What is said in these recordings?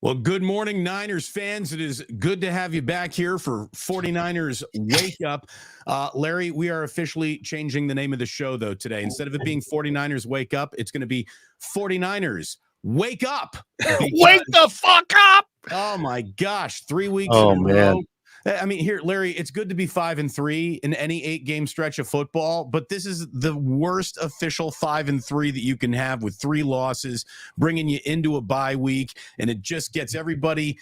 Well, good morning, Niners fans. It is good to have you back here for 49ers Wake Up. Larry, we are officially changing the name of the show, though, today. Instead of it being 49ers Wake Up, it's going to be 49ers Wake Up. Wake the fuck up! Oh, my gosh. 3 weeks in a man. row. I mean, here, Larry, it's good to be 5-3 in any 8-game stretch of football, but this is the worst official 5-3 that you can have with 3 losses, bringing you into a bye week, and it just gets everybody,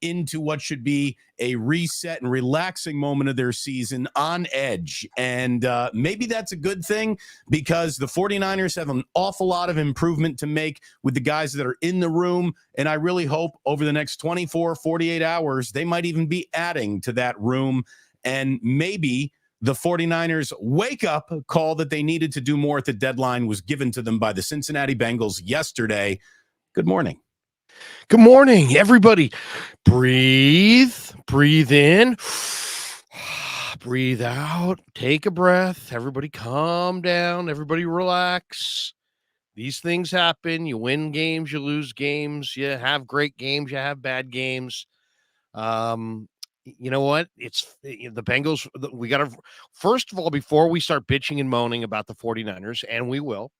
into what should be a reset and relaxing moment of their season on edge. And maybe that's a good thing because the 49ers have an awful lot of improvement to make with the guys that are in the room. And I really hope over the next 24, 48 hours, they might even be adding to that room. And maybe the 49ers wake-up call that they needed to do more at the deadline was given to them by the Cincinnati Bengals yesterday. Good morning. Good morning, everybody. Breathe in, breathe out, take a breath. Everybody calm down, everybody relax. These things happen. You win games, you lose games, you have great games, you have bad games. You know what? It's the Bengals. We got to, first of all, before we start bitching and moaning about the 49ers, and we will,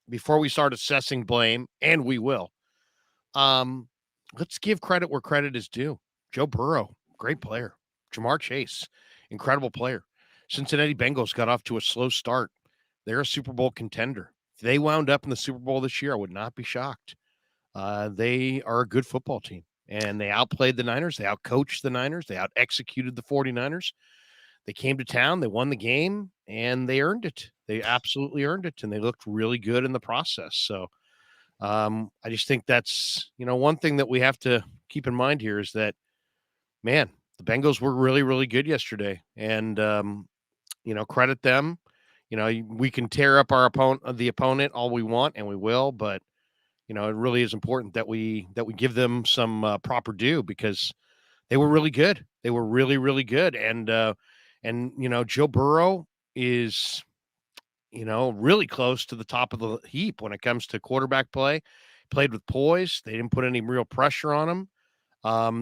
before we start assessing blame, and we will, let's give credit where credit is due. Joe Burrow, great player. Jamar Chase, incredible player. Cincinnati Bengals got off to a slow start. They're a Super Bowl contender. If they wound up in the Super Bowl this year, I would not be shocked. They are a good football team, and they outplayed the Niners. They outcoached the Niners. They out-executed the 49ers. They came to town. They won the game, and they earned it. They absolutely earned it, and they looked really good in the process. So, I just think that's, one thing that we have to keep in mind here is that, man, the Bengals were really, really good yesterday. And, credit them. We can tear up the opponent all we want, and we will, but, it really is important that we give them some proper due because they were really good. They were really, really good. And Joe Burrow is, really close to the top of the heap when it comes to quarterback play. Played with poise. They didn't put any real pressure on him.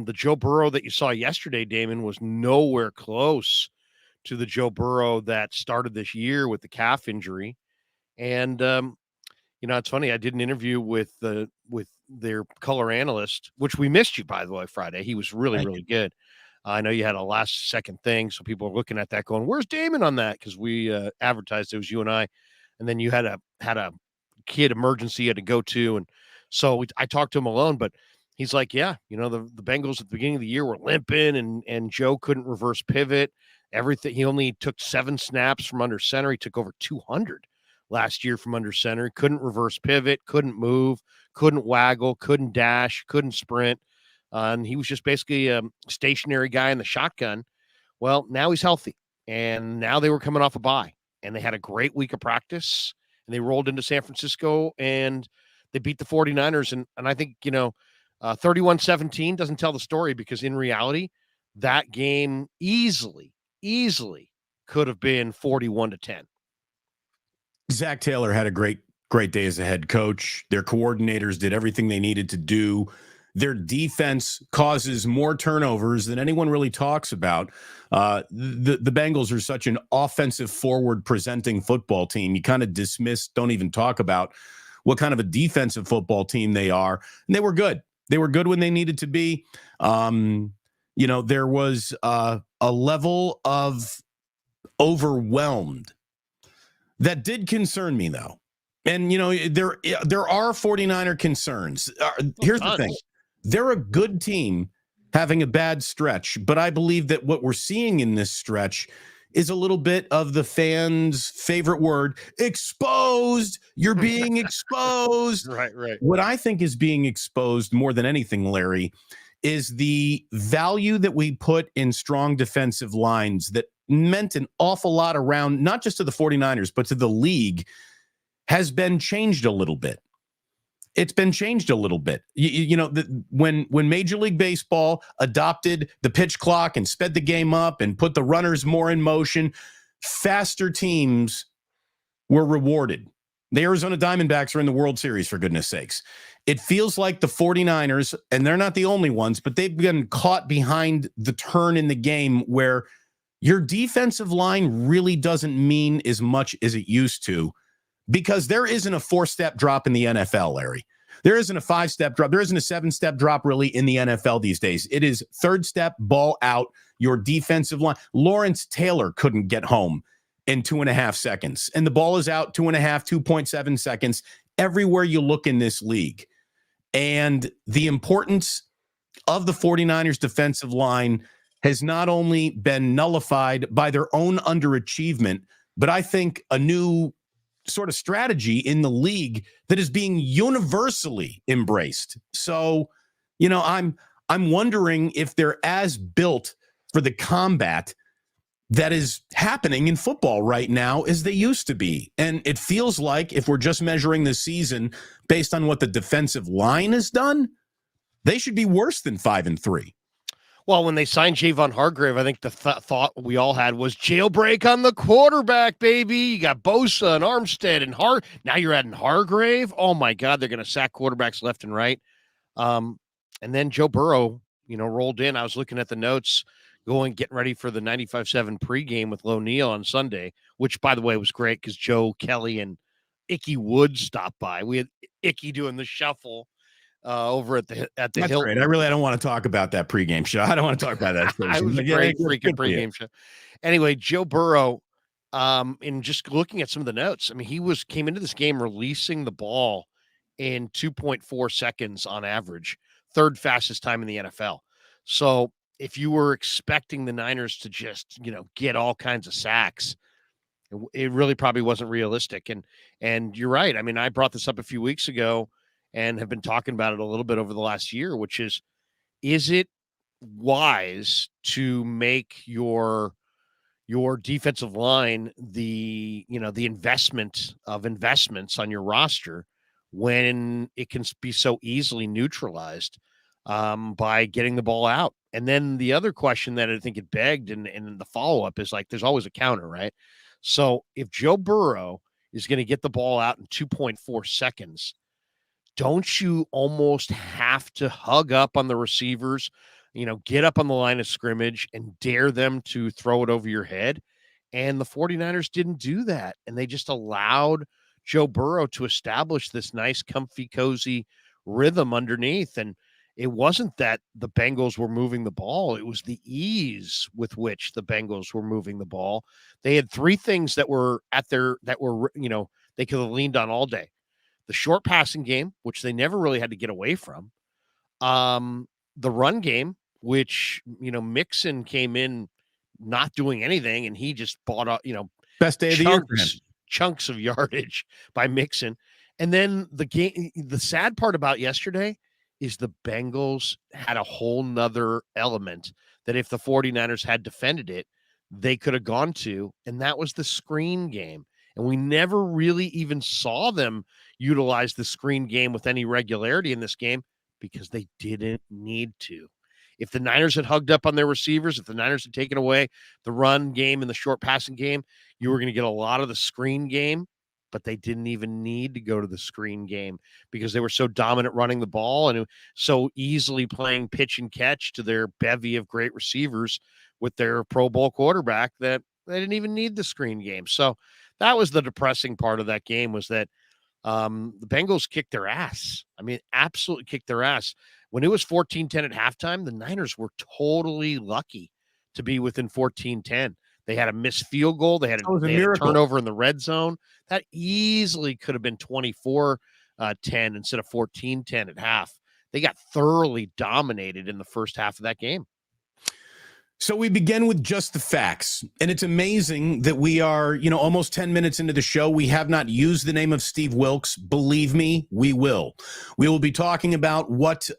The Joe Burrow that you saw yesterday, Damon, was nowhere close to the Joe Burrow that started this year with the calf injury. And, it's funny. I did an interview with their color analyst, which we missed you, by the way, Friday. He was really, really good. I know you had a last second thing, so people are looking at that going, where's Damon on that? Because we advertised it was you and I, and then you had a kid emergency you had to go to, and so I talked to him alone, but he's like, yeah, the Bengals at the beginning of the year were limping, and Joe couldn't reverse pivot. Everything. He only took 7 snaps from under center. He took over 200 last year from under center. Couldn't reverse pivot, couldn't move, couldn't waggle, couldn't dash, couldn't sprint. And he was just basically a stationary guy in the shotgun. Well, now he's healthy, and now they were coming off a bye, and they had a great week of practice, and they rolled into San Francisco, and they beat the 49ers. And I think, 31-17 doesn't tell the story because in reality, that game easily could have been 41-10. Zach Taylor had a great day as a head coach. Their coordinators did everything they needed to do. Their defense causes more turnovers than anyone really talks about. The Bengals are such an offensive forward presenting football team. You kind of don't even talk about what kind of a defensive football team they are. And they were good. They were good when they needed to be. There was a level of overwhelmed that did concern me, though. And, there are 49er concerns. Here's the thing. They're a good team having a bad stretch, but I believe that what we're seeing in this stretch is a little bit of the fans' favorite word, exposed. You're being exposed. Right. What I think is being exposed more than anything, Larry, is the value that we put in strong defensive lines that meant an awful lot around, not just to the 49ers, but to the league, has been changed a little bit. It's been changed a little bit. When Major League Baseball adopted the pitch clock and sped the game up and put the runners more in motion, faster teams were rewarded. The Arizona Diamondbacks are in the World Series, for goodness sakes. it feels like the 49ers, and they're not the only ones, but they've been caught behind the turn in the game where your defensive line really doesn't mean as much as it used to, because there isn't a 4-step drop in the NFL, Larry. There isn't a 5-step drop. There isn't a 7-step drop really in the NFL these days. It is 3rd step, ball out, your defensive line. Lawrence Taylor couldn't get home in 2.5 seconds, and the ball is out 2.7 seconds everywhere you look in this league. And the importance of the 49ers defensive line has not only been nullified by their own underachievement, but I think a new sort of strategy in the league that is being universally embraced. So, I'm wondering if they're as built for the combat that is happening in football right now as they used to be. And it feels like if we're just measuring the season based on what the defensive line has done, they should be worse than 5-3. Well, when they signed Javon Hargrave, I think the thought we all had was jailbreak on the quarterback, baby. You got Bosa and Armstead and now you're adding Hargrave. Oh my God, they're going to sack quarterbacks left and right. And then Joe Burrow, rolled in. I was looking at the notes, getting ready for the 95.7 pregame with Lo Neal on Sunday, which, by the way, was great because Joe Kelly and Icky Woods stopped by. We had Icky doing the shuffle over at the That's Hilton. Great. I don't want to talk about that pregame show. I don't want to talk about that. It was a great freaking pregame show. Anyway, Joe Burrow, in just looking at some of the notes, I mean, he came into this game releasing the ball in 2.4 seconds on average, 3rd fastest time in the NFL. So if you were expecting the Niners to just, get all kinds of sacks, it really probably wasn't realistic. And you're right. I mean, I brought this up a few weeks ago and have been talking about it a little bit over the last year, which is it wise to make your defensive line the investment of investments on your roster when it can be so easily neutralized by getting the ball out? And then the other question that I think it begged and the follow-up is like, there's always a counter, right? So if Joe Burrow is going to get the ball out in 2.4 seconds, don't you almost have to hug up on the receivers, get up on the line of scrimmage and dare them to throw it over your head? And the 49ers didn't do that. And they just allowed Joe Burrow to establish this nice, comfy, cozy rhythm underneath. And it wasn't that the Bengals were moving the ball. It was the ease with which the Bengals were moving the ball. They had 3 things that were they could have leaned on all day. The short passing game, which they never really had to get away from. The run game, which, Mixon came in not doing anything, and he just bought up, best day of the year for him. Chunks of yardage by Mixon. And then the sad part about yesterday is the Bengals had a whole nother element that if the 49ers had defended it, they could have gone to, and that was the screen game. And we never really even saw them utilize the screen game with any regularity in this game because they didn't need to. If the Niners had hugged up on their receivers, if the Niners had taken away the run game and the short passing game, you were going to get a lot of the screen game, but they didn't even need to go to the screen game because they were so dominant running the ball and so easily playing pitch and catch to their bevy of great receivers with their Pro Bowl quarterback that they didn't even need the screen game. So that was the depressing part of that game, was that the Bengals kicked their ass. I mean, absolutely kicked their ass. When it was 14-10 at halftime, the Niners were totally lucky to be within 14-10. They had a missed field goal. They had a turnover in the red zone. That easily could have been 24-10 instead of 14-10 at half. They got thoroughly dominated in the first half of that game. So we begin with just the facts, and it's amazing that we are, almost 10 minutes into the show. We have not used the name of Steve Wilks. Believe me, we will. We will be talking about what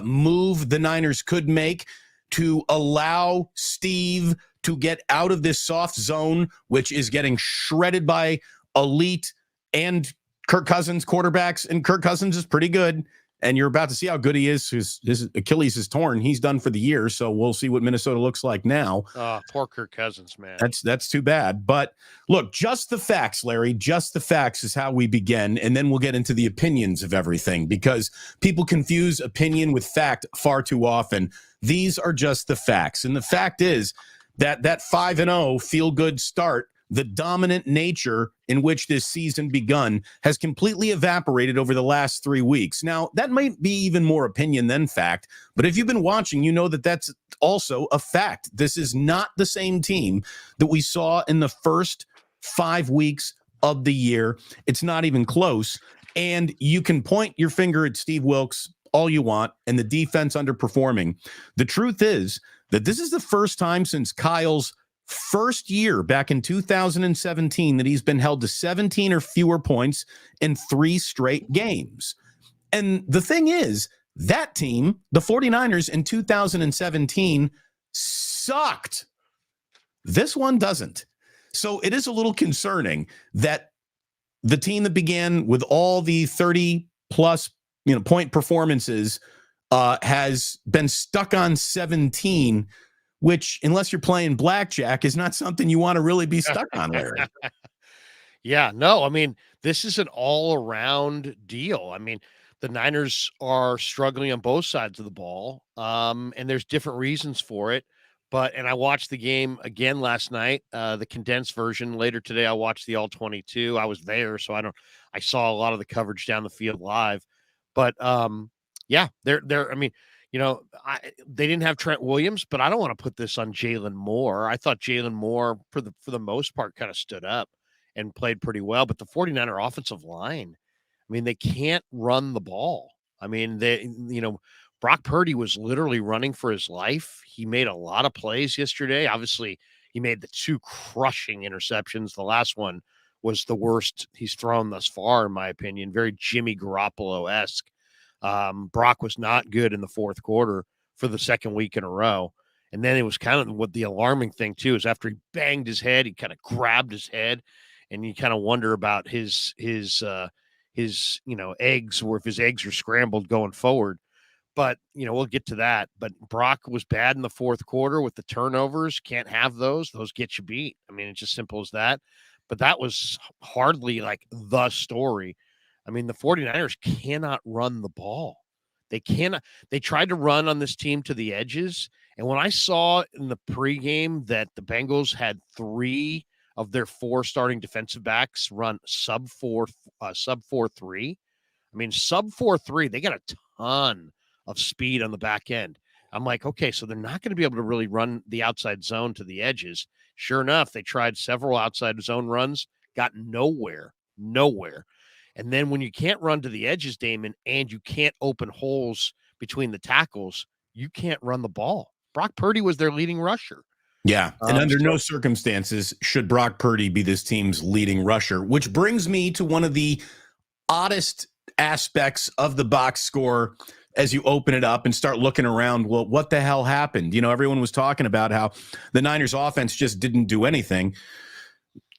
move the Niners could make to allow Steve to get out of this soft zone, which is getting shredded by elite and Kirk Cousins quarterbacks, and Kirk Cousins is pretty good. and you're about to see how good he is. His Achilles is torn. He's done for the year, so we'll see what Minnesota looks like now. Poor Kirk Cousins, man. That's too bad. But look, just the facts, Larry, just the facts is how we begin, and then we'll get into the opinions of everything, because people confuse opinion with fact far too often. These are just the facts, and the fact is that 5-0 feel-good start, the dominant nature in which this season begun, has completely evaporated over the last 3 weeks. Now, that might be even more opinion than fact, but if you've been watching, you know that that's also a fact. This is not the same team that we saw in the first 5 weeks of the year. It's not even close. And you can point your finger at Steve Wilks all you want and the defense underperforming. The truth is that this is the first time since Kyle's first year back in 2017 that he's been held to 17 or fewer points in 3 straight games. And the thing is, that team, the 49ers in 2017, sucked. This one doesn't. So it is a little concerning that the team that began with all the 30 plus point performances has been stuck on 17, which, unless you're playing blackjack, is not something you want to really be stuck on, Larry. Yeah, no, I mean, this is an all-around deal. I mean, the Niners are struggling on both sides of the ball, and there's different reasons for it. And I watched the game again last night, the condensed version. Later today, I watched the all-22. I was there, so I saw a lot of the coverage down the field live. But yeah, they're. I mean, they didn't have Trent Williams, but I don't want to put this on Jalen Moore. I thought Jalen Moore, for the most part, kind of stood up and played pretty well. But the 49er offensive line, I mean, they can't run the ball. I mean, Brock Purdy was literally running for his life. He made a lot of plays yesterday. Obviously, he made the 2 crushing interceptions. The last one was the worst he's thrown thus far, in my opinion. Very Jimmy Garoppolo-esque. Brock was not good in the fourth quarter for the second week in a row. And then it was kind of what the alarming thing, too, is after he banged his head, he kind of grabbed his head, and you kind of wonder about his eggs, or if his eggs are scrambled going forward. But, we'll get to that. But Brock was bad in the fourth quarter with the turnovers. Can't have those. Those get you beat. I mean, it's just simple as that. But that was hardly like the story. I mean, the 49ers cannot run the ball. They cannot. They tried to run on this team to the edges. And when I saw in the pregame that the Bengals had 3 of their 4 starting defensive backs run sub 4.3. I mean, sub 4.3, they got a ton of speed on the back end. I'm like, okay, so they're not going to be able to really run the outside zone to the edges. Sure enough, they tried several outside zone runs, got nowhere. And then when you can't run to the edges, Damon, and you can't open holes between the tackles, you can't run the ball. Brock Purdy was their leading rusher. Yeah, and under no circumstances should Brock Purdy be this team's leading rusher, which brings me to one of the oddest aspects of the box score as you open it up and start looking around. Well, what the hell happened? Everyone was talking about how the Niners offense just didn't do anything.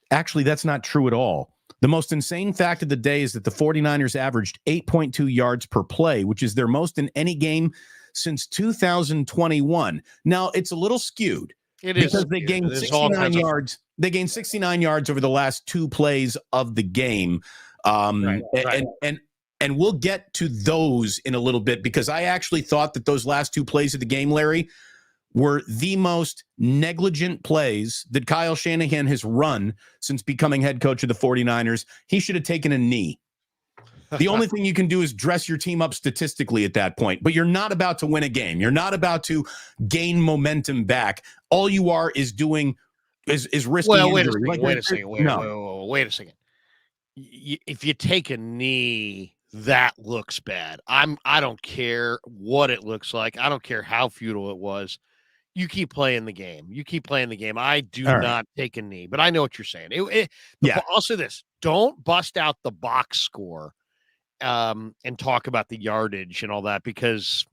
Actually, that's not true at all. The most insane fact of the day is that the 49ers averaged 8.2 yards per play, which is their most in any game since 2021. Now, it's a little skewed. It is because they gained 69 yards. They gained 69 yards over the last 2 plays of the game. Right. And we'll get to those in a little bit, because I actually thought that those last 2 plays of the game, Larry, were the most negligent plays that Kyle Shanahan has run since becoming head coach of the 49ers. He should have taken a knee. The only thing you can do is dress your team up statistically at that point, but you're not about to win a game. You're not about to gain momentum back. All you are is doing is risking injury. Wait a second. If you take a knee, that looks bad. I don't care what it looks like. I don't care how futile it was. You keep playing the game. I do not take a knee, but I know what you're saying. I'll say this: don't bust out the box score and talk about the yardage and all that, because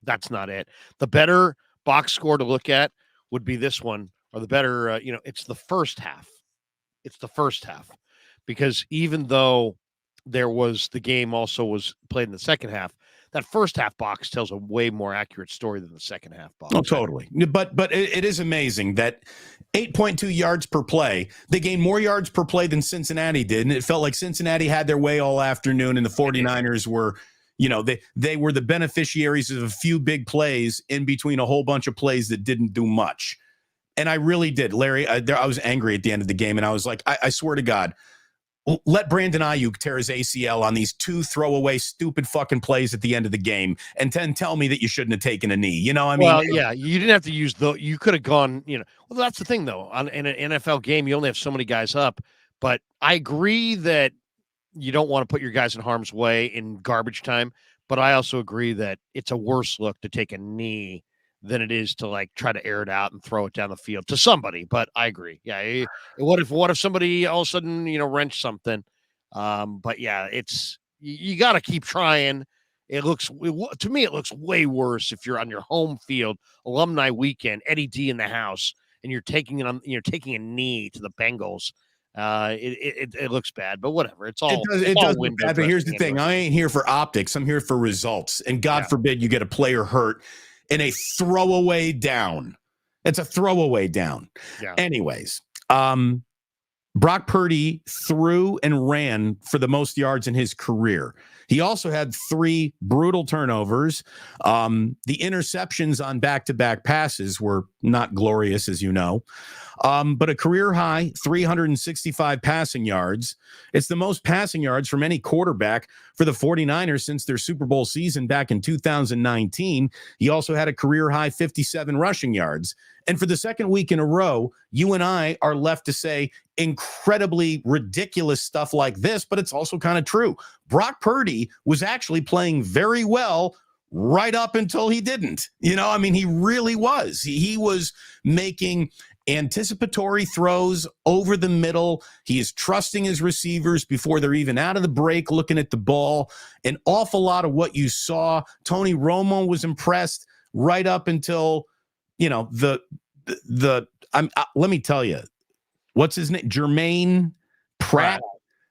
that's not it. The better box score to look at would be this one, or the better, it's the first half. Because even though the game also was played in the second half, that first half box tells a way more accurate story than the second half box. Oh, totally. But it is amazing that 8.2 yards per play, they gained more yards per play than Cincinnati did. And it felt like Cincinnati had their way all afternoon, and the 49ers were, they were the beneficiaries of a few big plays in between a whole bunch of plays that didn't do much. And I really did, Larry. I was angry at the end of the game, and I was like, I swear to God, let Brandon Ayuk tear his ACL on these 2 throwaway stupid fucking plays at the end of the game, and then tell me that you shouldn't have taken a knee. Well, yeah, you didn't have to use you could have gone, well, that's the thing though. In an NFL game, you only have so many guys up, but I agree that you don't want to put your guys in harm's way in garbage time, but I also agree that it's a worse look to take a knee than it is to like try to air it out and throw it down the field to somebody. But I agree. Yeah. What if somebody all of a sudden, wrenched something? But yeah, you got to keep trying. To me, it looks way worse if you're on your home field, alumni weekend, Eddie D in the house, and you're taking a knee to the Bengals. It looks bad, but whatever. It does look bad. But here's the thing: I ain't here for optics. I'm here for results. And God forbid you get a player hurt in a throwaway down. It's a throwaway down. Yeah. Anyways, Brock Purdy threw and ran for the most yards in his career. He also had 3 brutal turnovers. The interceptions on back-to-back passes were not glorious, as you know. But a career high, 365 passing yards. It's the most passing yards from any quarterback for the 49ers since their Super Bowl season back in 2019. He also had a career high 57 rushing yards. And for the second week in a row, you and I are left to say incredibly ridiculous stuff like this, but it's also kind of true. Brock Purdy was actually playing very well right up until he didn't. He really was. He was making anticipatory throws over the middle. He is trusting his receivers before they're even out of the break, looking at the ball. An awful lot of what you saw. Tony Romo was impressed right up until, let me tell you, what's his name? Jermaine Pratt.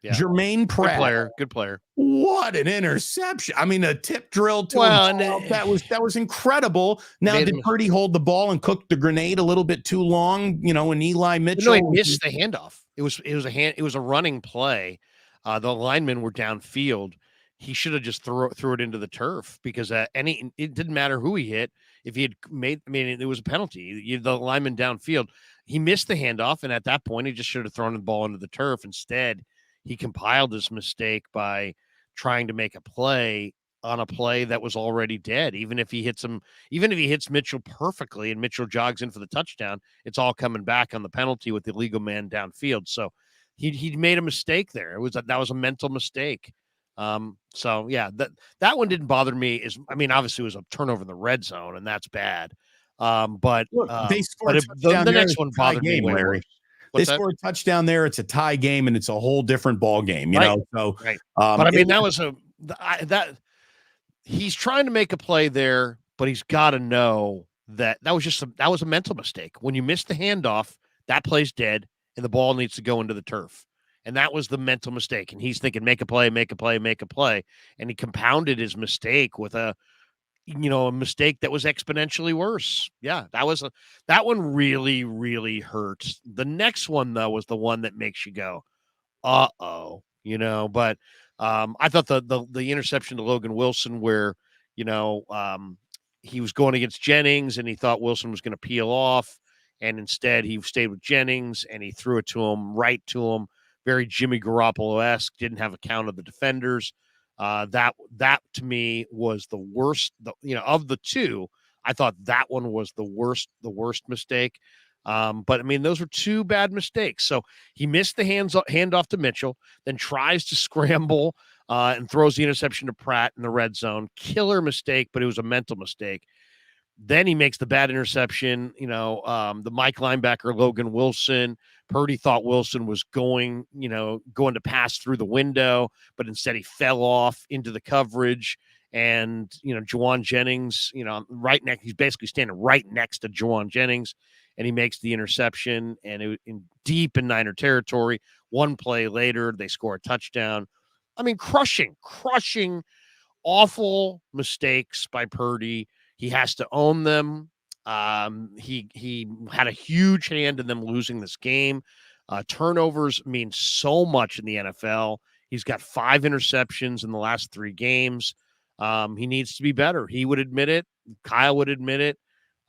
Yeah. Jermaine Pratt. Good player. What an interception. A tip drill to him. That was incredible. Now, did Purdy hold the ball and cook the grenade a little bit too long? And Eli Mitchell. No, he missed the handoff. It was a running play. The linemen were downfield. He should have just threw it into the turf because it didn't matter who he hit. If he had it was a penalty. The lineman downfield. He missed the handoff, and at that point, he just should have thrown the ball into the turf. Instead, he compiled his mistake by trying to make a play on a play that was already dead. Even if he hits Mitchell perfectly and Mitchell jogs in for the touchdown, it's all coming back on the penalty with the illegal man downfield. So he made a mistake there. That was a mental mistake. So yeah, that one didn't bother me. Obviously it was a turnover in the red zone, and that's bad. But look, they scored the next one bothered me, Larry. They scored a touchdown there. It's a tie game, and it's a whole different ball game, So, right. But that he's trying to make a play there, but he's got to know that was a mental mistake. When you miss the handoff, that play's dead, and the ball needs to go into the turf, and that was the mental mistake. And he's thinking, make a play, make a play, make a play, and he compounded his mistake with a mistake that was exponentially worse. Yeah, that one really, really hurts. The next one, though, was the one that makes you go, uh-oh, but I thought the interception to Logan Wilson where, he was going against Jennings and he thought Wilson was going to peel off, and instead he stayed with Jennings and he threw it right to him, very Jimmy Garoppolo-esque, didn't have a count of the defenders. That to me was the worst, of the two. I thought that one was the worst mistake. But those were 2 bad mistakes. So he missed the handoff to Mitchell, then tries to scramble and throws the interception to Pratt in the red zone. Killer mistake, but it was a mental mistake. Then he makes the bad interception, the Mike linebacker, Logan Wilson. Purdy thought Wilson was going to pass through the window, but instead he fell off into the coverage. And, Juwan Jennings, right next, he's basically standing right next to Juwan Jennings, and he makes the interception, and deep in Niner territory. One play later, they score a touchdown. Crushing awful mistakes by Purdy. He has to own them. He had a huge hand in them losing this game. Turnovers mean so much in the NFL. He's got 5 interceptions in the last 3 games. He needs to be better. He would admit it. Kyle would admit it.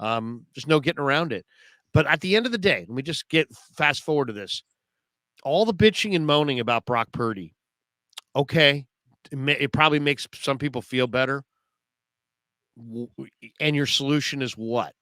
There's no getting around it. But at the end of the day, let me just fast forward to this. All the bitching and moaning about Brock Purdy. Okay, it probably makes some people feel better. And your solution is what?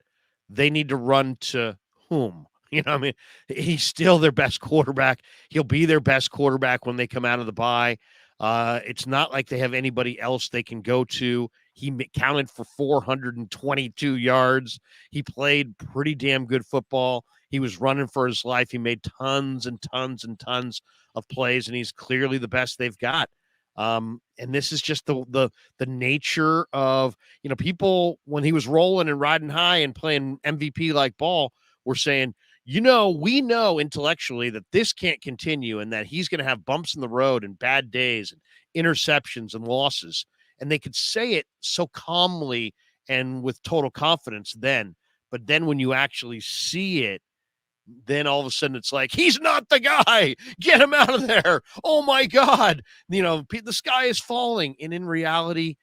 They need to run to whom? You know what I mean? He's still their best quarterback. He'll be their best quarterback when they come out of the bye. It's not like they have anybody else they can go to. He counted for 422 yards. He played pretty damn good football. He was running for his life. He made tons and tons and tons of plays, and he's clearly the best they've got. And this is just the nature of, people when he was rolling and riding high and playing MVP like ball were saying, we know intellectually that this can't continue and that he's going to have bumps in the road and bad days and interceptions and losses. And they could say it so calmly and with total confidence then. But then when you actually see it, then all of a sudden it's like, he's not the guy. Get him out of there. Oh, my God. The sky is falling. And in reality,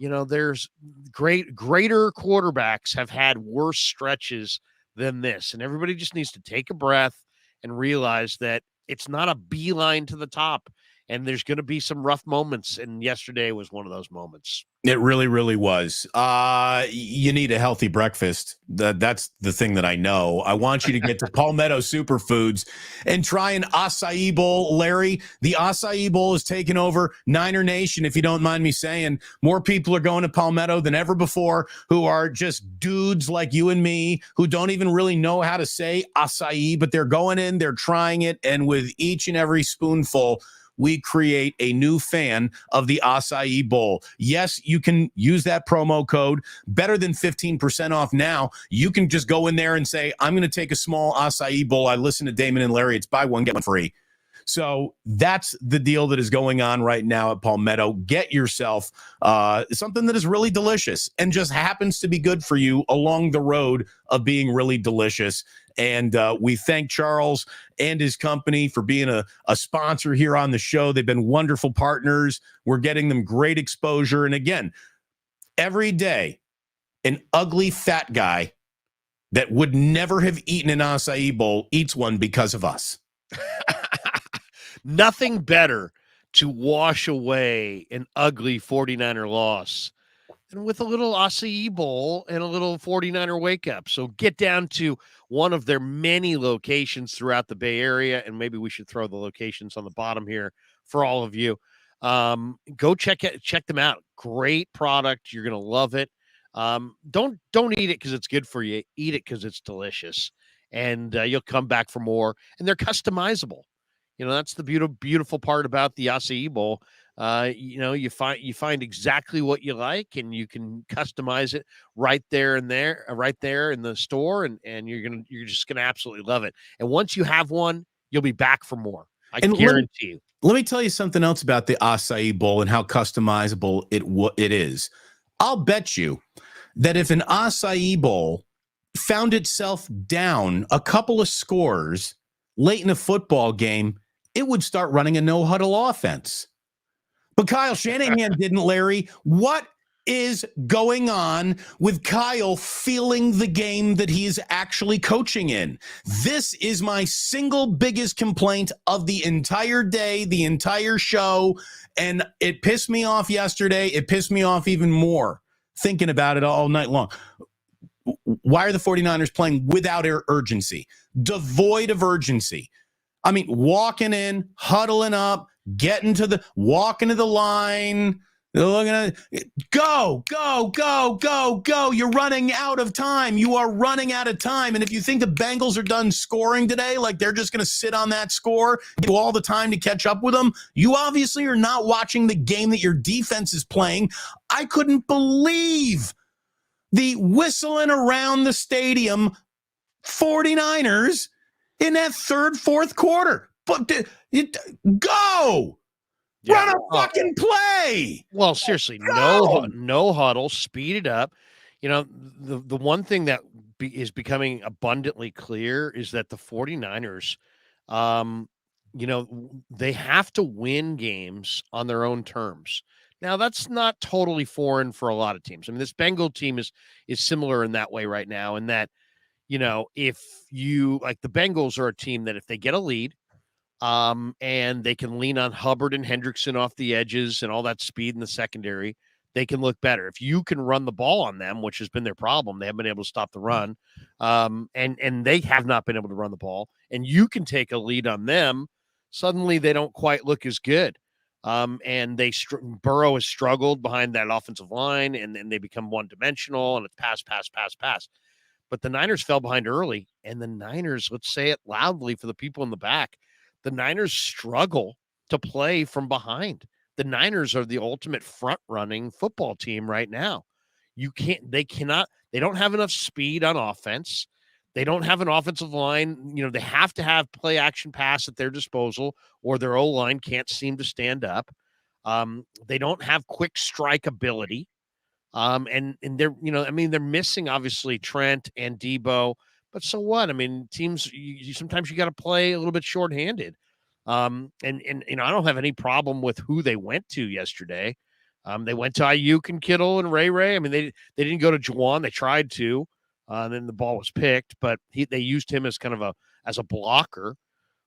there's greater quarterbacks have had worse stretches than this. And everybody just needs to take a breath and realize that it's not a beeline to the top. And there's going to be some rough moments. And yesterday was one of those moments. It really, really was. You need a healthy breakfast. That's the thing that I know. I want you to get to Palmetto Superfoods and try an acai bowl, Larry. The acai bowl is taking over Niner Nation, if you don't mind me saying. More people are going to Palmetto than ever before who are just dudes like you and me who don't even really know how to say acai, but they're going in, they're trying it, and with each and every spoonful, we create a new fan of the acai bowl. Yes, you can use that promo code, better than 15% off now. You can just go in there and say, I'm going to take a small acai bowl. I listen to Damon and Larry. It's buy one, get one free. So that's the deal that is going on right now at Palmetto. Get yourself something that is really delicious and just happens to be good for you along the road of being really delicious. And we thank Charles and his company for being a sponsor here on the show. They've been wonderful partners. We're getting them great exposure. And again, every day, an ugly fat guy that would never have eaten an acai bowl eats one because of us. Nothing better to wash away an ugly 49er loss and with a little acai bowl and a little 49er wake up. So get down to one of their many locations throughout the Bay Area, and maybe we should throw the locations on the bottom here for all of you. Go check them out. Great product. You're going to love it. Don't eat it because it's good for you. Eat it because it's delicious, and you'll come back for more. And they're customizable. That's the beautiful part about the acai bowl. You find exactly what you like, and you can customize it right there in the store, and you're just gonna absolutely love it. And once you have one, you'll be back for more. I guarantee you. Let me tell you something else about the acai bowl and how customizable it is. I'll bet you that if an acai bowl found itself down a couple of scores late in a football game, it would start running a no-huddle offense. But Kyle Shanahan didn't, Larry. What is going on with Kyle feeling the game that he is actually coaching in? This is my single biggest complaint of the entire day, the entire show, and it pissed me off yesterday. It pissed me off even more thinking about it all night long. Why are the 49ers playing without urgency? Devoid of urgency. I mean, walking in, huddling up, walking to the line, looking at go. You're running out of time. You are running out of time. And if you think the Bengals are done scoring today, like they're just going to sit on that score, give you all the time to catch up with them, you obviously are not watching the game that your defense is playing. I couldn't believe the whistling around the stadium 49ers in that third, fourth quarter. But go! Run a fucking play. Well, seriously, no huddle, speed it up. The one thing that is becoming abundantly clear is that the 49ers, they have to win games on their own terms. Now, that's not totally foreign for a lot of teams. I mean, this Bengal team is similar in that way right now, in that, if you like, the Bengals are a team that if they get a lead, and they can lean on Hubbard and Hendrickson off the edges and all that speed in the secondary, they can look better. If you can run the ball on them, which has been their problem, they haven't been able to stop the run, and they have not been able to run the ball, and you can take a lead on them, suddenly they don't quite look as good. And Burrow has struggled behind that offensive line, and then they become one-dimensional, and it's pass. But the Niners fell behind early, and the Niners, let's say it loudly for the people in the back, the Niners struggle to play from behind. The Niners are the ultimate front-running football team right now. They don't have enough speed on offense. They don't have an offensive line. They have to have play action pass at their disposal, or their O-line can't seem to stand up. They don't have quick strike ability. And they're, they're missing obviously Trent and Debo, but so what? I mean, teams, sometimes you got to play a little bit shorthanded. And I don't have any problem with who they went to yesterday. They went to Ayuk and Kittle and Ray. I mean, they didn't go to Juwan. They tried to, and then the ball was picked, but they used him as kind of as a blocker.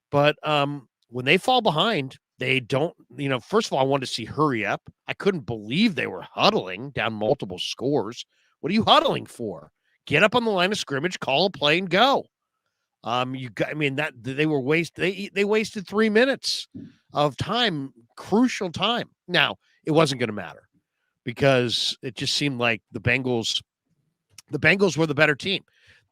But when they fall behind, they don't, first of all, I wanted to see hurry up. I couldn't believe they were huddling down multiple scores. What are you huddling for? Get up on the line of scrimmage, call a play, and go. They wasted 3 minutes of time, crucial time. Now, it wasn't going to matter because it just seemed like the Bengals were the better team.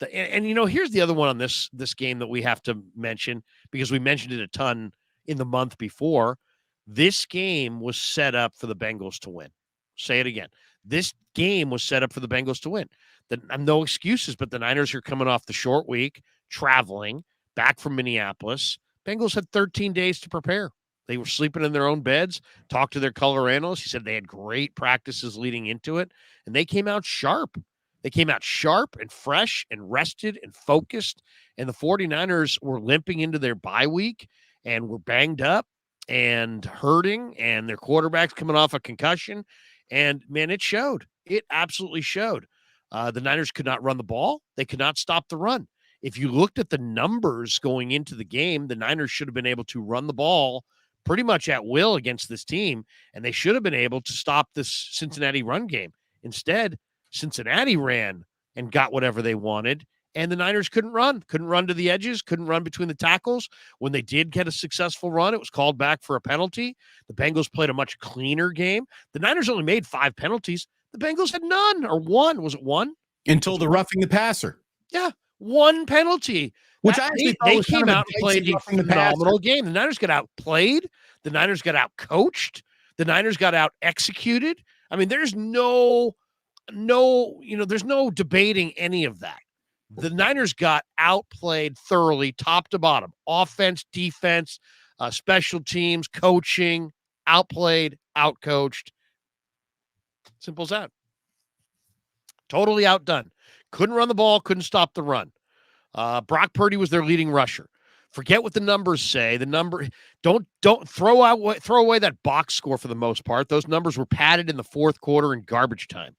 Here's the other one on this game that we have to mention, because we mentioned it a ton in the month before. This game was set up for the Bengals to win. Say it again. This game was set up for the Bengals to win. No excuses, but the Niners are coming off the short week, traveling back from Minneapolis. Bengals had 13 days to prepare. They were sleeping in their own beds. Talked to their color analyst. He said they had great practices leading into it, and they came out sharp. They came out sharp and fresh and rested and focused, and the 49ers were limping into their bye week and were banged up and hurting, and their quarterback's coming off a concussion. And, man, it showed. It absolutely showed. The Niners could not run the ball. They could not stop the run. If you looked at the numbers going into the game, the Niners should have been able to run the ball pretty much at will against this team, and they should have been able to stop this Cincinnati run game. Instead, Cincinnati ran and got whatever they wanted, and the Niners couldn't run to the edges, couldn't run between the tackles. When they did get a successful run, it was called back for a penalty. The Bengals played a much cleaner game. The Niners only made 5 penalties. The Bengals had none, or one. Was it one? Until the roughing the passer. Yeah, one penalty. Which they came out and played a phenomenal game. The Niners got outplayed. The Niners got outcoached. The Niners got out executed. I mean, there's no debating any of that. The Niners got outplayed thoroughly, top to bottom. Offense, defense, special teams, coaching, outplayed, outcoached. Simple as that. Totally outdone. Couldn't run the ball, couldn't stop the run. Brock Purdy was their leading rusher. Forget what the numbers say. Don't throw away that box score for the most part. Those numbers were padded in the fourth quarter in garbage time.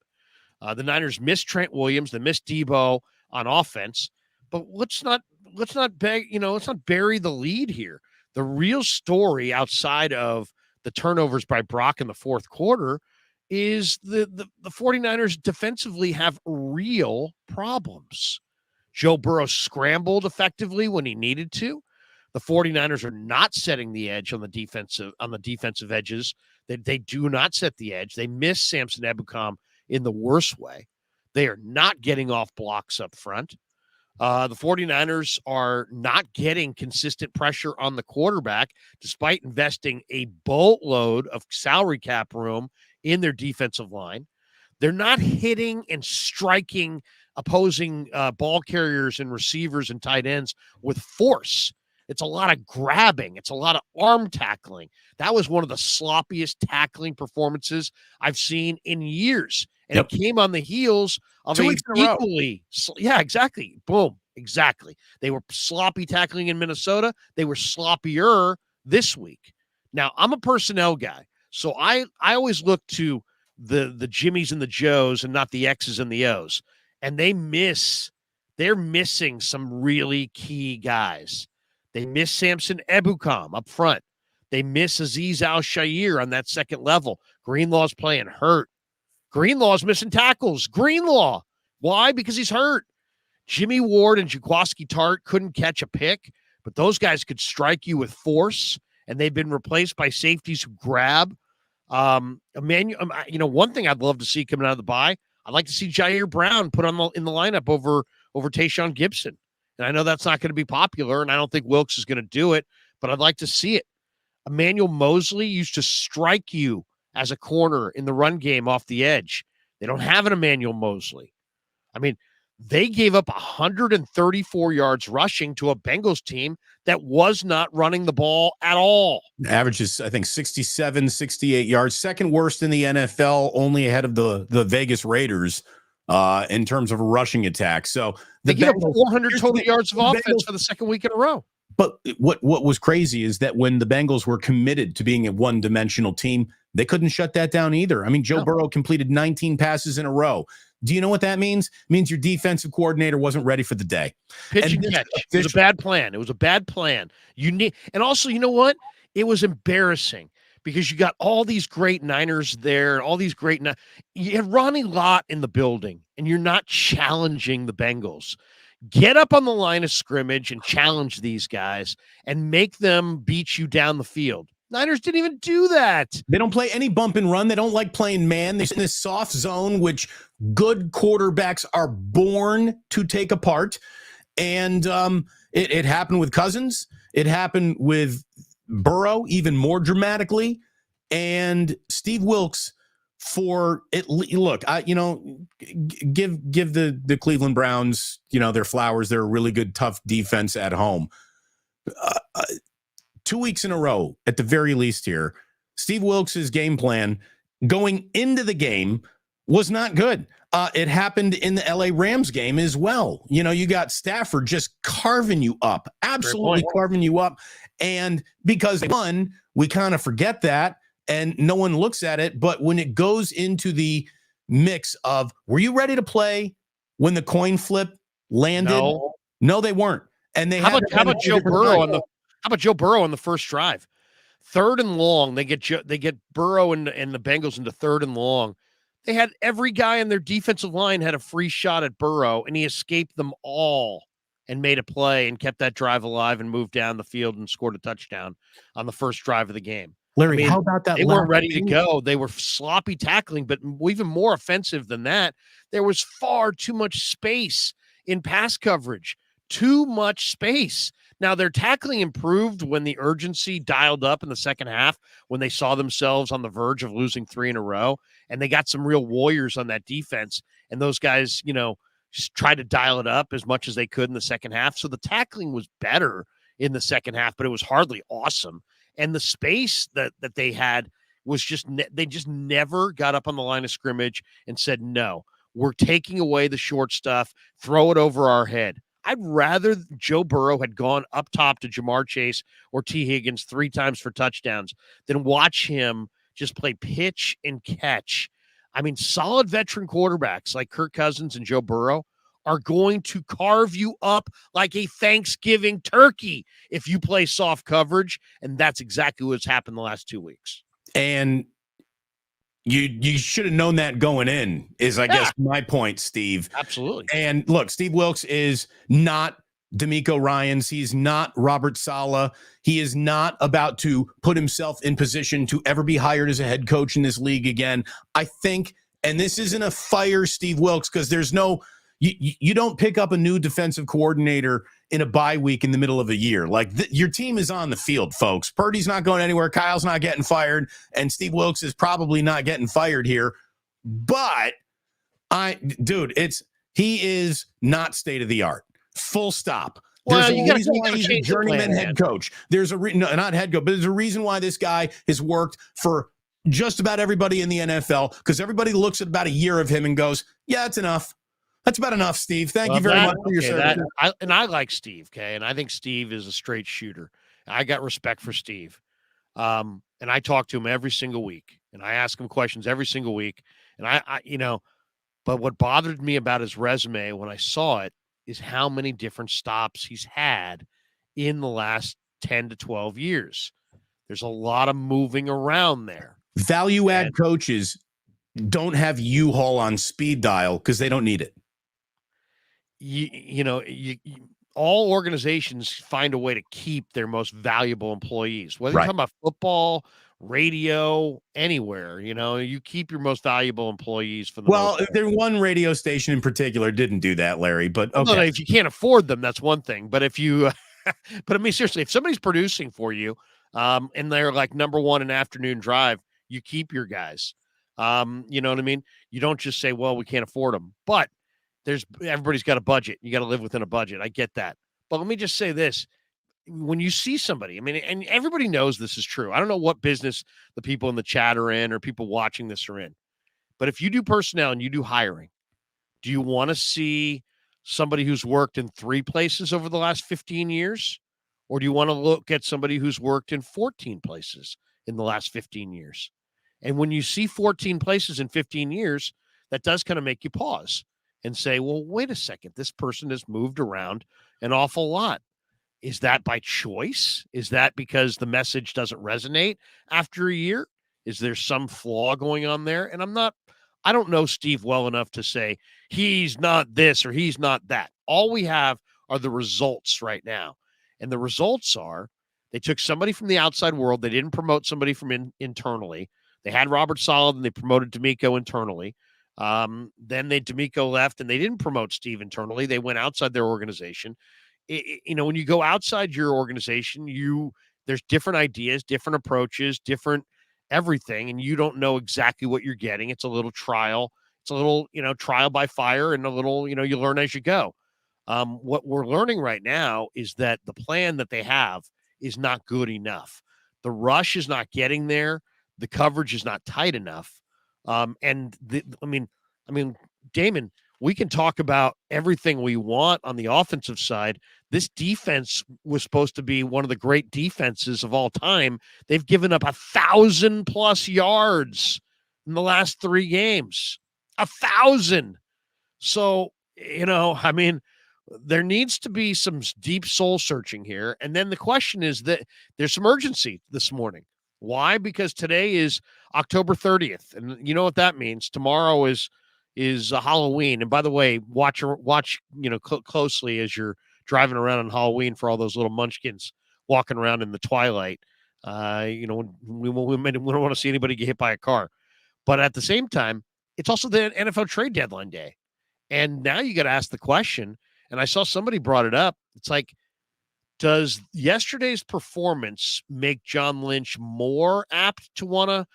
The Niners missed Trent Williams, they missed Debo on offense, but let's not bury the lead here. The real story outside of the turnovers by Brock in the fourth quarter is the 49ers defensively have real problems. Joe Burrow scrambled effectively when he needed to. The 49ers are not setting the edge on the defensive edges. They do not set the edge. They miss Samson Ebukam in the worst way. They are not getting off blocks up front. The 49ers are not getting consistent pressure on the quarterback, despite investing a boatload of salary cap room in their defensive line. They're not hitting and striking opposing ball carriers and receivers and tight ends with force. It's a lot of grabbing. It's a lot of arm tackling. That was one of the sloppiest tackling performances I've seen in years. And Yep. it came on the heels of 2 weeks in a row. yeah, exactly. Boom. Exactly. They were sloppy tackling in Minnesota. They were sloppier this week. Now, I'm a personnel guy, so I always look to the Jimmies and the Joes and not the X's and the O's. And they're missing some really key guys. They miss Samson Ebukam up front. They miss Aziz Al-Shair on that second level. Greenlaw's playing hurt. Greenlaw's missing tackles. Greenlaw. Why? Because he's hurt. Jimmy Ward and Jaquaski Tart couldn't catch a pick, but those guys could strike you with force, and they've been replaced by safeties who grab. One thing I'd love to see coming out of the bye, I'd like to see Jair Brown put in the lineup over Tayshaun Gibson. And I know that's not going to be popular, and I don't think Wilks is going to do it, but I'd like to see it. Emmanuel Mosley used to strike you as a corner in the run game off the edge. They don't have an Emmanuel Mosley. I mean, they gave up 134 yards rushing to a Bengals team that was not running the ball at all. Averages, I think, 67, 68 yards. Second worst in the NFL, only ahead of the Vegas Raiders in terms of a rushing attack. So they gave up 400 total yards of offense for the second week in a row. But what was crazy is that when the Bengals were committed to being a one-dimensional team, they couldn't shut that down either. I mean, Joe Burrow completed 19 passes in a row. Do you know what that means? It means your defensive coordinator wasn't ready for the day. Pitch and catch. It was a bad plan. It was a bad plan. And also, you know what? It was embarrassing because you got all these great Niners there, all these great. You had Ronnie Lott in the building, and you're not challenging the Bengals. Get up on the line of scrimmage and challenge these guys and make them beat you down the field. Niners didn't even do that. They don't play any bump and run. They don't like playing man. They're in this soft zone, which good quarterbacks are born to take apart. And it happened with Cousins. It happened with Burrow even more dramatically. And Steve Wilks for it. Look, give the Cleveland Browns, their flowers. They're a really good, tough defense at home. 2 weeks in a row, at the very least here, Steve Wilks' game plan going into the game was not good. It happened in the LA Rams game as well. You got Stafford just carving you up, absolutely carving you up. And because they won, we kind of forget that and no one looks at it. But when it goes into the mix of, were you ready to play when the coin flip landed? No, they weren't. And they how about Joe Burrow on the How about Joe Burrow on the first drive? 3rd and long, they get Burrow and the Bengals into 3rd and long. They had every guy in their defensive line had a free shot at Burrow, and he escaped them all and made a play and kept that drive alive and moved down the field and scored a touchdown on the first drive of the game. Larry, how about that? They weren't ready to go. They were sloppy tackling, but even more offensive than that, there was far too much space in pass coverage. Too much space. Now, their tackling improved when the urgency dialed up in the second half, when they saw themselves on the verge of losing 3 in a row, and they got some real warriors on that defense, and those guys, just tried to dial it up as much as they could in the second half. So the tackling was better in the second half, but it was hardly awesome. And the space that they had was just they just never got up on the line of scrimmage and said, no, we're taking away the short stuff, throw it over our head. I'd rather Joe Burrow had gone up top to Jamar Chase or T. Higgins 3 times for touchdowns than watch him just play pitch and catch. I mean, solid veteran quarterbacks like Kirk Cousins and Joe Burrow are going to carve you up like a Thanksgiving turkey if you play soft coverage, and that's exactly what's happened the last 2 weeks. And you should have known that going in is, I guess, my point, Steve. Absolutely. And look, Steve Wilks is not D'Amico Ryans. He's not Robert Saleh. He is not about to put himself in position to ever be hired as a head coach in this league again. I think, and this isn't a fire Steve Wilks, because there's no, you don't pick up a new defensive coordinator in a bye week in the middle of a year. Like your team is on the field, folks. Purdy's not going anywhere. Kyle's not getting fired. And Steve Wilks is probably not getting fired here. But he is not state of the art. Full stop. There's Well, a you got reason why to he's a change the plan, journeyman man. head coach. There's a not head coach, but there's a reason why this guy has worked for just about everybody in the NFL, because everybody looks at about a year of him and goes, yeah, that's enough. That's about enough, Steve. Thank you very much for your service. I like Steve, okay? And I think Steve is a straight shooter. I got respect for Steve. And I talk to him every single week, and I ask him questions every single week. And but what bothered me about his resume when I saw it is how many different stops he's had in the last 10 to 12 years. There's a lot of moving around there. Value add coaches don't have U-Haul on speed dial because they don't need it. All organizations find a way to keep their most valuable employees, whether Right. you're talking about football, radio, anywhere. You keep your most valuable employees for the most part. There one radio station in particular didn't do that, Larry, but okay. No, if you can't afford them, that's one thing. But if you but I mean, seriously, if somebody's producing for you, and they're like number one in afternoon drive, you keep your guys. You know what I mean? You don't just say, well, we can't afford them. But everybody's got a budget. You got to live within a budget. I get that. But let me just say this. When you see somebody, I mean, and everybody knows this is true. I don't know what business the people in the chat are in or people watching this are in. But if you do personnel and you do hiring, do you want to see somebody who's worked in 3 places over the last 15 years? Or do you want to look at somebody who's worked in 14 places in the last 15 years? And when you see 14 places in 15 years, that does kind of make you pause and say, well, wait a second, this person has moved around an awful lot. Is that by choice? Is that because the message doesn't resonate after a year? Is there some flaw going on there? And I don't know Steve well enough to say he's not this or he's not that. All we have are the results right now. And the results are they took somebody from the outside world. They didn't promote somebody from internally. They had Robert Saleh and they promoted D'Amico internally. Then D'Amico left and they didn't promote Steve internally. They went outside their organization. When you go outside your organization, there's different ideas, different approaches, different everything, and you don't know exactly what you're getting. It's a little trial. It's a little, trial by fire, and a little, you learn as you go. What we're learning right now is that the plan that they have is not good enough. The rush is not getting there. The coverage is not tight enough. Damon, we can talk about everything we want on the offensive side. This defense was supposed to be one of the great defenses of all time. They've given up 1,000+ yards in the last 3 games. 1,000. So, there needs to be some deep soul searching here. And then the question is that there's some urgency this morning. Why? Because today is October 30th. And you know what that means. Tomorrow is Halloween. And by the way, watch closely as you're driving around on Halloween for all those little munchkins walking around in the twilight. We don't want to see anybody get hit by a car. But at the same time, it's also the NFL trade deadline day. And now you got to ask the question, and I saw somebody brought it up. It's like, does yesterday's performance make John Lynch more apt to want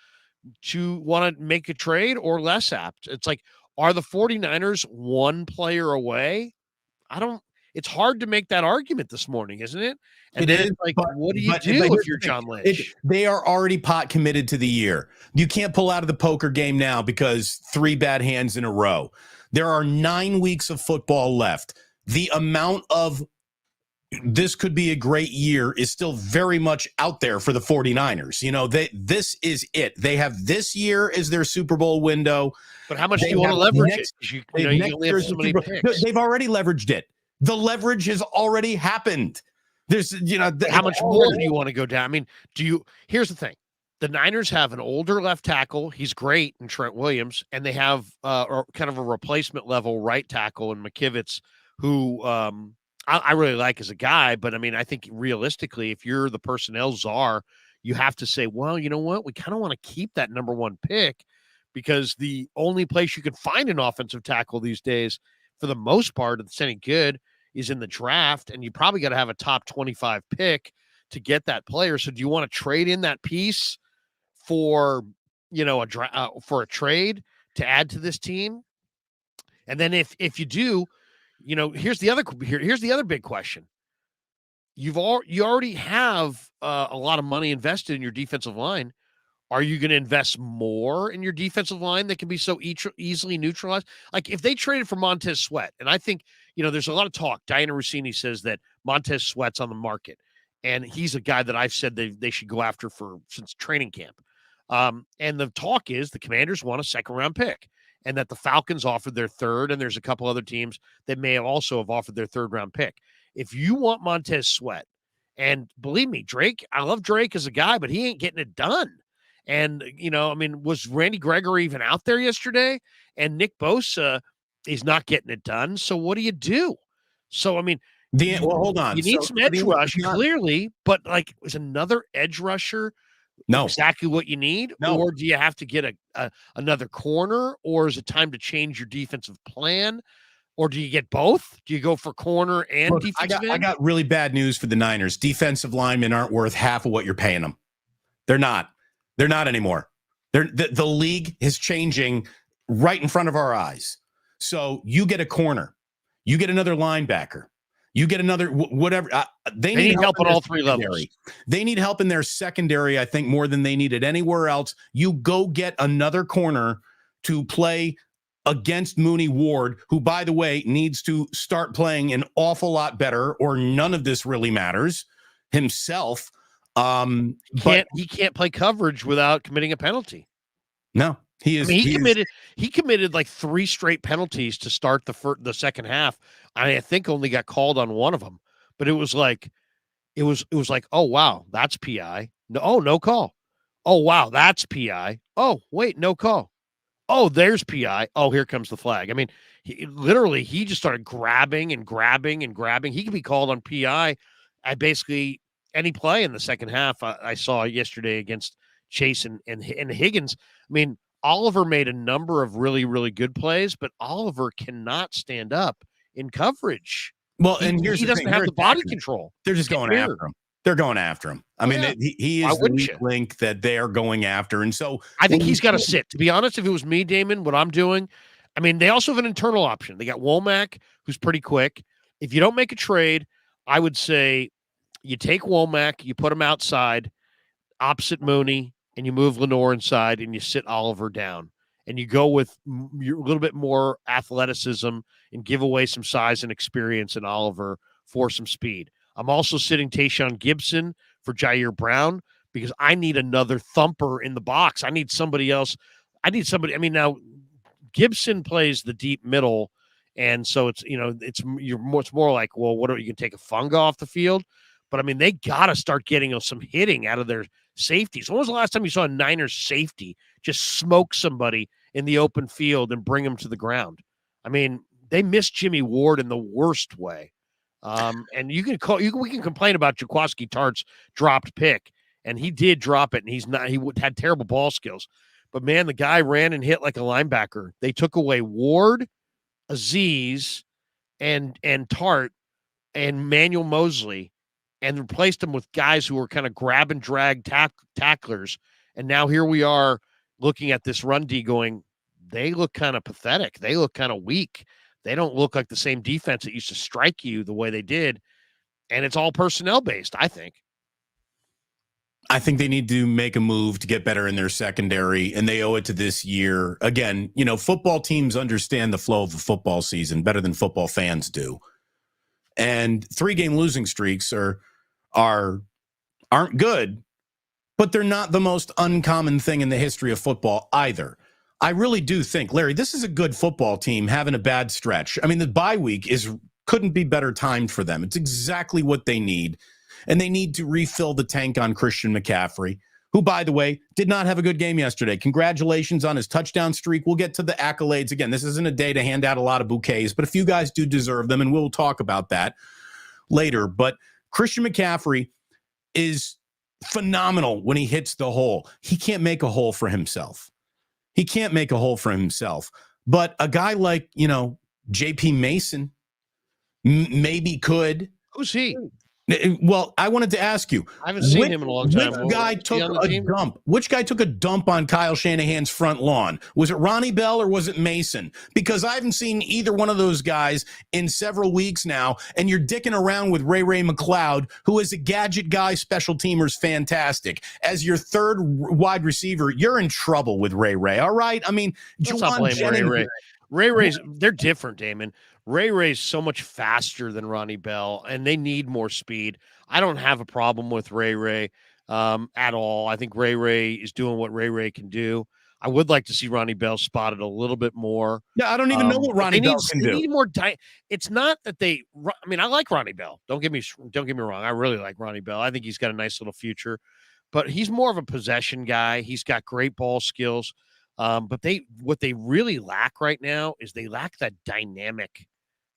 to make a trade or less apt? It's like, are the 49ers one player away? It's hard to make that argument this morning, isn't it? And it is, like, what do you do if you're John Lynch? They are already pot committed to the year. You can't pull out of the poker game now because 3 bad hands in a row. There are 9 weeks of football left. The amount of this could be a great year is still very much out there for the 49ers. This is it. They have this year as their Super Bowl window. But how much do you want to leverage it? You only have so many picks. They've already leveraged it. The leverage has already happened. There's, how much more do you want to go down? I mean, here's the thing. The Niners have an older left tackle. He's great in Trent Williams. And they have kind of a replacement level right tackle in McKivitz, who I really like as a guy. But, I think realistically, if you're the personnel czar, you have to say, well, you know what? We kind of want to keep that number 1 pick because the only place you can find an offensive tackle these days, for the most part, that's any good, is in the draft. And you probably got to have a top 25 pick to get that player. So do you want to trade in that piece for, for a trade to add to this team? And then if you do, here's the other big question. you already have a lot of money invested in your defensive line. Are you going to invest more in your defensive line that can be so easily neutralized? Like if they traded for Montez Sweat, and I think, there's a lot of talk. Diana Rossini says that Montez Sweat's on the market, and he's a guy that I've said they should go after since training camp. And the talk is the Commanders want a second-round pick, and that the Falcons offered their third, and there's a couple other teams that may also have offered their third-round pick. If you want Montez Sweat, and believe me, Drake, I love Drake as a guy, but he ain't getting it done. And, was Randy Gregory even out there yesterday? And Nick Bosa is not getting it done. So what do you do? So, hold on. You need some edge rush, clearly, but is another edge rusher exactly what you need? No. Or do you have to get another corner? Or is it time to change your defensive plan? Or do you get both? Do you go for corner and defensive end? I got really bad news for the Niners. Defensive linemen aren't worth half of what you're paying them. They're not. They're not anymore. The league is changing right in front of our eyes. So you get a corner. You get another linebacker. You get another whatever. They need help at all three levels. They need help in their secondary, I think, more than they need it anywhere else. You go get another corner to play against Mooney Ward, who, by the way, needs to start playing an awful lot better, or none of this really matters himself. He can't play coverage without committing a penalty. No, he is. He committed like 3 straight penalties to start the second half. I think only got called on one of them, but it was like, oh wow, that's PI. No call. Oh wow, that's PI. Oh wait, no call. Oh, there's PI. Oh, here comes the flag. He just started grabbing and grabbing and grabbing. He could be called on PI at basically any play in the second half. I saw yesterday against Chase and Higgins. Oliver made a number of really, really good plays, but Oliver cannot stand up in coverage. Well, he doesn't have the body control. They're just going after him. They're going after him. He is the weak link that they are going after. And so I think he's got to sit. To be honest, if it was me, Damon, what I'm doing, they also have an internal option. They got Womack, who's pretty quick. If you don't make a trade, I would say you take Womack, you put him outside, opposite Mooney, and you move Lenore inside, and you sit Oliver down. And you go with a little bit more athleticism and give away some size and experience in Oliver for some speed. I'm also sitting Tayshaun Gibson for Jair Brown because I need another thumper in the box. I need somebody else. Now Gibson plays the deep middle, and so it's more like, well, what are you going to take a Funga off the field? But they got to start getting some hitting out of their safeties. When was the last time you saw a Niners safety just smoke somebody in the open field and bring them to the ground? They missed Jimmy Ward in the worst way. And we can complain about Jaquiski Tartt's dropped pick, and he did drop it, and he had terrible ball skills. But man, the guy ran and hit like a linebacker. They took away Ward, Aziz, and Tartt and Manuel Mosley, and replaced them with guys who were kind of grab and drag tacklers. And now here we are looking at this run D going, they look kind of pathetic. They look kind of weak. They don't look like the same defense that used to strike you the way they did. And it's all personnel based, I think. I think they need to make a move to get better in their secondary, and they owe it to this year. Again, football teams understand the flow of a football season better than football fans do. And 3-game losing streaks aren't good, but they're not the most uncommon thing in the history of football either. I really do think, Larry, this is a good football team having a bad stretch. The bye week couldn't be better timed for them. It's exactly what they need. And they need to refill the tank on Christian McCaffrey, who, by the way, did not have a good game yesterday. Congratulations on his touchdown streak. We'll get to the accolades. Again, this isn't a day to hand out a lot of bouquets, but a few guys do deserve them, and we'll talk about that later. But Christian McCaffrey is phenomenal when he hits the hole. He can't make a hole for himself. But a guy like, JP Mason maybe could. Who's he? Well, I wanted to ask you, I haven't seen him in a long time. which guy Is he took on the a team? dump? Which guy took a dump on Kyle Shanahan's front lawn? Was it Ronnie Bell or was it Mason? Because I haven't seen either one of those guys in several weeks now, and you're dicking around with Ray McLeod, who is a gadget guy, special teamer's fantastic. As your third wide receiver, you're in trouble with Ray. All right? I mean, Let's not blame Ray. Ray's they're different, Damon. Ray's so much faster than Ronnie Bell, and they need more speed. I don't have a problem with Ray at all. I think Ray is doing what Ray can do. I would like to see Ronnie Bell spotted a little bit more. Yeah, I don't even know what Ronnie Bell can do. They need more. It's not that they. I mean, I like Ronnie Bell. Don't get me wrong. I really like Ronnie Bell. I think he's got a nice little future, but he's more of a possession guy. He's got great ball skills. But what they really lack right now is they lack that dynamic.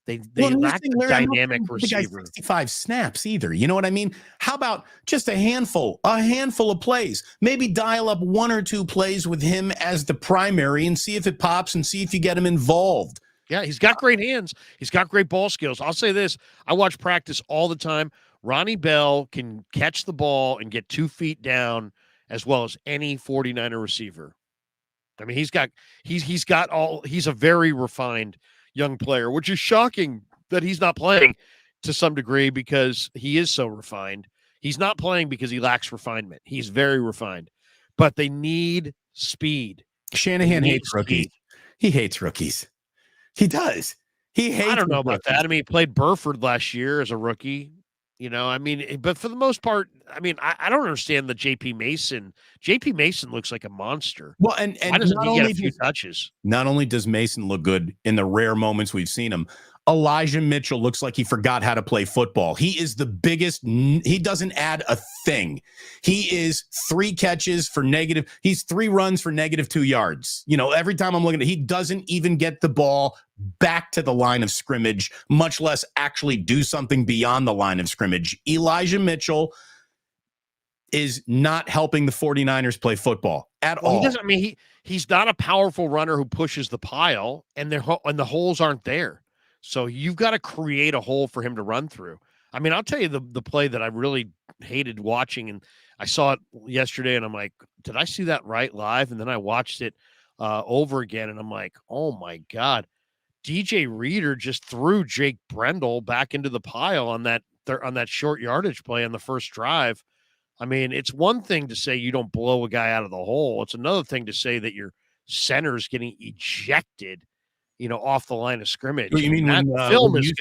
They lack the dynamic receiver. 65 snaps either. You know what I mean? How about just a handful of plays? Maybe dial up one or two plays with him as the primary and see if it pops and see if you get him involved. Yeah, he's got great hands. He's got great ball skills. I'll say this. I watch practice all the time. Ronnie Bell can catch the ball and get 2 feet down as well as any 49er receiver. I mean, he's a very refined young player, which is shocking that he's not playing to some degree because he is so refined. He's not playing because he lacks refinement. He's very refined, but they need speed. Shanahan hates rookies. He hates rookies. He does. He hates. I don't know about that. I mean, he played Burford last year as a rookie. You know, I mean, but for the most part, I mean, I don't understand the JP Mason. JP Mason looks like a monster. Well, and why doesn't he get a few touches? Not only does Mason look good in the rare moments we've seen him, Elijah Mitchell looks like he forgot how to play football. He is the biggest. He doesn't add a thing. He is 3 catches for negative. He's 3 runs for -2 yards. You know, every time I'm looking at, he doesn't even get the ball back to the line of scrimmage, much less actually do something beyond the line of scrimmage. Elijah Mitchell is not helping the 49ers play football at all. He doesn't. I mean, he's not a powerful runner who pushes the pile, and the holes aren't there. So you've got to create a hole for him to run through. I mean, I'll tell you the play that I really hated watching, and I saw it yesterday, and I'm like, did I see that right live? And then I watched it over again, and I'm like, oh my God. DJ Reader just threw Jake Brendel back into the pile on that short yardage play on the first drive. I mean, it's one thing to say you don't blow a guy out of the hole. It's another thing to say that your center's getting ejected, you know, off the line of scrimmage. You mean that film is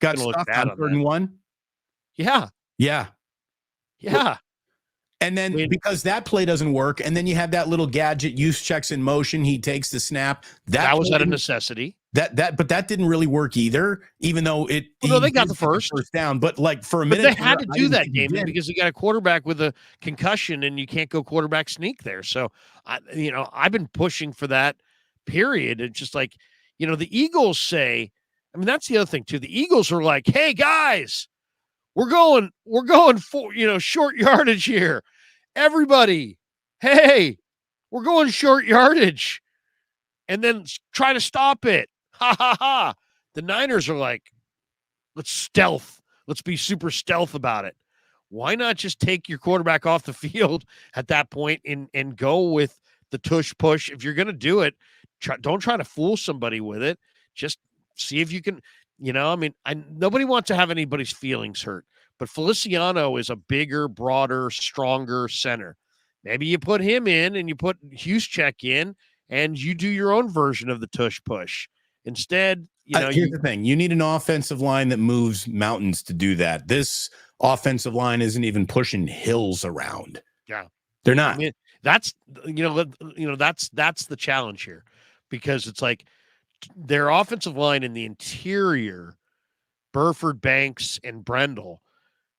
got stuffed on 3rd and 1? Yeah. Yeah. Yeah. And then because that play doesn't work, and then you have that little gadget, use checks in motion. He takes the snap. That was out of necessity. But that didn't really work either, even though it. Well, no, they got the first down, but like for a minute, they had to do that, Damon, because you got a quarterback with a concussion, and you can't go quarterback sneak there. So, I've been pushing for that. Period. It's just like, you know, the Eagles say. I mean, that's the other thing too. The Eagles are like, "Hey guys, we're going for short yardage here, everybody. Hey, we're going short yardage, and then try to stop it." Ha ha ha. The Niners are like, let's stealth. Let's be super stealth about it. Why not just take your quarterback off the field at that point and go with the tush push? If you're going to do it, don't try to fool somebody with it. Just see if you can, nobody wants to have anybody's feelings hurt, but Feliciano is a bigger, broader, stronger center. Maybe you put him in and you put Juszczyk in and you do your own version of the tush push. Instead, here's the thing. You need an offensive line that moves mountains to do that. This offensive line isn't even pushing hills around. Yeah. They're not. I mean, that's the challenge here, because it's like their offensive line in the interior, Burford, Banks, and Brendel,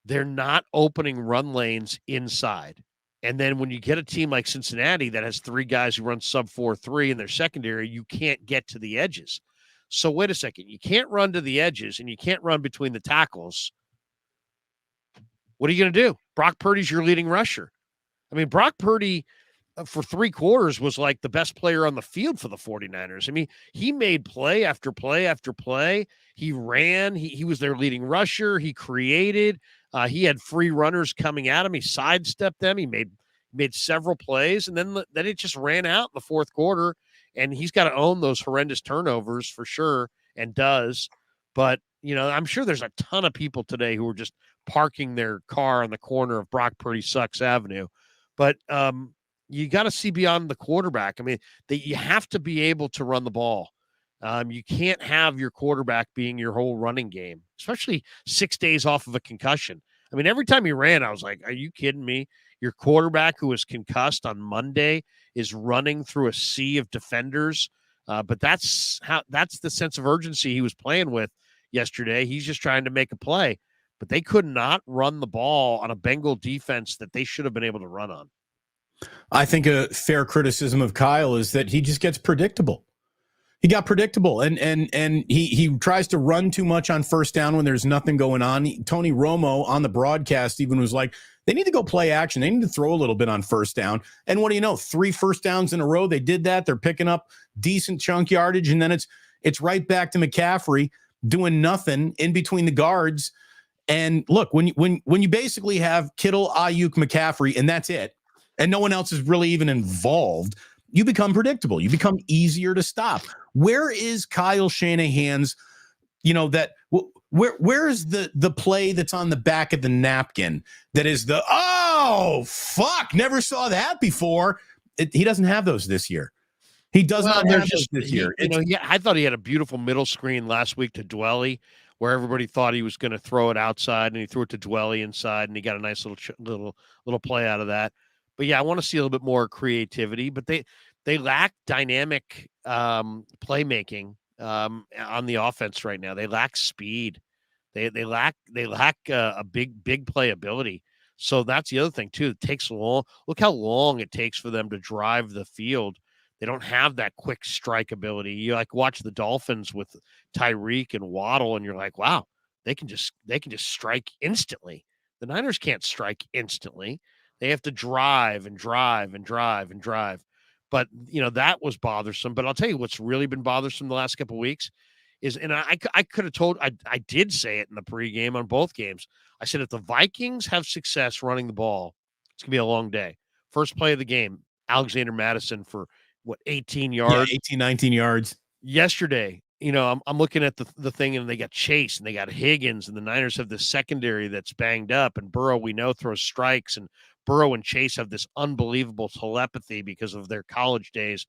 they're not opening run lanes inside. And then when you get a team like Cincinnati that has 3 guys who run sub 4.3 in their secondary, you can't get to the edges. So wait a second. You can't run to the edges and you can't run between the tackles. What are you going to do? Brock Purdy's your leading rusher. I mean, Brock Purdy for 3 quarters was like the best player on the field for the 49ers. I mean, he made play after play after play. He ran. He was their leading rusher. He created. He had free runners coming at him. He sidestepped them. He made several plays, and then it just ran out in the fourth quarter. And he's got to own those horrendous turnovers for sure, and does. But I'm sure there's a ton of people today who are just parking their car on the corner of Brock Purdy Sucks Avenue. But you got to see beyond the quarterback. I mean, you have to be able to run the ball. You can't have your quarterback being your whole running game, especially 6 days off of a concussion. I mean, every time he ran, I was like, are you kidding me? Your quarterback who was concussed on Monday is running through a sea of defenders. But that's the sense of urgency he was playing with yesterday. He's just trying to make a play. But they could not run the ball on a Bengal defense that they should have been able to run on. I think a fair criticism of Kyle is that he just gets predictable. He got predictable, and he tries to run too much on first down when there's nothing going on. Tony Romo on the broadcast even was like, they need to go play action. They need to throw a little bit on first down. And what do you know? 3 first downs in a row. They did that. They're picking up decent chunk yardage, and then it's right back to McCaffrey doing nothing in between the guards. And look, when you basically have Kittle, Ayuk, McCaffrey, and that's it, and no one else is really even involved, you become predictable. You become easier to stop. Where is Kyle Shanahan's, where is the play that's on the back of the napkin that is oh, fuck, never saw that before? He doesn't have those this year. He does not have those this year. I thought he had a beautiful middle screen last week to Dwelly, where everybody thought he was going to throw it outside, and he threw it to Dwelly inside, and he got a nice little play out of that. But yeah, I want to see a little bit more creativity, but they lack dynamic playmaking on the offense right now. They lack speed. They lack a big playability. So that's the other thing too. It takes long. Look how long it takes for them to drive the field. They don't have that quick strike ability. You watch the Dolphins with Tyreek and Waddle, and you're like, wow, they can just strike instantly. The Niners can't strike instantly. They have to drive and drive and drive and drive. But, that was bothersome. But I'll tell you what's really been bothersome the last couple of weeks is, and I could have told, I did say it in the pregame on both games. I said, if the Vikings have success running the ball, it's going to be a long day. First play of the game, Alexander Madison for, 18 yards? Yeah, 18, 19 yards. Yesterday, I'm looking at the thing, and they got Chase, and they got Higgins, and the Niners have this secondary that's banged up, and Burrow, we know, throws strikes, and Burrow and Chase have this unbelievable telepathy because of their college days.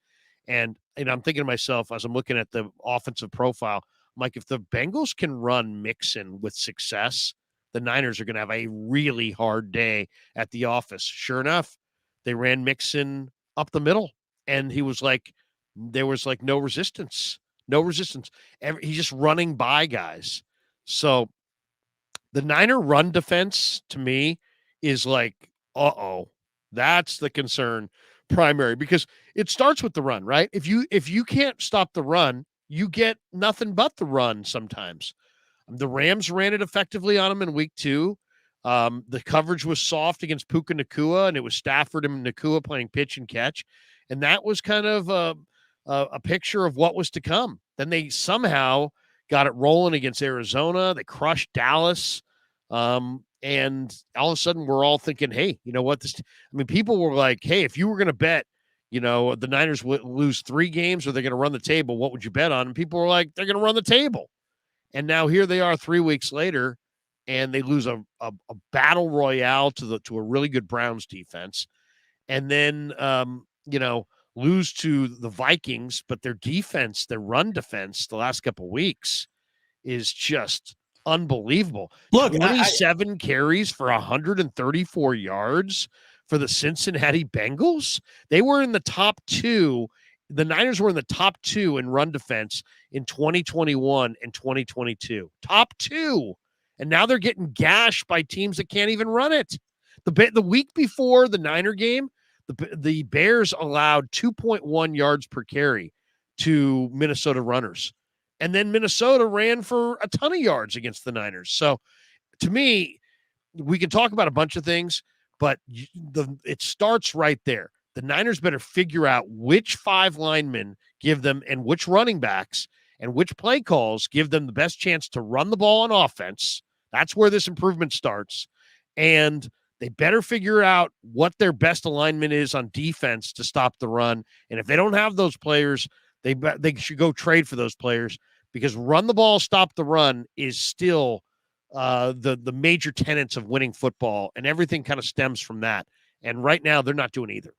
And I'm thinking to myself, as I'm looking at the offensive profile, I'm like, if the Bengals can run Mixon with success, the Niners are going to have a really hard day at the office. Sure enough, they ran Mixon up the middle, and there was no resistance. He's just running by guys. So the Niner run defense to me is like, that's the concern primary, because it starts with the run, right? If you can't stop the run, you get nothing but the run sometimes. The Rams ran it effectively on them in week 2. The coverage was soft against Puka Nacua, and it was Stafford and Nacua playing pitch and catch. And that was kind of a picture of what was to come. Then they somehow got it rolling against Arizona. They crushed Dallas. And all of a sudden we're all thinking, hey, you know what? People were like, hey, if you were going to bet, the Niners would lose 3 games or they're going to run the table, what would you bet on? And people were like, they're going to run the table. And now here they are 3 weeks later, and they lose a battle royale to a really good Browns defense. And then, lose to the Vikings, but their defense, their run defense the last couple of weeks is just unbelievable. Look, 27 carries for 134 yards for the Cincinnati Bengals. They were in the top 2. The Niners were in the top 2 in run defense in 2021 and 2022. Top 2. And now they're getting gashed by teams that can't even run it. The week before the Niner game, the Bears allowed 2.1 yards per carry to Minnesota runners. And then Minnesota ran for a ton of yards against the Niners. So to me, we can talk about a bunch of things, but it starts right there. The Niners better figure out which 5 linemen give them and which running backs and which play calls give them the best chance to run the ball on offense. That's where this improvement starts. And they better figure out what their best alignment is on defense to stop the run. And if they don't have those players, they should go trade for those players, because run the ball, stop the run is still the major tenets of winning football, and everything kind of stems from that. And right now, they're not doing either.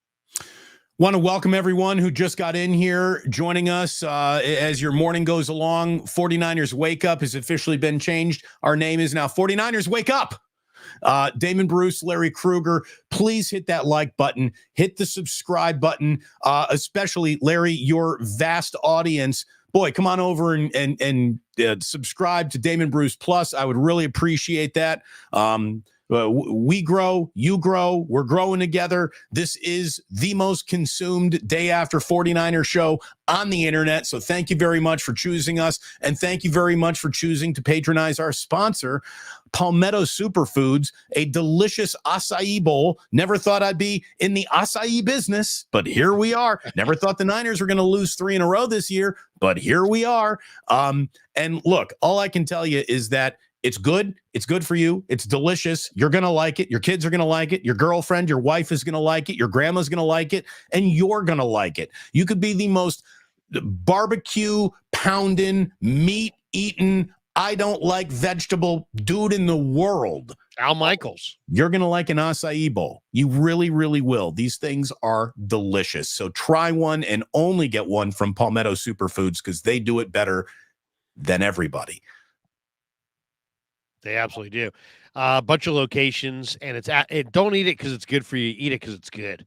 Want to welcome everyone who just got in here, joining us as your morning goes along. 49ers Wake Up has officially been changed. Our name is now 49ers Wake Up. Damon, Bruce, Larry, Krueger, please hit that like button, hit the subscribe button, especially Larry, your vast audience. Boy, come on over and subscribe to Damon Bruce Plus. I would really appreciate that. We grow, you grow, we're growing together. This is the most consumed day after 49er show on the internet. So thank you very much for choosing us. And thank you very much for choosing to patronize our sponsor, Palmetto Superfoods, a delicious acai bowl. Never thought I'd be in the acai business, but here we are. Never thought the Niners were going to lose 3 in a row this year, but here we are. And look, all I can tell you is that it's good. It's good for you. It's delicious. You're going to like it. Your kids are going to like it. Your girlfriend, your wife is going to like it. Your grandma's going to like it. And you're going to like it. You could be the most barbecue pounding, meat eating, I don't like vegetable dude in the world. Al Michaels. You're going to like an acai bowl. You really, really will. These things are delicious. So try one and only get one from Palmetto Superfoods, because they do it better than everybody. They absolutely do. A bunch of locations, and don't eat it because it's good for you. Eat it because it's good.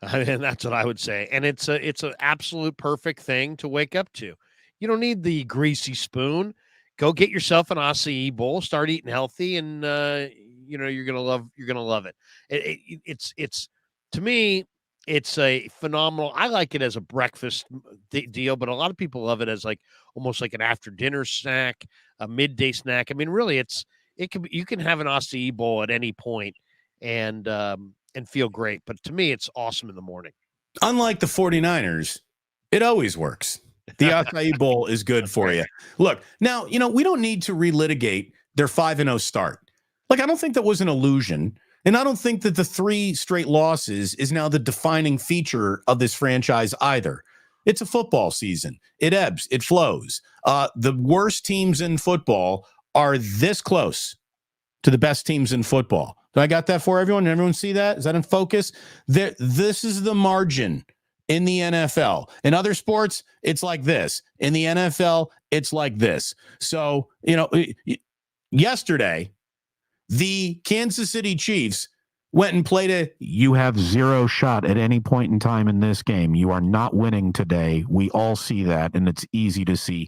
And that's what I would say. And it's an absolute perfect thing to wake up to. You don't need the greasy spoon. Go get yourself an acai bowl. Start eating healthy, and you're gonna love it. It's to me, it's a phenomenal. I like it as a breakfast deal, but a lot of people love it as like almost like an after dinner snack, a midday snack. I mean, really, you can have an acai bowl at any point and feel great. But to me, it's awesome in the morning. Unlike the 49ers, it always works. The acai bowl is good for you. Look, now, we don't need to relitigate their 5-0 start. Like, I don't think that was an illusion. And I don't think that the 3 straight losses is now the defining feature of this franchise either. It's a football season. It ebbs, it flows. The worst teams in football are this close to the best teams in football. Do I got that for everyone? Did everyone see that? Is that in focus? This is the margin in the NFL. In other sports, it's like this. In the NFL, it's like this. So, yesterday, the Kansas City Chiefs went and played you have 0 shot at any point in time in this game. You are not winning today. We all see that, and it's easy to see.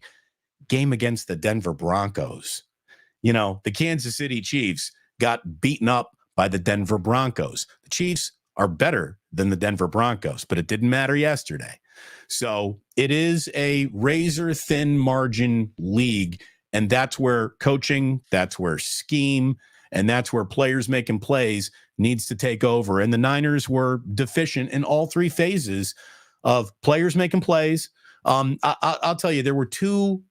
Game against the Denver Broncos. The Kansas City Chiefs got beaten up by the Denver Broncos. The Chiefs are better than the Denver Broncos, but it didn't matter yesterday. So it is a razor-thin margin league, and that's where coaching, that's where scheme, and that's where players making plays needs to take over. And the Niners were deficient in all 3 phases of players making plays. I'll tell you, there were 2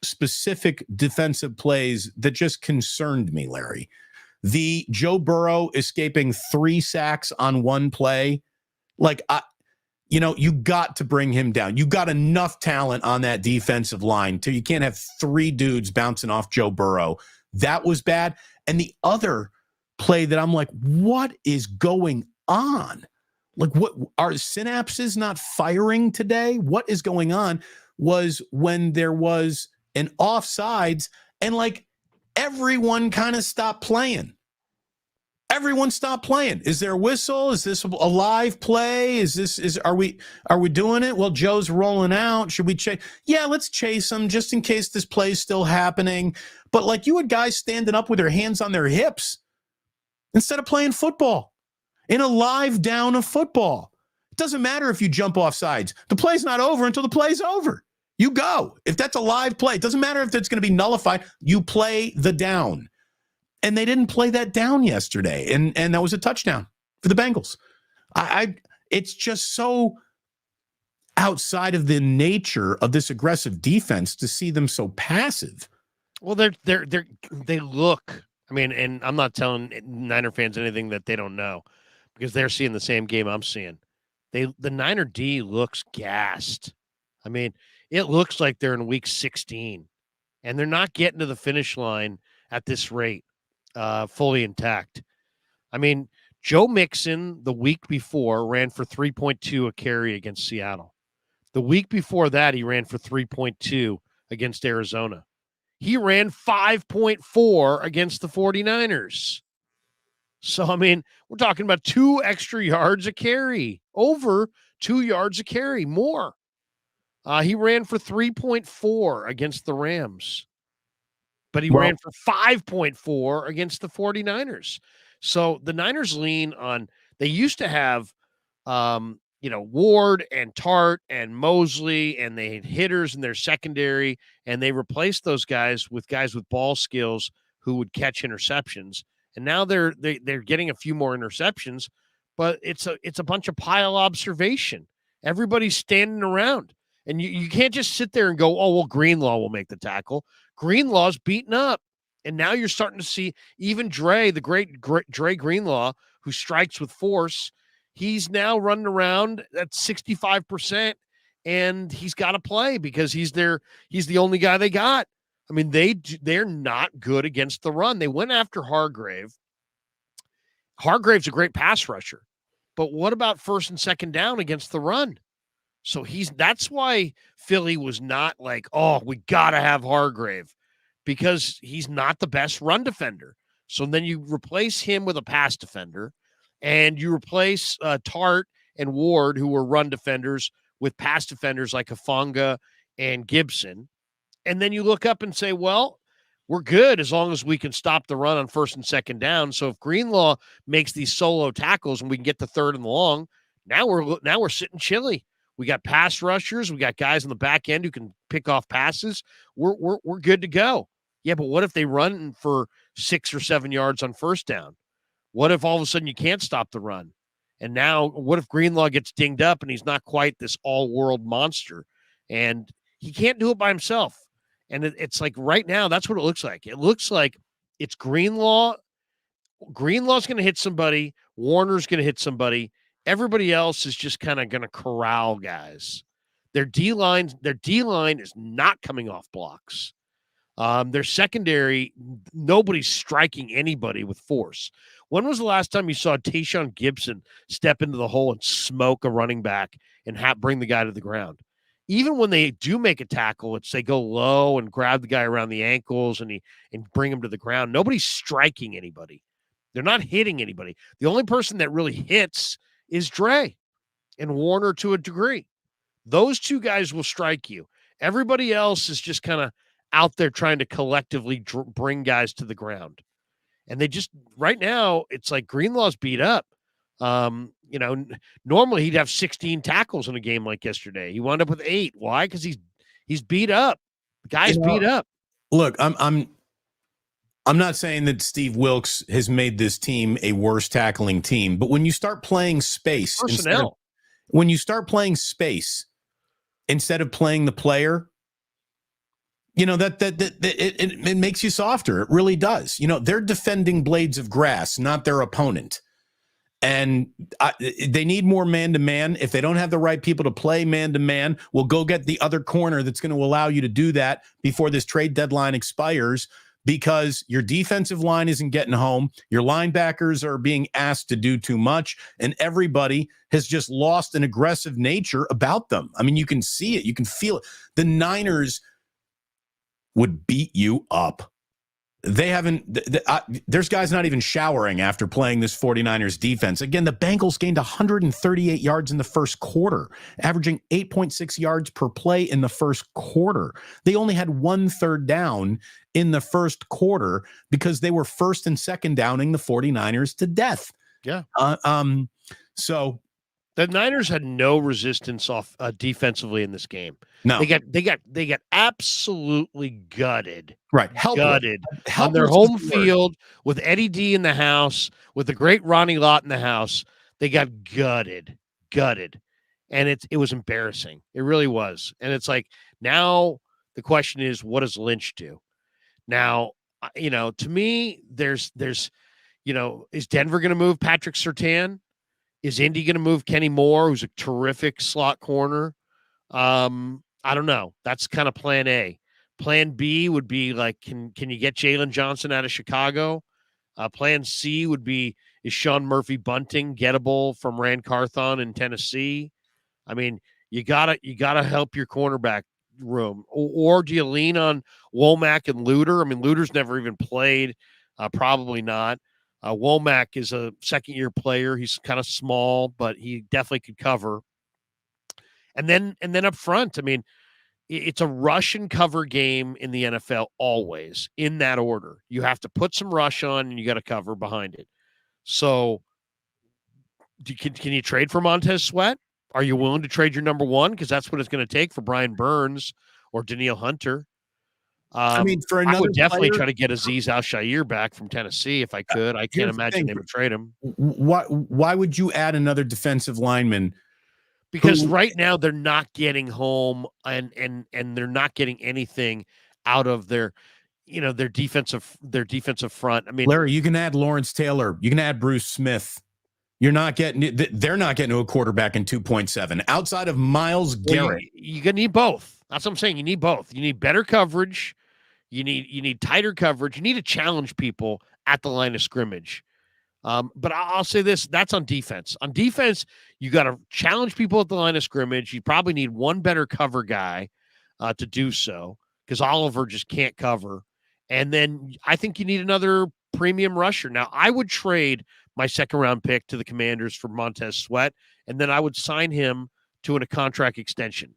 specific defensive plays that just concerned me, Larry. The Joe Burrow escaping 3 sacks on 1 play. Like, you got to bring him down. You got enough talent on that defensive line you can't have 3 dudes bouncing off Joe Burrow. That was bad. And the other play that I'm like, what is going on? Like, what are synapses not firing today? What is going on? Was when there was an offsides and like everyone kind of stopped playing. Everyone stopped playing. Is there a whistle? Is this a live play? Are we doing it? Well, Joe's rolling out. Should we chase? Yeah, let's chase him just in case this play's still happening. But like, you had guys standing up with their hands on their hips instead of playing football in a live down of football. It doesn't matter if you jump off sides. The play's not over until the play's over. You go. If that's a live play, it doesn't matter if it's going to be nullified. You play the down. And they didn't play that down yesterday. And that was a touchdown for the Bengals. It's just so outside of the nature of this aggressive defense to see them so passive. Well, they look. I mean, and I'm not telling Niner fans anything that they don't know because they're seeing the same game I'm seeing. The Niner D looks gassed. I mean, it looks like they're in week 16, and they're not getting to the finish line at this rate, fully intact. I mean, Joe Mixon the week before ran for 3.2 a carry against Seattle. The week before that, he ran for 3.2 against Arizona. He ran 5.4 against the 49ers. So, I mean, we're talking about 2 extra yards a carry, over 2 yards a carry, more. He ran for 3.4 against the Rams, but he ran for 5.4 against the 49ers. So the Niners lean on, they used to have, Ward and Tart and Mosley, and they had hitters in their secondary, and they replaced those guys with ball skills who would catch interceptions. And now they're getting a few more interceptions, but it's a bunch of pile observation. Everybody's standing around, and you can't just sit there and go, oh, well, Greenlaw will make the tackle. Greenlaw's beaten up, and now you're starting to see even Dre, the great Dre Greenlaw, who strikes with force. He's now running around at 65%, and he's got to play because he's the only guy they got. I mean, they're not good against the run. They went after Hargrave. Hargrave's a great pass rusher, but what about first and second down against the run? So that's why Philly was not like, oh, we got to have Hargrave, because he's not the best run defender. So then you replace him with a pass defender, and you replace Tart and Ward, who were run defenders, with pass defenders like Hufanga and Gibson. And then you look up and say, well, we're good as long as we can stop the run on first and second down. So if Greenlaw makes these solo tackles and we can get the third and long, now we're sitting chilly. We got pass rushers. We got guys on the back end who can pick off passes. We're good to go. Yeah, but what if they run for 6 or 7 yards on first down? What if all of a sudden you can't stop the run? And now what if Greenlaw gets dinged up and he's not quite this all-world monster, and he can't do it by himself? And it's like right now, that's what it looks like. It looks like it's Greenlaw. Greenlaw's going to hit somebody. Warner's going to hit somebody. Everybody else is just kind of going to corral guys. Their D-line is not coming off blocks. Their secondary, nobody's striking anybody with force. When was the last time you saw Tayshaun Gibson step into the hole and smoke a running back and bring the guy to the ground? Even when they do make a tackle, they go low and grab the guy around the ankles and bring him to the ground. Nobody's striking anybody. They're not hitting anybody. The only person that really hits is Dre and Warner to a degree. Those two guys will strike you. Everybody else is just kind of out there trying to collectively bring guys to the ground. And they just, right now, it's like Greenlaw's beat up. Normally he'd have 16 tackles in a game like yesterday. He wound up with 8. Why? Because he's beat up. The guy's beat up. Look, I'm not saying that Steve Wilks has made this team a worse tackling team, but when you start playing space, when you start playing space instead of playing the player, it makes you softer. It really does. They're defending blades of grass, not their opponent. And they need more man-to-man. If they don't have the right people to play man-to-man, we'll go get the other corner that's going to allow you to do that before this trade deadline expires, because your defensive line isn't getting home. Your linebackers are being asked to do too much, and everybody has just lost an aggressive nature about them. I mean, you can see it. You can feel it. The Niners would beat you up. They haven't, there's guys not even showering after playing this 49ers defense. Again, the Bengals gained 138 yards in the first quarter, averaging 8.6 yards per play in the first quarter. They only had 1 third down in the first quarter because they were first and second downing the 49ers to death. Yeah. So the Niners had no resistance off defensively in this game. No, they got absolutely gutted. Right, gutted on their home field with Eddie D in the house, with the great Ronnie Lott in the house. They got gutted. gutted, and it was embarrassing. It really was. And it's like, now the question is, what does Lynch do? Now, to me, there's is Denver going to move Patrick Surtain? Is Indy going to move Kenny Moore, who's a terrific slot corner? I don't know. That's kind of plan A. Plan B would be like, can you get Jalen Johnson out of Chicago? Plan C would be, is Sean Murphy Bunting gettable from Rand Carthon in Tennessee? I mean, you gotta help your cornerback room, or do you lean on Womack and Luter? I mean, Luter's never even played, probably not. Womack is a second-year player. He's kind of small, but he definitely could cover. And then up front, I mean, it's a rush and cover game in the NFL always, in that order. You have to put some rush on, and you got to cover behind it. So can you trade for Montez Sweat? Are you willing to trade your number one? Because that's what it's going to take for Brian Burns or Danielle Hunter. I mean, for another I would definitely player, try to get Azeez Al-Shaair back from Tennessee if I could. I can't imagine they would trade him. Why would you add another defensive lineman? Because right now they're not getting home, and they're not getting anything out of their defensive front. I mean, Larry, you can add Lawrence Taylor, you can add Bruce Smith. They're not getting to a quarterback in 2.7 outside of Myles Garrett. You're gonna need both. That's what I'm saying. You need both. You need better coverage. You need tighter coverage. You need to challenge people at the line of scrimmage. But I'll say this, that's on defense. On defense, you got to challenge people at the line of scrimmage. You probably need one better cover guy to do so, because Oliver just can't cover. And then I think you need another premium rusher. Now, I would trade my second-round pick to the Commanders for Montez Sweat, and then I would sign him to a contract extension,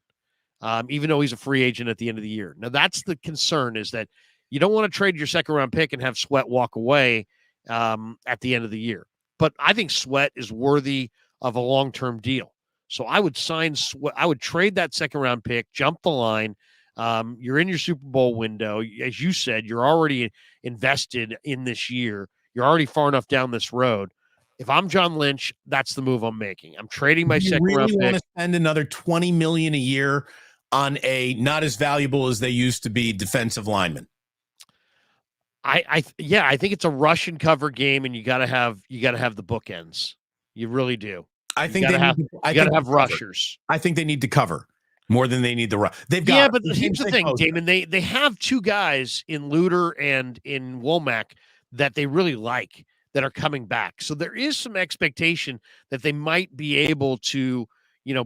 even though he's a free agent at the end of the year. Now, that's the concern, is that you don't want to trade your second-round pick and have Sweat walk away at the end of the year. But I think Sweat is worthy of a long-term deal. So I would sign Sweat. I would trade that second-round pick, jump the line. You're in your Super Bowl window. As you said, you're already invested in this year. You're already far enough down this road. If I'm John Lynch, that's the move I'm making. I'm trading my second-round pick. You really want to spend another $20 million a year on a not as valuable as they used to be defensive lineman? I think it's a rush and cover game, and you got to have the bookends. You really do. I think you got to have rushers. I think they need to cover more than they need the rush. They've got. Yeah, but here's the thing, Damon. They have two guys in Luter and in Womack that they really like, that are coming back. So there is some expectation that they might be able to,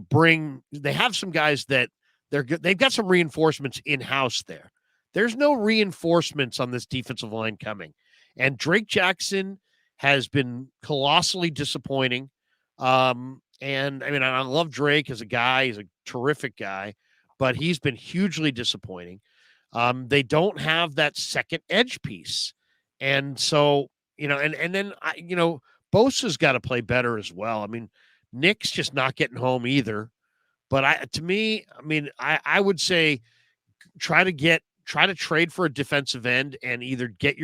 bring. They have some guys that they're good. They've got some reinforcements in-house there. There's no reinforcements on this defensive line coming. And Drake Jackson has been colossally disappointing. And I mean, I love Drake as a guy. He's a terrific guy, but he's been hugely disappointing. They don't have that second edge piece. And so, and then, Bosa's got to play better as well. I mean, Nick's just not getting home either. But I would say try to trade for a defensive end and either get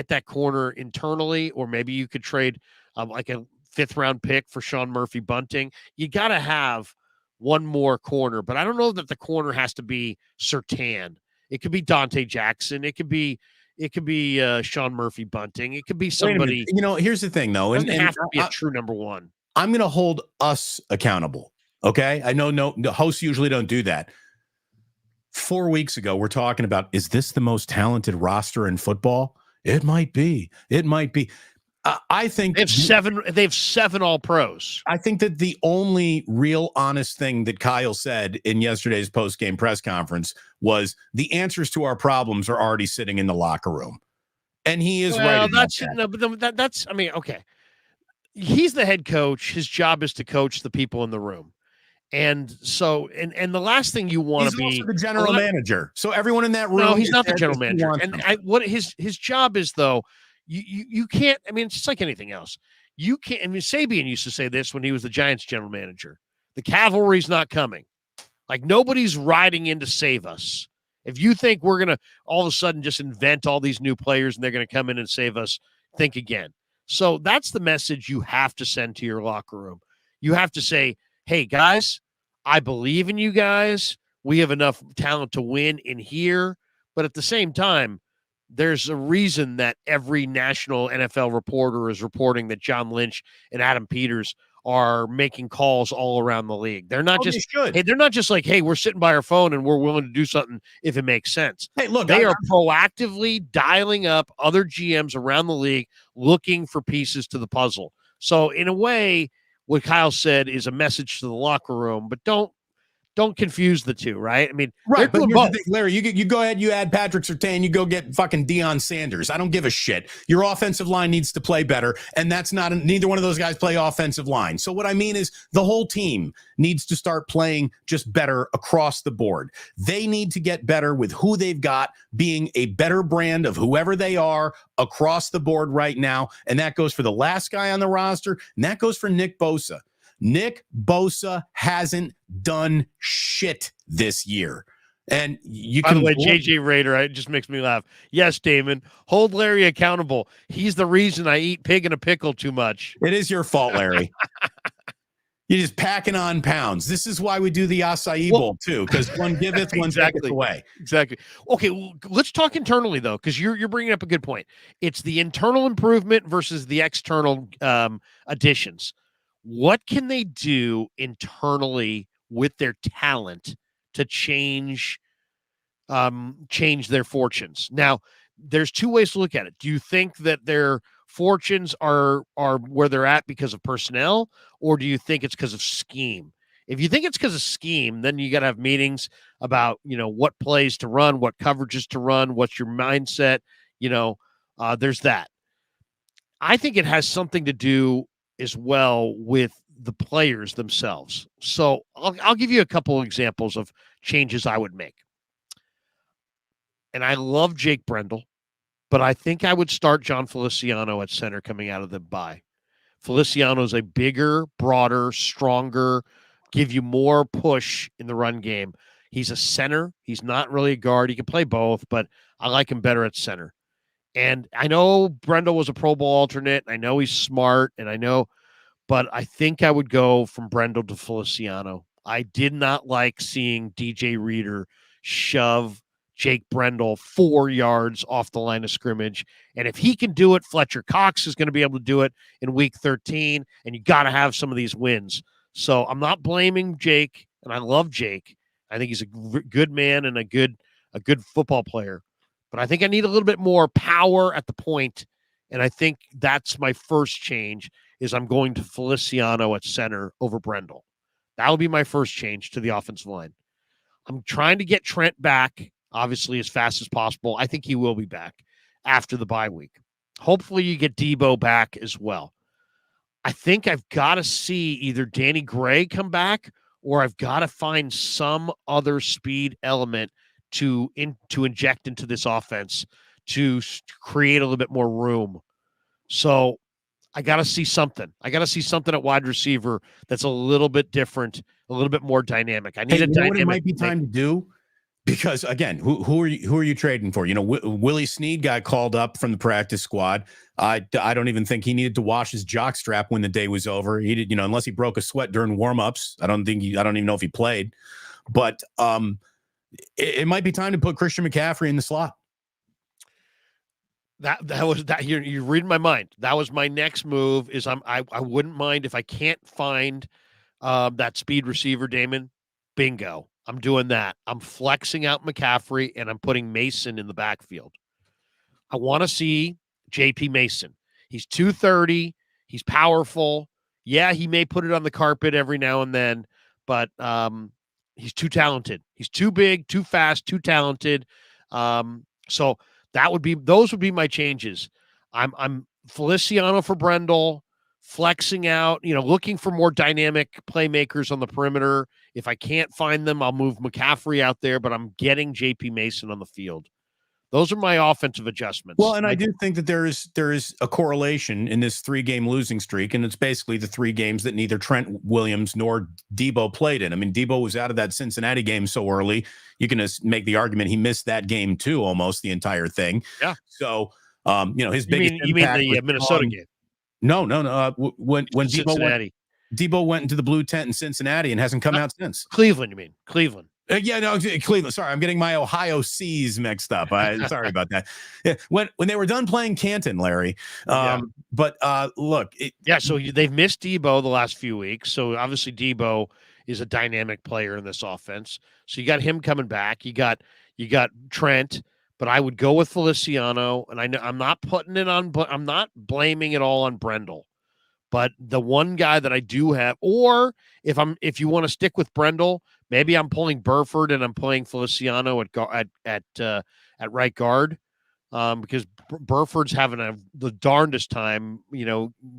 that corner internally, or maybe you could trade like a 5th-round pick for Sean Murphy Bunting. You got to have one more corner, but I don't know that the corner has to be Surtain. It could be Dante Jackson. It could be Sean Murphy Bunting. It could be somebody. Here's the thing, though. It doesn't have to be a true number one. I'm going to hold us accountable. Okay. I know the hosts usually don't do that. 4 weeks ago, we're talking about, is this the most talented roster in football? It might be. I think they have seven all pros. I think that the only real honest thing that Kyle said in yesterday's post-game press conference was the answers to our problems are already sitting in the locker room. And he is right. Okay. He's the head coach. His job is to coach the people in the room. And so, and the last thing you want to be, also the general manager. So everyone in that room. No, he's not the general manager. And what his job is, though, you can't. I mean, it's just like anything else. You can't. I mean, Sabian used to say this when he was the Giants general manager: the cavalry's not coming. Like, nobody's riding in to save us. If you think we're gonna all of a sudden just invent all these new players and they're gonna come in and save us, think again. So that's the message you have to send to your locker room. You have to say, hey, guys, I believe in you guys. We have enough talent to win in here. But at the same time, there's a reason that every national NFL reporter is reporting that John Lynch and Adam Peters are making calls all around the league. They're not just hey, they're not just like, hey, we're sitting by our phone and we're willing to do something if it makes sense. Hey, look, they are proactively dialing up other GMs around the league looking for pieces to the puzzle. So in a way, what Kyle said is a message to the locker room, but don't confuse the two, right? I mean, right, but both. Thing, Larry, you go ahead, you add Patrick Surtain, you go get fucking Deion Sanders. I don't give a shit. Your offensive line needs to play better, and that's neither one of those guys play offensive line. So what I mean is the whole team needs to start playing just better across the board. They need to get better with who they've got, being a better brand of whoever they are across the board right now, and that goes for the last guy on the roster, and that goes for Nick Bosa. Nick Bosa hasn't done shit this year. And by the way, JJ Rader, it just makes me laugh. Yes, Damon, hold Larry accountable. He's the reason I eat pig in a pickle too much. It is your fault, Larry. You're just packing on pounds. This is why we do the acai bowl too, because one giveth, one taketh away. Exactly. Okay, well, let's talk internally though, because you're bringing up a good point. It's the internal improvement versus the external additions. What can they do internally with their talent to change their fortunes? Now, there's two ways to look at it. Do you think that their fortunes are where they're at because of personnel, or do you think it's because of scheme? If you think it's because of scheme, then you got to have meetings about, what plays to run, what coverages to run, what's your mindset, there's that. I think it has something to do as well with the players themselves. So I'll give you a couple of examples of changes I would make. And I love Jake Brendel, but I think I would start John Feliciano at center coming out of the bye. Feliciano's a bigger, broader, stronger, give you more push in the run game. He's a center. He's not really a guard. He can play both, but I like him better at center. And I know Brendel was a Pro Bowl alternate. I know he's smart, but I think I would go from Brendel to Feliciano. I did not like seeing DJ Reader shove Jake Brendel 4 yards off the line of scrimmage. And if he can do it, Fletcher Cox is going to be able to do it in week 13. And you got to have some of these wins. So I'm not blaming Jake, and I love Jake. I think he's a good man and a good football player. But I think I need a little bit more power at the point, and I think that's my first change is I'm going to Feliciano at center over Brendel. That will be my first change to the offensive line. I'm trying to get Trent back, obviously, as fast as possible. I think he will be back after the bye week. Hopefully you get Debo back as well. I think I've got to see either Danny Gray come back or I've got to find some other speed element to inject into this offense to create a little bit more room. So I got to see something. I got to see something at wide receiver that's a little bit different, a little bit more dynamic. I need a dynamic. It might be time to do, because again, who are you trading for? Willie Snead got called up from the practice squad. I don't even think he needed to wash his jock strap when the day was over. He did, unless he broke a sweat during warmups. I don't even know if he played, but it might be time to put Christian McCaffrey in the slot. That was that. You're reading my mind. That was my next move. Is I wouldn't mind if I can't find that speed receiver, Damon. Bingo. I'm doing that. I'm flexing out McCaffrey and I'm putting Mason in the backfield. I want to see JP Mason. He's 230. He's powerful. Yeah, he may put it on the carpet every now and then, but he's too talented. He's too big, too fast, too talented. So those would be my changes. I'm Feliciano for Brendel, flexing out, looking for more dynamic playmakers on the perimeter. If I can't find them, I'll move McCaffrey out there, but I'm getting JP Mason on the field. Those are my offensive adjustments. Well, and I do think that there is a correlation in this 3-game losing streak, and it's basically the 3 games that neither Trent Williams nor Debo played in. I mean, Debo was out of that Cincinnati game so early. You can make the argument he missed that game too, almost the entire thing. Yeah. So, his biggest you mean the Minnesota game? No. When Cincinnati. Debo went into the blue tent in Cincinnati and hasn't come out since. Cleveland, you mean? Cleveland. Yeah, no, Cleveland. Sorry, I'm getting my Ohio C's mixed up. Sorry about that. Yeah, when they were done playing Canton, Larry. But look. So they've missed Debo the last few weeks. So obviously Debo is a dynamic player in this offense. So you got him coming back. You got Trent, but I would go with Feliciano. And I know I'm not putting it on, but I'm not blaming it all on Brendel. But the one guy that I do have, or if you want to stick with Brendel, maybe I'm pulling Burford and I'm playing Feliciano at right guard, because Burford's having the darndest time,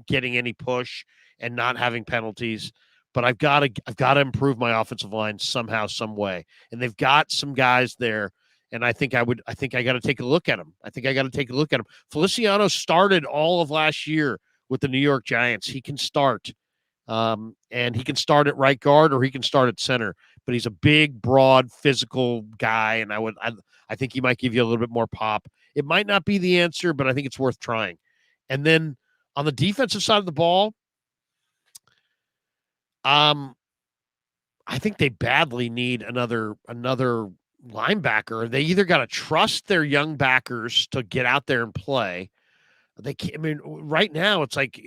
getting any push and not having penalties. But I've got to improve my offensive line somehow, some way, and they've got some guys there. And I think I got to take a look at him. Feliciano started all of last year with the New York Giants. He can start, and he can start at right guard or he can start at center. But he's a big, broad, physical guy, and I think he might give you a little bit more pop. It might not be the answer, but I think it's worth trying. And then on the defensive side of the ball, I think they badly need another linebacker. They either got to trust their young backers to get out there and play. They can't. I mean, right now it's like,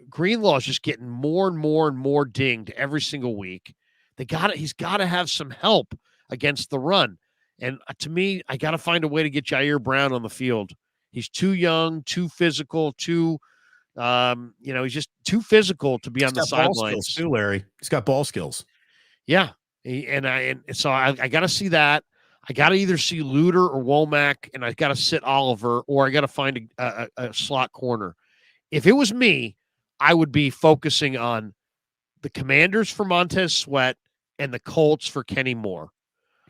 Greenlaw is just getting more and more and more dinged every single week. He's got to have some help against the run. And to me, I got to find a way to get Jair Brown on the field. He's too young, too physical, he's just too physical to be on the sidelines too, Larry. He's got ball skills. Yeah. So I got to see that. I got to either see Luter or Womack, and I got to sit Oliver, or I got to find a slot corner. If it was me, I would be focusing on the Commanders for Montez Sweat and the Colts for Kenny Moore.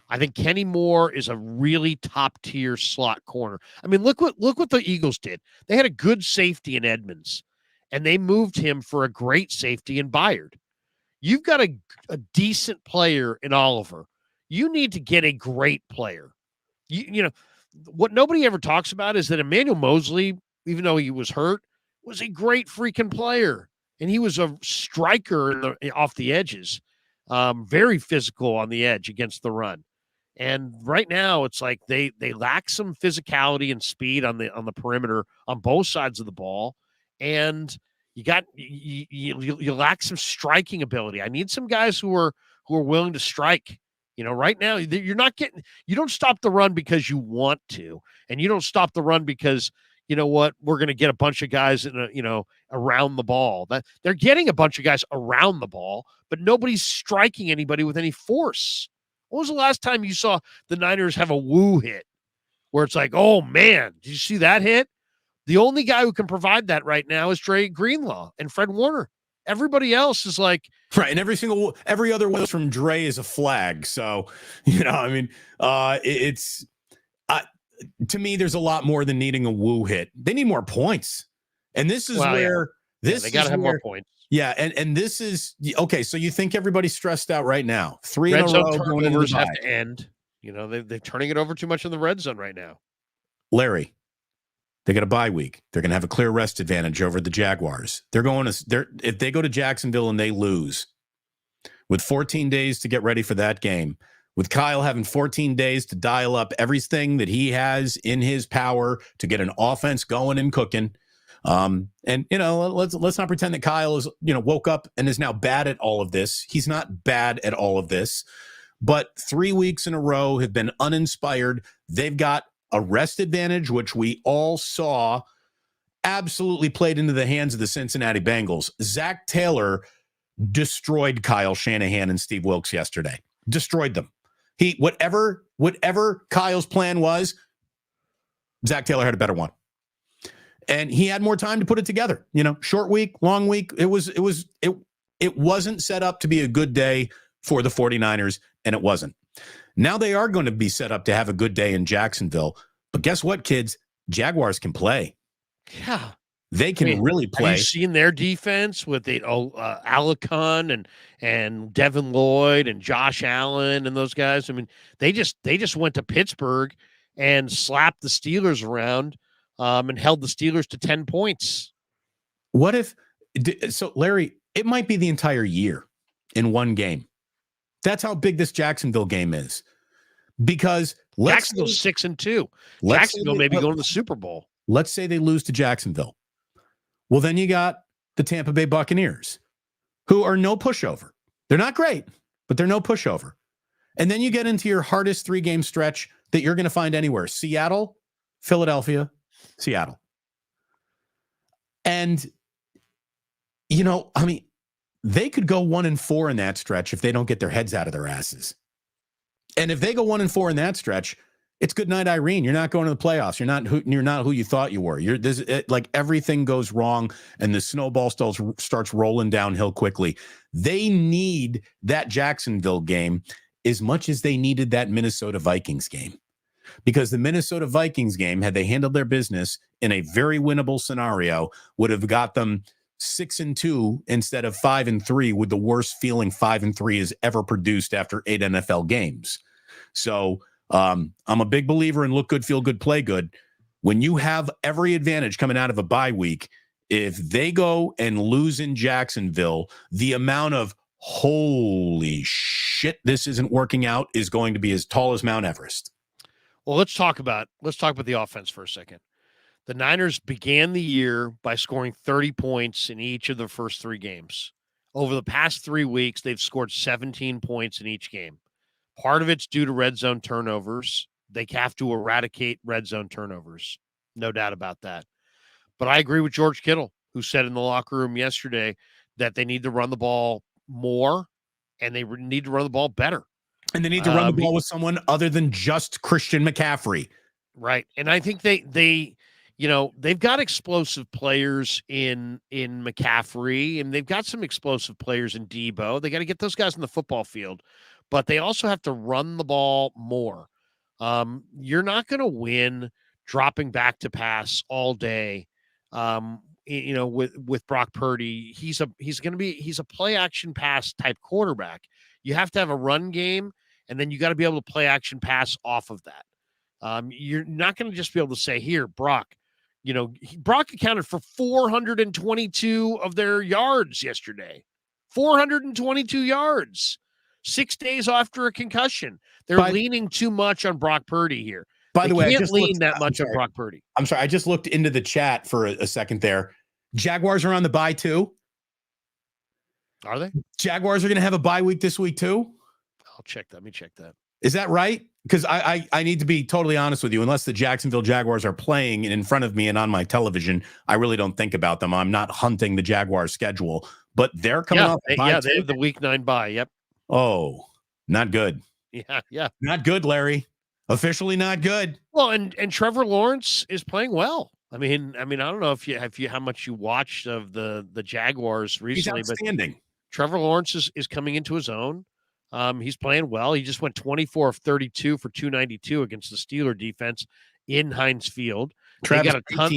I think Kenny Moore is a really top-tier slot corner. I mean, look what the Eagles did. They had a good safety in Edmonds, and they moved him for a great safety in Byard. You've got a decent player in Oliver. You need to get a great player. What nobody ever talks about is that Emmanuel Mosley, even though he was hurt, was a great freaking player. And he was a striker off the edges, very physical on the edge against the run. And right now it's like they lack some physicality and speed on the perimeter on both sides of the ball. And you lack some striking ability. I need some guys who are willing to strike. Right now you don't stop the run because you want to, and you don't stop the run because we're going to get a bunch of guys around the ball. That they're getting a bunch of guys around the ball, but nobody's striking anybody with any force. When was the last time you saw the Niners have a woo hit where it's like, oh man, did you see that hit? The only guy who can provide that right now is Dre Greenlaw and Fred Warner. Everybody else is like, right, and every other one from Dre is a flag. So, it's to me, there's a lot more than needing a woo hit. They need more points, and this is where they got to have more points. Yeah, and this is okay. So you think everybody's stressed out right now? 3 red in a zone row going into the have to end. They're turning it over too much in the red zone right now. Larry, they got a bye week. They're going to have a clear rest advantage over the Jaguars. If they go to Jacksonville and they lose, with 14 days to get ready for that game, with Kyle having 14 days to dial up everything that he has in his power to get an offense going and cooking. Let's not pretend that Kyle is, woke up and is now bad at all of this. He's not bad at all of this, but 3 weeks in a row have been uninspired. They've got a rest advantage, which we all saw absolutely played into the hands of the Cincinnati Bengals. Zach Taylor destroyed Kyle Shanahan and Steve Wilks yesterday. Destroyed them. Whatever Kyle's plan was, Zach Taylor had a better one. And he had more time to put it together. Short week, long week. It wasn't set up to be a good day for the 49ers, and it wasn't. Now they are going to be set up to have a good day in Jacksonville. But guess what, kids? Jaguars can play. Yeah. They can really play. Have you seen their defense with Alicon and Devin Lloyd and Josh Allen and those guys? I mean, they just went to Pittsburgh and slapped the Steelers around and held the Steelers to 10 points. What if – so, Larry, It might be the entire year in one game. That's how big this Jacksonville game is. Because Jacksonville's 6-2. Jacksonville may be going to the Super Bowl. Let's say they lose to Jacksonville. Well, then you got the Tampa Bay Buccaneers, who are no pushover. They're not great, but they're no pushover. And then you get into your hardest 3-game stretch that you're going to find anywhere. Seattle, Philadelphia, Seattle. And, they could go 1-4 in that stretch if they don't get their heads out of their asses. And if they go 1-4 in that stretch, it's good night, Irene. You're not going to the playoffs. You're not who you thought you were. Everything goes wrong, and the snowball starts rolling downhill quickly. They need that Jacksonville game as much as they needed that Minnesota Vikings game, because the Minnesota Vikings game, had they handled their business in a very winnable scenario, would have got them 6-2 instead of 5-3, with the worst feeling 5-3 has ever produced after 8 NFL games. So I'm a big believer in look good, feel good, play good. When you have every advantage coming out of a bye week, if they go and lose in Jacksonville, the amount of holy shit, this isn't working out is going to be as tall as Mount Everest. Well, let's talk about the offense for a second. The Niners began the year by scoring 30 points in each of the first 3 games. Over the past 3 weeks, they've scored 17 points in each game. Part of it's due to red zone turnovers. They have to eradicate red zone turnovers. No doubt about that. But I agree with George Kittle, who said in the locker room yesterday that they need to run the ball more and they need to run the ball better. And they need to run the ball with someone other than just Christian McCaffrey. Right. And I think they've got explosive players in McCaffrey, and they've got some explosive players in Debo. They got to get those guys in the football field, but they also have to run the ball more. You're not going to win dropping back to pass all day. With Brock Purdy, he's a play action pass type quarterback. You have to have a run game, and then you got to be able to play action pass off of that. You're not going to just be able to say, here, Brock. Brock accounted for 422 of their yards yesterday. 422 yards. 6 days after a concussion. They're leaning too much on Brock Purdy here. By the way, I can't lean that much on Brock Purdy. I'm sorry. I just looked into the chat for a second there. Jaguars are on the bye too. Are they? Jaguars are going to have a bye week this week too. I'll check that. Let me check that. Is that right? Because I need to be totally honest with you. Unless the Jacksonville Jaguars are playing in front of me and on my television, I really don't think about them. I'm not hunting the Jaguars schedule, but they're coming off. They have the week 9 bye. Yep. Oh, not good. Yeah. Not good, Larry. Officially not good. Well, and Trevor Lawrence is playing well. I mean, I don't know if you how much you watched of the Jaguars recently, He's outstanding. But Trevor Lawrence is coming into his own. He's playing well. He just went 24 of 32 for 292 against the Steeler defense in Heinz Field. They got a ton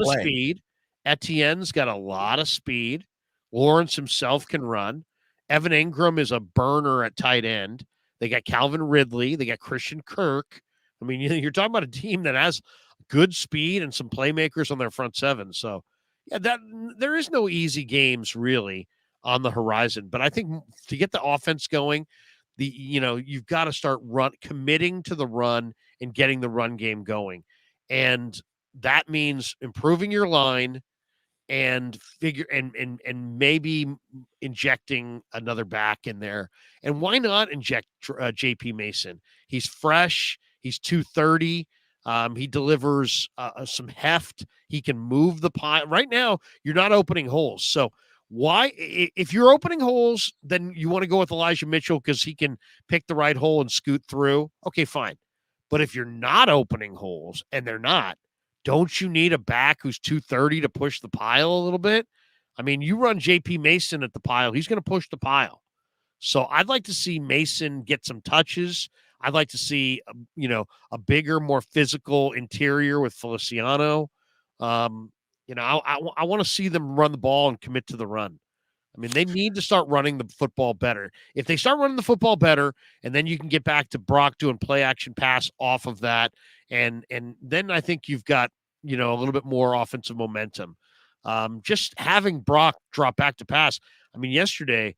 of speed. Etienne's got a lot of speed. Lawrence himself can run. Evan Ingram is a burner at tight end. They got Calvin Ridley. They got Christian Kirk. I mean, you're talking about a team that has good speed and some playmakers on their front seven. So, yeah, there is no easy games really on the horizon. But I think to get the offense going, you've got to start committing to the run and getting the run game going. And that means improving your line and maybe injecting another back in there. And why not inject JP Mason? He's fresh. He's 230. He delivers some heft. He can move the pile. Right now, you're not opening holes. So why, if you're opening holes, then you want to go with Elijah Mitchell because he can pick the right hole and scoot through. Okay, fine. But if you're not opening holes, and they're not, don't you need a back who's 230 to push the pile a little bit? I mean, you run JP Mason at the pile, he's going to push the pile. So I'd like to see Mason get some touches. I'd like to see, a bigger, more physical interior with Feliciano. I want to see them run the ball and commit to the run. I mean, they need to start running the football better. If they start running the football better, and then you can get back to Brock doing play action pass off of that, and then I think you've got, a little bit more offensive momentum. Just having Brock drop back to pass. I mean, yesterday,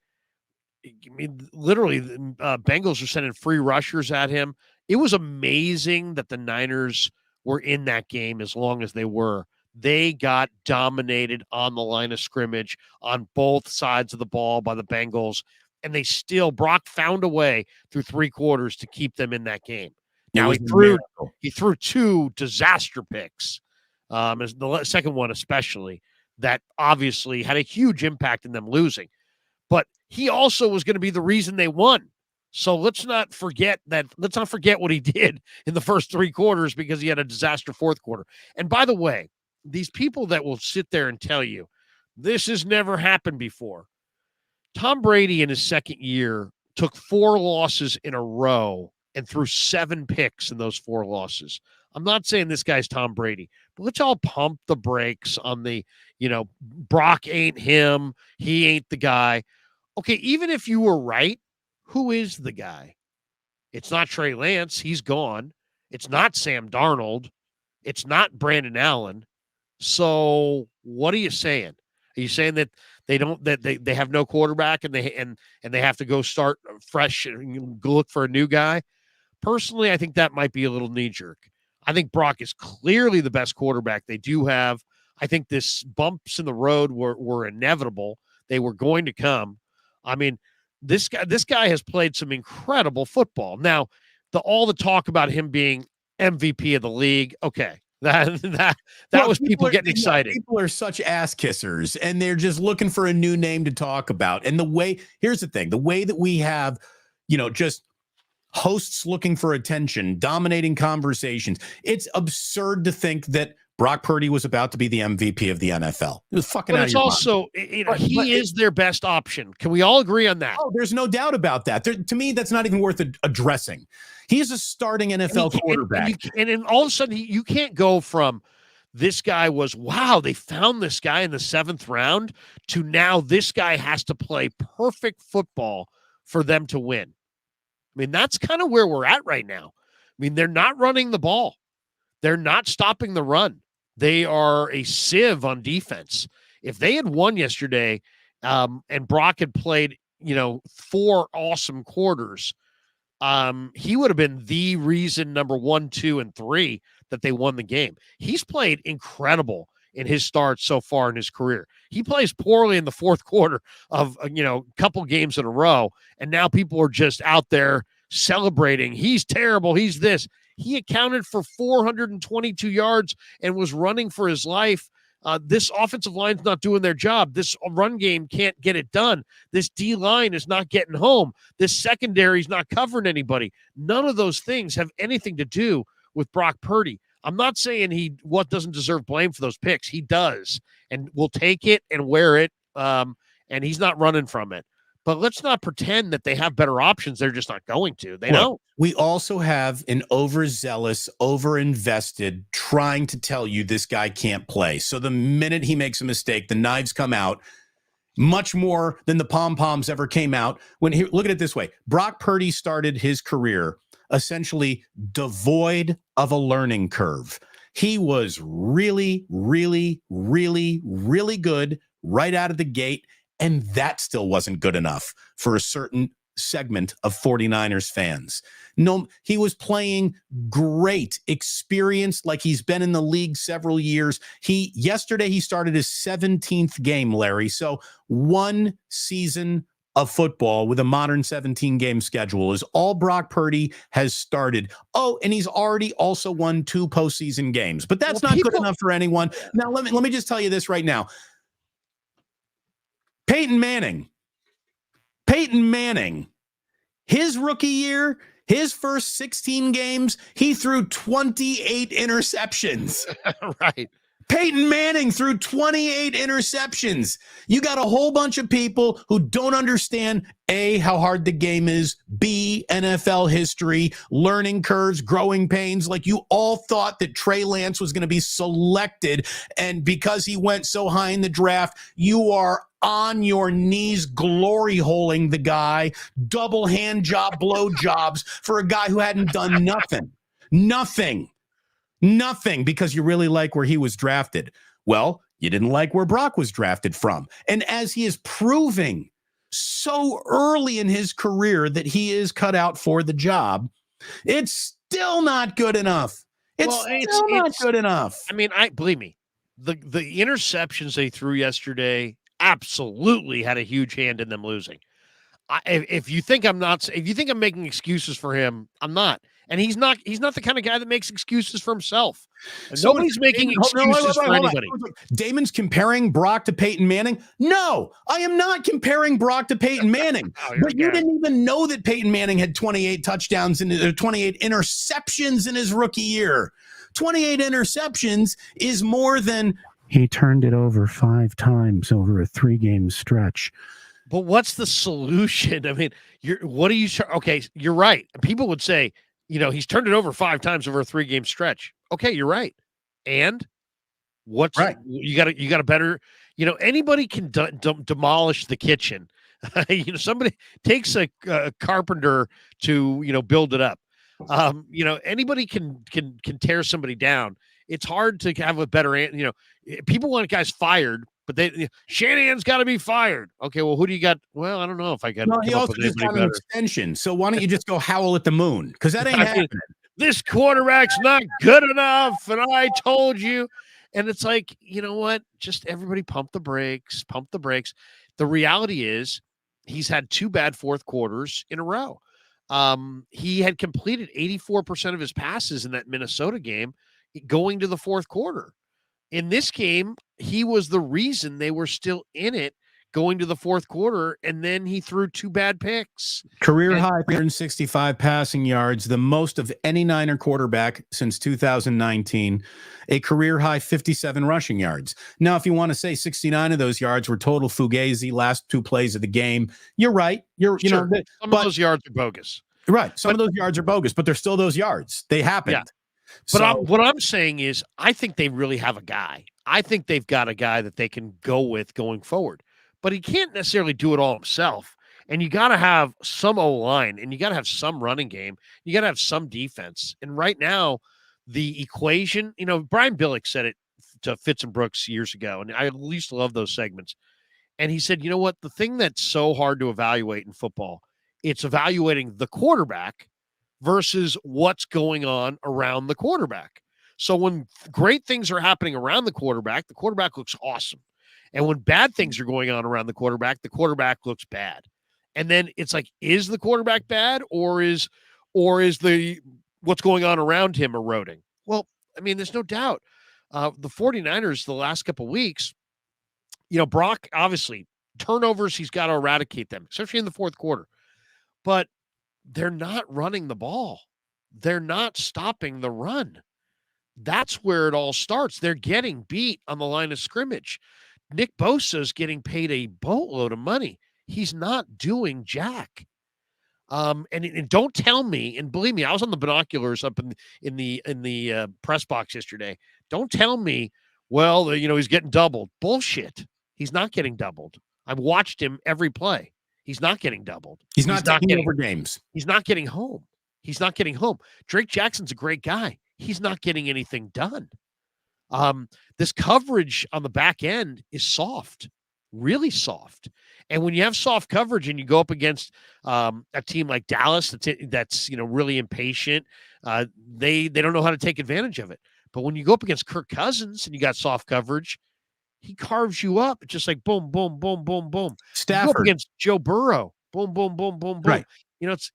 literally, Bengals are sending free rushers at him. It was amazing that the Niners were in that game as long as they were. They got dominated on the line of scrimmage on both sides of the ball by the Bengals, and Brock found a way through 3 quarters to keep them in that game. Now he threw 2 disaster picks, the second one especially, that obviously had a huge impact in them losing. But he also was going to be the reason they won. So let's not forget what he did in the first 3 quarters, because he had a disaster fourth quarter. And by the way, these people that will sit there and tell you this has never happened before. Tom Brady in his second year took 4 losses in a row and threw 7 picks in those 4 losses. I'm not saying this guy's Tom Brady, but let's all pump the brakes on the, Brock ain't him. He ain't the guy. Okay, even if you were right, who is the guy? It's not Trey Lance. He's gone. It's not Sam Darnold. It's not Brandon Allen. So what are you saying? Are you saying that they have no quarterback and they have to go start fresh and look for a new guy? Personally, I think that might be a little knee-jerk. I think Brock is clearly the best quarterback they do have. I think this bumps in the road were inevitable. They were going to come. I mean, this guy has played some incredible football. Now, all the talk about him being MVP of the league, okay. That was people getting excited. People are such ass kissers, and they're just looking for a new name to talk about. And here's the thing, the way that we have, just hosts looking for attention, dominating conversations. It's absurd to think that Brock Purdy was about to be the MVP of the NFL. It was fucking. But it's also, he is their best option. Can we all agree on that? Oh, there's no doubt about that. To me, that's not even worth addressing. He's a starting NFL quarterback. And then all of a sudden, you can't go from this guy was, wow, they found this guy in the 7th round, to now this guy has to play perfect football for them to win. I mean, that's kind of where we're at right now. I mean, they're not running the ball. They're not stopping the run. They are a sieve on defense. If they had won yesterday, and Brock had played, 4 awesome quarters, he would have been the reason number 1, 2, and 3 that they won the game. He's played incredible in his starts so far in his career. He plays poorly in the fourth quarter of, a couple games in a row, and now people are just out there celebrating. He's terrible. He's this. He accounted for 422 yards and was running for his life. This offensive line's not doing their job. This run game can't get it done. This D-line is not getting home. This secondary is not covering anybody. None of those things have anything to do with Brock Purdy. I'm not saying he doesn't deserve blame for those picks. He does, and will take it and wear it, and he's not running from it. But let's not pretend that they have better options. They're just not going to. They don't. We also have an overzealous, overinvested, trying to tell you this guy can't play. So the minute he makes a mistake, the knives come out much more than the pom-poms ever came out. Look at it this way. Brock Purdy started his career essentially devoid of a learning curve. He was really, really, really, really good right out of the gate. And that still wasn't good enough for a certain segment of 49ers fans. No, he was playing great, experienced, like he's been in the league several years. Yesterday he started his 17th game, Larry. So 1 season of football with a modern 17-game schedule is all Brock Purdy has started. Oh, and he's already also won 2 postseason games. But that's not good enough for anyone. Now, let me just tell you this right now. Peyton Manning, his rookie year, his first 16 games, he threw 28 interceptions. Right. Peyton Manning threw 28 interceptions. You got a whole bunch of people who don't understand, A, how hard the game is, B, NFL history, learning curves, growing pains. Like, you all thought that Trey Lance was going to be selected, and because he went so high in the draft, you are on your knees glory holing the guy, double hand job blow jobs for a guy who hadn't done nothing, because you really like where he was drafted. Well, You didn't like where Brock was drafted from. And as he is proving so early in his career that he is cut out for the job, it's still not good enough. It's not good enough. I mean, believe me, the interceptions they threw yesterday absolutely had a huge hand in them losing. If you think I'm making excuses for him, I'm not. And he's not the kind of guy that makes excuses for himself. Nobody's making excuses for anybody. Damon's comparing Brock to Peyton Manning. No, I am not comparing Brock to Peyton Manning. But you didn't even know that Peyton Manning had 28 touchdowns and 28 interceptions in his rookie year. 28 interceptions is more than he turned it over 5 times over a 3-game stretch. But what's the solution? I mean, okay, you're right. People would say, he's turned it over 5 times over a 3-game stretch. Okay, you're right. And what's right? You got a better, anybody can demolish the kitchen. Somebody takes a carpenter to, build it up. Anybody can tear somebody down. It's hard to have a better, people want guys fired, but Shanahan's got to be fired. Okay, well, who do you got? Well, I don't know if I got. No, he also just got an extension. So why don't you just go howl at the moon? Because that ain't happening. This quarterback's not good enough, and I told you. And it's like, you know what? Just everybody pump the brakes. The reality is, he's had 2 bad fourth quarters in a row. He had completed 84% of his passes in that Minnesota game going to the fourth quarter. In this game, he was the reason they were still in it going to the fourth quarter, and then he threw 2 bad picks. Career high 365 passing yards, the most of any Niner quarterback since 2019. A career high 57 rushing yards. Now, if you want to say 69 of those yards were total fugazi, last 2 plays of the game, you're right. Some of those yards are bogus. Right. Some of those yards are bogus, but they're still those yards. They happened. Yeah. But what I'm saying is, I think they really have a guy. I think they've got a guy that they can go with going forward. But he can't necessarily do it all himself. And you got to have some O-line, and you got to have some running game. You got to have some defense. And right now, the equation, Brian Billick said it to Fitz and Brooks years ago, and I at least love those segments. And he said, you know what? The thing that's so hard to evaluate in football, it's evaluating the quarterback versus what's going on around the quarterback. So when great things are happening around the quarterback looks awesome. And when bad things are going on around the quarterback looks bad. And then it's like, is the quarterback bad or is the what's going on around him eroding? Well, I mean, there's no doubt. The 49ers the last couple of weeks, Brock, obviously, turnovers, he's got to eradicate them, especially in the fourth quarter. But they're not running the ball. They're not stopping the run. That's where it all starts. They're getting beat on the line of scrimmage. Nick Bosa is getting paid a boatload of money. He's not doing jack. And don't tell me, and believe me, I was on the binoculars up in the press box yesterday. Don't tell me, well, he's getting doubled. Bullshit. He's not getting doubled. I've watched him every play. He's not getting doubled. He's not taking over games. He's not getting home. Drake Jackson's a great guy. He's not getting anything done. This coverage on the back end is soft, really soft. And when you have soft coverage and you go up against a team like Dallas that's really impatient, they don't know how to take advantage of it. But when you go up against Kirk Cousins and you got soft coverage, he carves you up. It's just like boom, boom, boom, boom, boom. Stafford. You go up against Joe Burrow, boom, boom, boom, boom, boom. Right.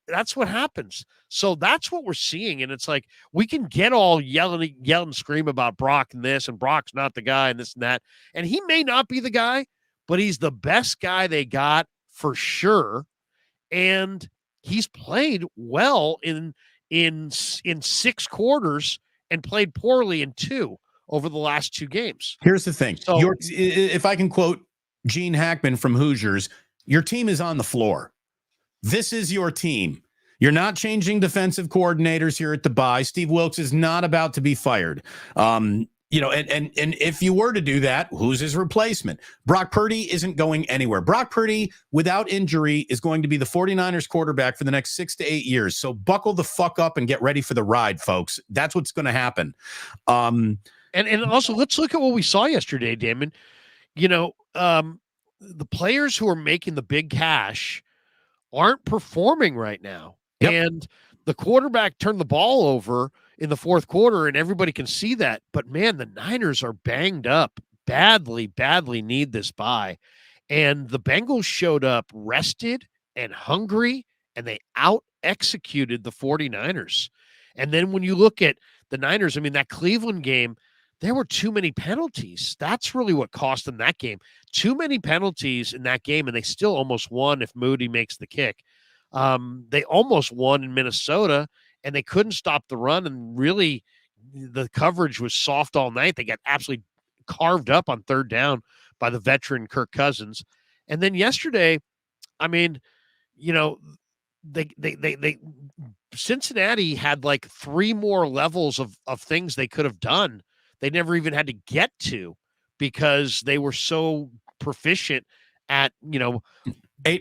That's what happens. So that's what we're seeing. And it's like, we can get all yell and scream about Brock and this, and Brock's not the guy and this and that. And he may not be the guy, but he's the best guy they got for sure. And he's played well in 6 quarters and played poorly in 2 over the last 2 games. Here's the thing. So, if I can quote Gene Hackman from Hoosiers, your team is on the floor. This is your team. You're not changing defensive coordinators here at the bye. Steve Wilks is not about to be fired. And if you were to do that, who's his replacement? Brock Purdy isn't going anywhere. Brock Purdy, without injury, is going to be the 49ers quarterback for the next 6 to 8 years. So buckle the fuck up and get ready for the ride, folks. That's what's going to happen. And also let's look at what we saw yesterday, Damon. The players who are making the big cash aren't performing right now. Yep. And the quarterback turned the ball over in the fourth quarter, and everybody can see that. But man, the Niners are banged up, badly need this bye. And the Bengals showed up rested and hungry, and they out executed the 49ers. And then when you look at the Niners, I mean, that Cleveland game, there were too many penalties. That's really what cost them that game. Too many penalties in that game, and they still almost won if Moody makes the kick. They almost won in Minnesota, and they couldn't stop the run, and really the coverage was soft all night. They got absolutely carved up on third down by the veteran Kirk Cousins. And then yesterday, I mean, they Cincinnati had like 3 more levels of things they could have done. They never even had to get to because they were so proficient at,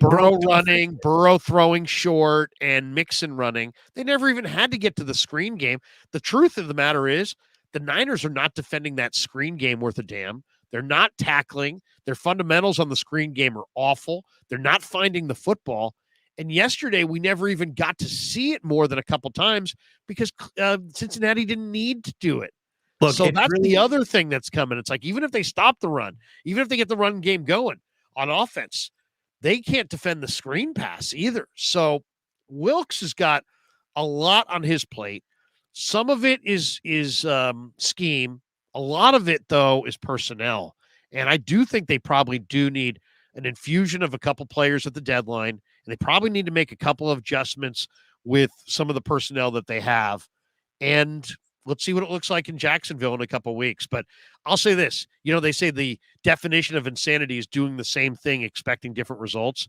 Burrow running, Burrow throwing short, and Mixon running. They never even had to get to the screen game. The truth of the matter is the Niners are not defending that screen game worth a damn. They're not tackling. Their fundamentals on the screen game are awful. They're not finding the football. And yesterday, we never even got to see it more than a couple times because Cincinnati didn't need to do it. Look, so that's really the other thing that's coming. It's like, even if they stop the run, even if they get the run game going on offense, they can't defend the screen pass either. So Wilks has got a lot on his plate. Some of it is scheme. A lot of it, though, is personnel. And I do think they probably do need an infusion of a couple players at the deadline. And they probably need to make a couple of adjustments with some of the personnel that they have. And let's see what it looks like in Jacksonville in a couple of weeks. But I'll say this, they say the definition of insanity is doing the same thing, expecting different results.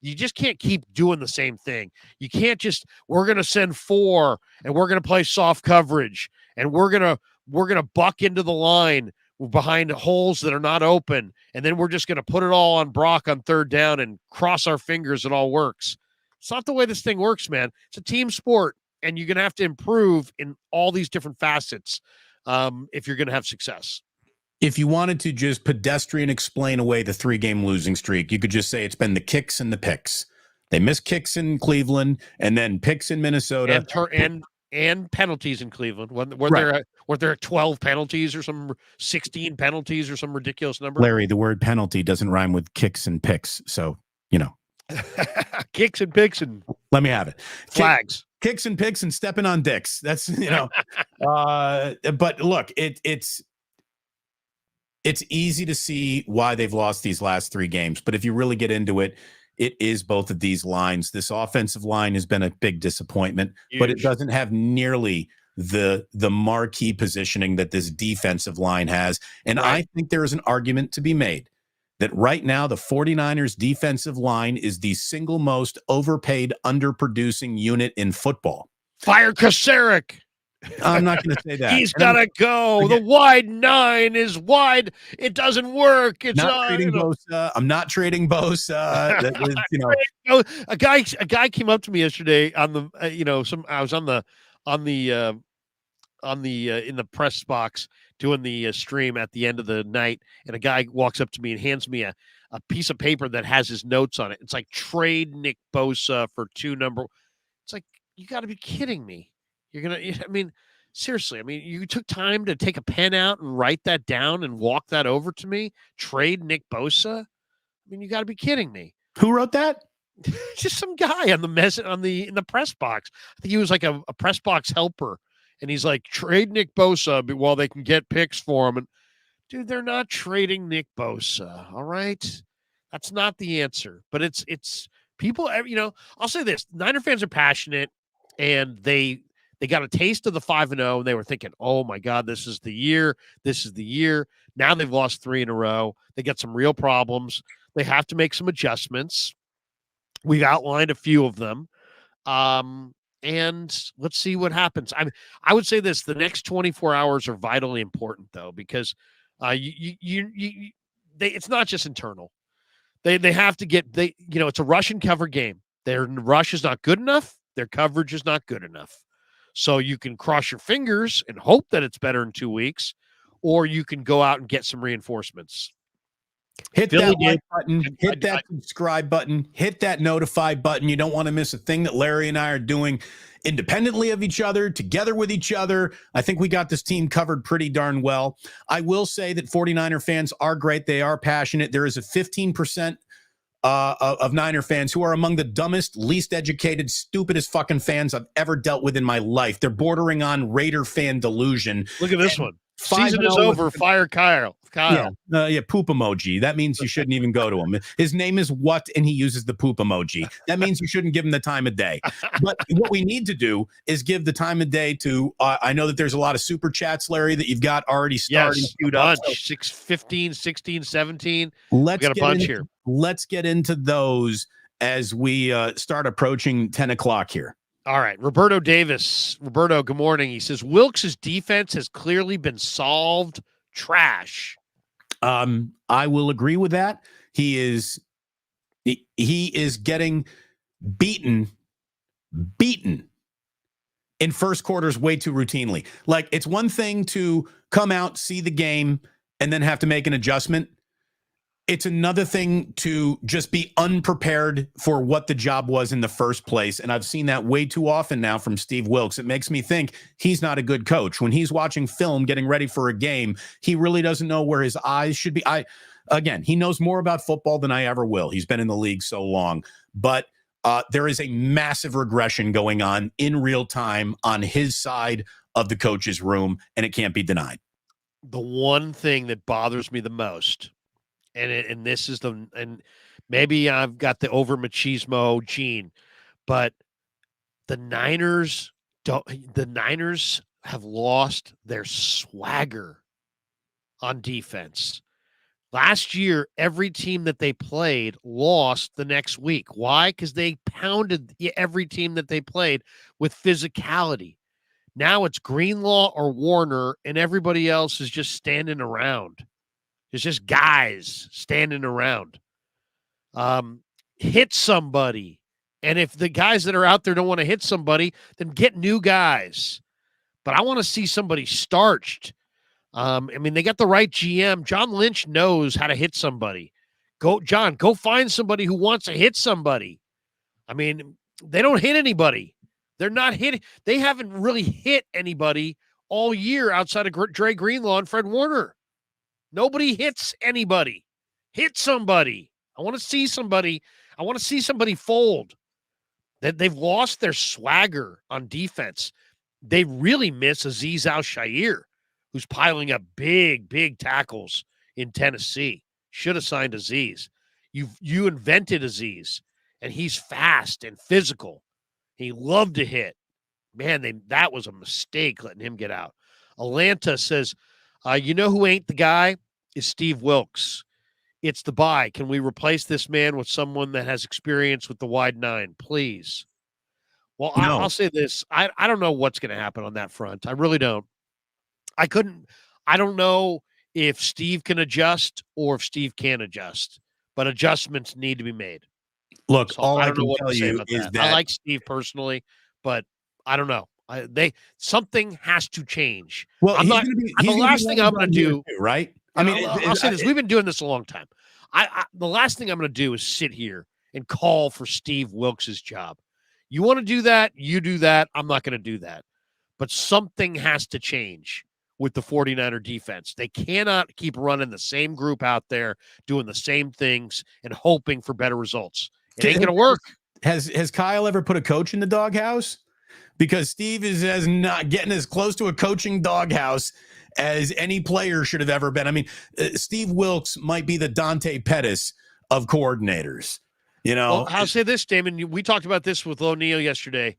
You just can't keep doing the same thing. You can't just, we're going to send 4 and we're going to play soft coverage and we're going to buck into the line behind holes that are not open. And then we're just going to put it all on Brock on third down and cross our fingers it all works. It's not the way this thing works, man. It's a team sport. And you're going to have to improve in all these different facets if you're going to have success. If you wanted to just pedestrian explain away the 3-game losing streak, you could just say it's been the kicks and the picks. They missed kicks in Cleveland and then picks in Minnesota. And penalties in Cleveland. Were there 12 penalties or some 16 penalties or some ridiculous number? Larry, the word penalty doesn't rhyme with kicks and picks. So, Kicks and picks and let me have it. Flags. Kicks and picks and stepping on dicks. That's, but look, it's easy to see why they've lost these last 3 games. But if you really get into it, it is both of these lines. This offensive line has been a big disappointment, but it doesn't have nearly the marquee positioning that this defensive line has. And right. I think there is an argument to be made that right now the 49ers defensive line is the single most overpaid, underproducing unit in football. Fire Kasarik. I'm not going to say that. He's got to go. The wide 9 is wide. It doesn't work. It's not trading Bosa. I'm not trading Bosa. A guy came up to me yesterday on the I was in the press box doing the stream at the end of the night, and a guy walks up to me and hands me a piece of paper that has his notes on it. It's like, trade Nick Bosa for 2 number. It's like, you got to be kidding me. Seriously, you took time to take a pen out and write that down and walk that over to me. Trade Nick Bosa. You got to be kidding me. Who wrote that? Just some guy on the in the press box. I think he was like a press box helper. And he's like, trade Nick Bosa while they can get picks for him. And dude, they're not trading Nick Bosa. All right. That's not the answer, but it's people, I'll say this, Niner fans are passionate and they got a taste of the 5-0 and they were thinking, oh my God, this is the year. This is the year. Now they've lost 3 in a row. They got some real problems. They have to make some adjustments. We've outlined a few of them. And let's see what happens. I would say this: the next 24 hours are vitally important, though, because it's not just internal. They have to get it's a rush and cover game. Their rush is not good enough. Their coverage is not good enough. So you can cross your fingers and hope that it's better in 2 weeks, or you can go out and get some reinforcements. Hit Philly that did. like button, hit that subscribe button, hit that notify button. You don't want to miss a thing that Larry and I are doing independently of each other, together with each other. I think we got this team covered pretty darn well. I will say that 49er fans are great. They are passionate. There is a 15% of Niner fans who are among the dumbest, least educated, stupidest fucking fans I've ever dealt with in my life. They're bordering on Raider fan delusion. Look at this one. Season is over. Fire Kyle. Yeah, poop emoji. That means you shouldn't even go to him. His name is what, and he uses the poop emoji. That means you shouldn't give him the time of day. But what we need to do is give the time of day to, I know that there's a lot of super chats, Larry, that you've got already starting. Yes, a bunch. 6, 15, 16, 17. We got a bunch here. Let's get into those as we start approaching 10 o'clock here. All right. Roberto Davis. Roberto, good morning. He says, Wilks' defense has clearly been solved. Trash. I will agree with that. He is getting beaten in first quarters way too routinely. Like, it's one thing to come out, see the game, and then have to make an adjustment. It's another thing to just be unprepared for what the job was in the first place. And I've seen that way too often now from Steve Wilks. It makes me think he's not a good coach. When he's watching film, getting ready for a game, he really doesn't know where his eyes should be. Again, he knows more about football than I ever will. He's been in the league so long. But there is a massive regression going on in real time on his side of the coach's room, and it can't be denied. The one thing that bothers me the most, and this is and maybe I've got the over machismo gene, but the Niners have lost their swagger on defense. Last year, every team that they played lost the next week. Why? Because they pounded every team that they played with physicality. Now it's Greenlaw or Warner, and everybody else is just standing around. It's just guys standing around. Hit somebody. And if the guys that are out there don't want to hit somebody, then get new guys. But I want to see somebody starched. They got the right GM. John Lynch knows how to hit somebody. Go find somebody who wants to hit somebody. I mean, they don't hit anybody. They're not hitting. They haven't really hit anybody all year outside of Dre Greenlaw and Fred Warner. Nobody hits anybody. Hit somebody. I want to see somebody. I want to see somebody fold. They've lost their swagger on defense. They really miss Azeez Al-Shaair, who's piling up big tackles in Tennessee. Should have signed Azeez. You invented Azeez, and he's fast and physical. He loved to hit. Man, that was a mistake letting him get out. Atlanta says, you know who ain't the guy? Is Steve Wilks. It's the buy. Can we replace this man with someone that has experience with the wide nine, please? Well, no. I'll say this. I don't know what's going to happen on that front. I really don't. I don't know if Steve can adjust or if Steve can adjust, but adjustments need to be made. Look, so all I can tell you is that I like Steve personally, but I don't know. Something has to change. Well, the last thing I'm going to do, right? I mean, I'll say this. We've been doing this a long time. The last thing I'm going to do is sit here and call for Steve Wilks' job. You want to do that? You do that. I'm not going to do that. But something has to change with the 49er defense. They cannot keep running the same group out there, doing the same things and hoping for better results. It ain't going to work. Has Kyle ever put a coach in the doghouse? Because Steve is not getting as close to a coaching doghouse as any player should have ever been. I mean, Steve Wilks might be the Dante Pettis of coordinators. You know, well, I'll say this, Damon. We talked about this with O'Neill yesterday.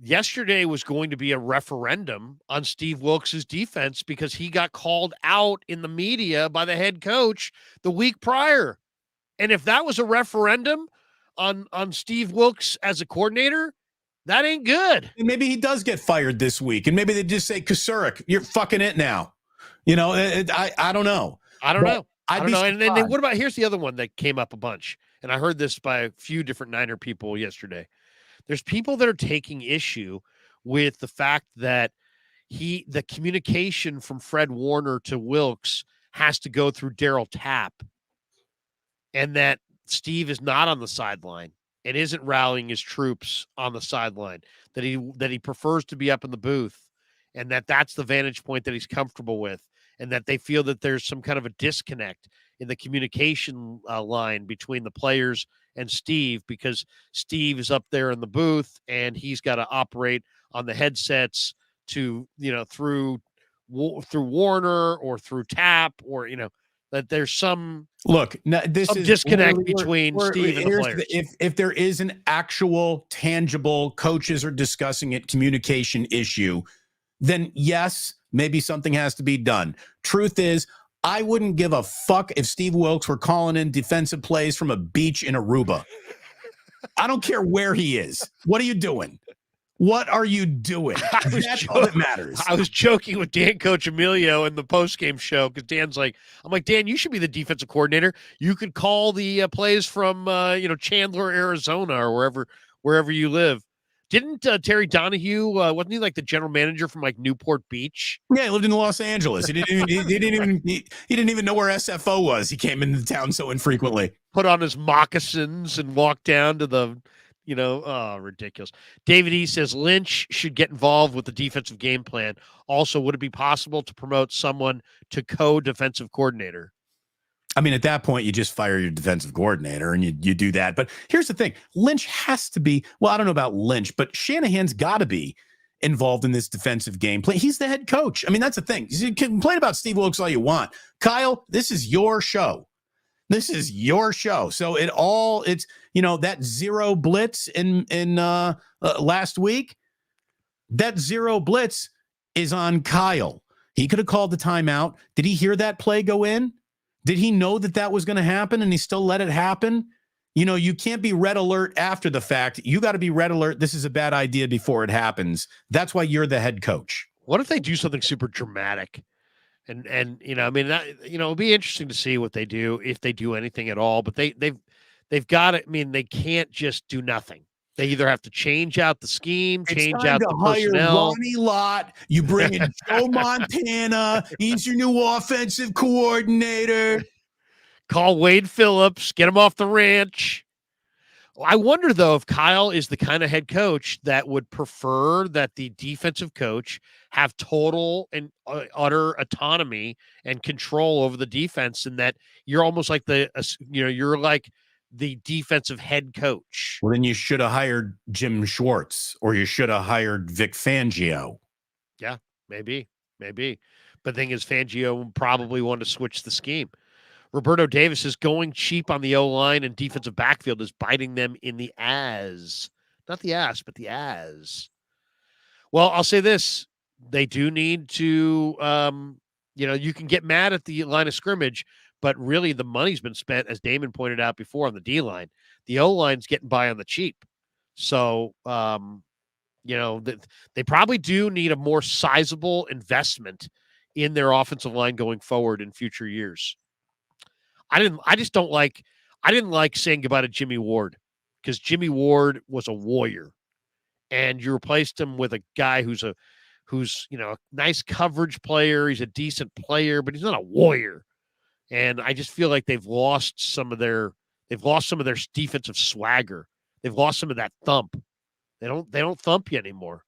Yesterday was going to be a referendum on Steve Wilks' defense because he got called out in the media by the head coach the week prior. And if that was a referendum on Steve Wilks as a coordinator, that ain't good. And maybe he does get fired this week. And maybe they just say, Krueger, you're fucking it now. You know, I don't know. I don't know. And then what about, here's the other one that came up a bunch. And I heard this by a few different Niner people yesterday. There's people that are taking issue with the fact that the communication from Fred Warner to Wilks has to go through Daryl Tapp, and that Steve is not on the sideline and isn't rallying his troops on the sideline, that he prefers to be up in the booth, and that's the vantage point that he's comfortable with, and that they feel that there's some kind of a disconnect in the communication line between the players and Steve, because Steve is up there in the booth and he's got to operate on the headsets to, through Warner or through Tapp, or, that there's some disconnect between Steve and the players. If there is an actual tangible coaches are discussing it communication issue, then yes, maybe something has to be done. Truth is, I wouldn't give a fuck if Steve Wilks were calling in defensive plays from a beach in Aruba. I don't care where he is. What are you doing? What are you doing? That's all that matters. I was joking with Dan Coach Emilio in the postgame show, because Dan's like, I'm like, Dan, you should be the defensive coordinator. You could call the plays from Chandler, Arizona, or wherever you live. Didn't Terry Donahue, wasn't he like the general manager from like Newport Beach? Yeah, he lived in Los Angeles. He didn't even know where SFO was. He came into town so infrequently. Put on his moccasins and walked down to the, ridiculous. David E. says Lynch should get involved with the defensive game plan. Also, would it be possible to promote someone to co-defensive coordinator? I mean, at that point, you just fire your defensive coordinator and you do that. But here's the thing. Lynch has to be, well, I don't know about Lynch, but Shanahan's got to be involved in this defensive game plan. He's the head coach. I mean, that's the thing. You can complain about Steve Wilks all you want. Kyle, this is your show. This is your show. So it's that zero blitz in last week, that zero blitz is on Kyle. He could have called the timeout. Did he hear that play go in? Did he know that was going to happen and he still let it happen? You can't be red alert after the fact. You got to be red alert. This is a bad idea before it happens. That's why you're the head coach. What if they do something super dramatic? And it'll be interesting to see what they do, if they do anything at all. But they've got it. I mean, they can't just do nothing. They either have to change out the scheme, change out the personnel. Ronnie Lott. You bring in Joe Montana. He's your new offensive coordinator. Call Wade Phillips. Get him off the ranch. I wonder, though, if Kyle is the kind of head coach that would prefer that the defensive coach have total and utter autonomy and control over the defense, and that you're almost like you're like the defensive head coach. Well, then you should have hired Jim Schwartz, or you should have hired Vic Fangio. Yeah, maybe. But the thing is, Fangio probably wanted to switch the scheme. Roberto Davis is going cheap on the O-line and defensive backfield is biting them in the ass. Not the ass, but the ass. Well, I'll say this. They do need to, you can get mad at the line of scrimmage, but really the money's been spent, as Damon pointed out before, on the D-line. The O-line's getting by on the cheap. So, they probably do need a more sizable investment in their offensive line going forward in future years. I didn't like saying goodbye to Jimmy Ward, because Jimmy Ward was a warrior, and you replaced him with a guy who's a nice coverage player. He's a decent player, but he's not a warrior. And I just feel like they've lost some of their defensive swagger. They've lost some of that thump. They don't thump you anymore.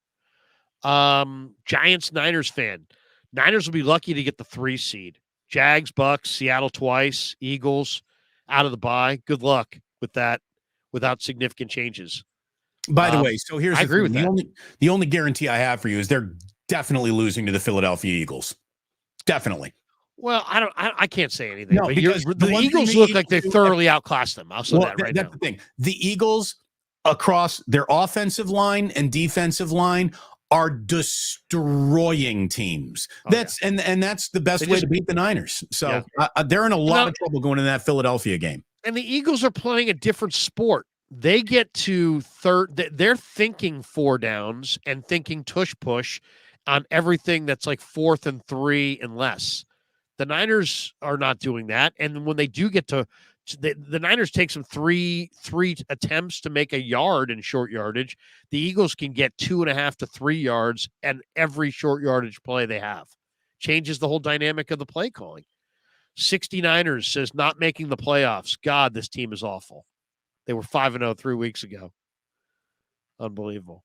Giants Niners fan. Niners will be lucky to get the 3 seed. Jags, Bucks, Seattle twice, Eagles out of the bye. Good luck with that without significant changes. By the way, so here's I agree with that. The only guarantee I have for you is they're definitely losing to the Philadelphia Eagles. Definitely. Well, I can't say anything. No, but because the Eagles look like they thoroughly outclassed them. I'll say that right now. That's the thing. The Eagles, across their offensive line and defensive line, are destroying teams. That's the best way to beat the Niners. So they're in a lot of trouble going into that Philadelphia game. And the Eagles are playing a different sport. They get to they're thinking 4 downs and thinking tush push on everything that's like 4th and 3 and less. The Niners are not doing that. And when they do get to The Niners take some three attempts to make a yard in short yardage. The Eagles can get 2.5 to 3 yards and every short yardage play they have. Changes the whole dynamic of the play calling. 69ers says not making the playoffs. God, this team is awful. They were 5-0 3 weeks ago. Unbelievable.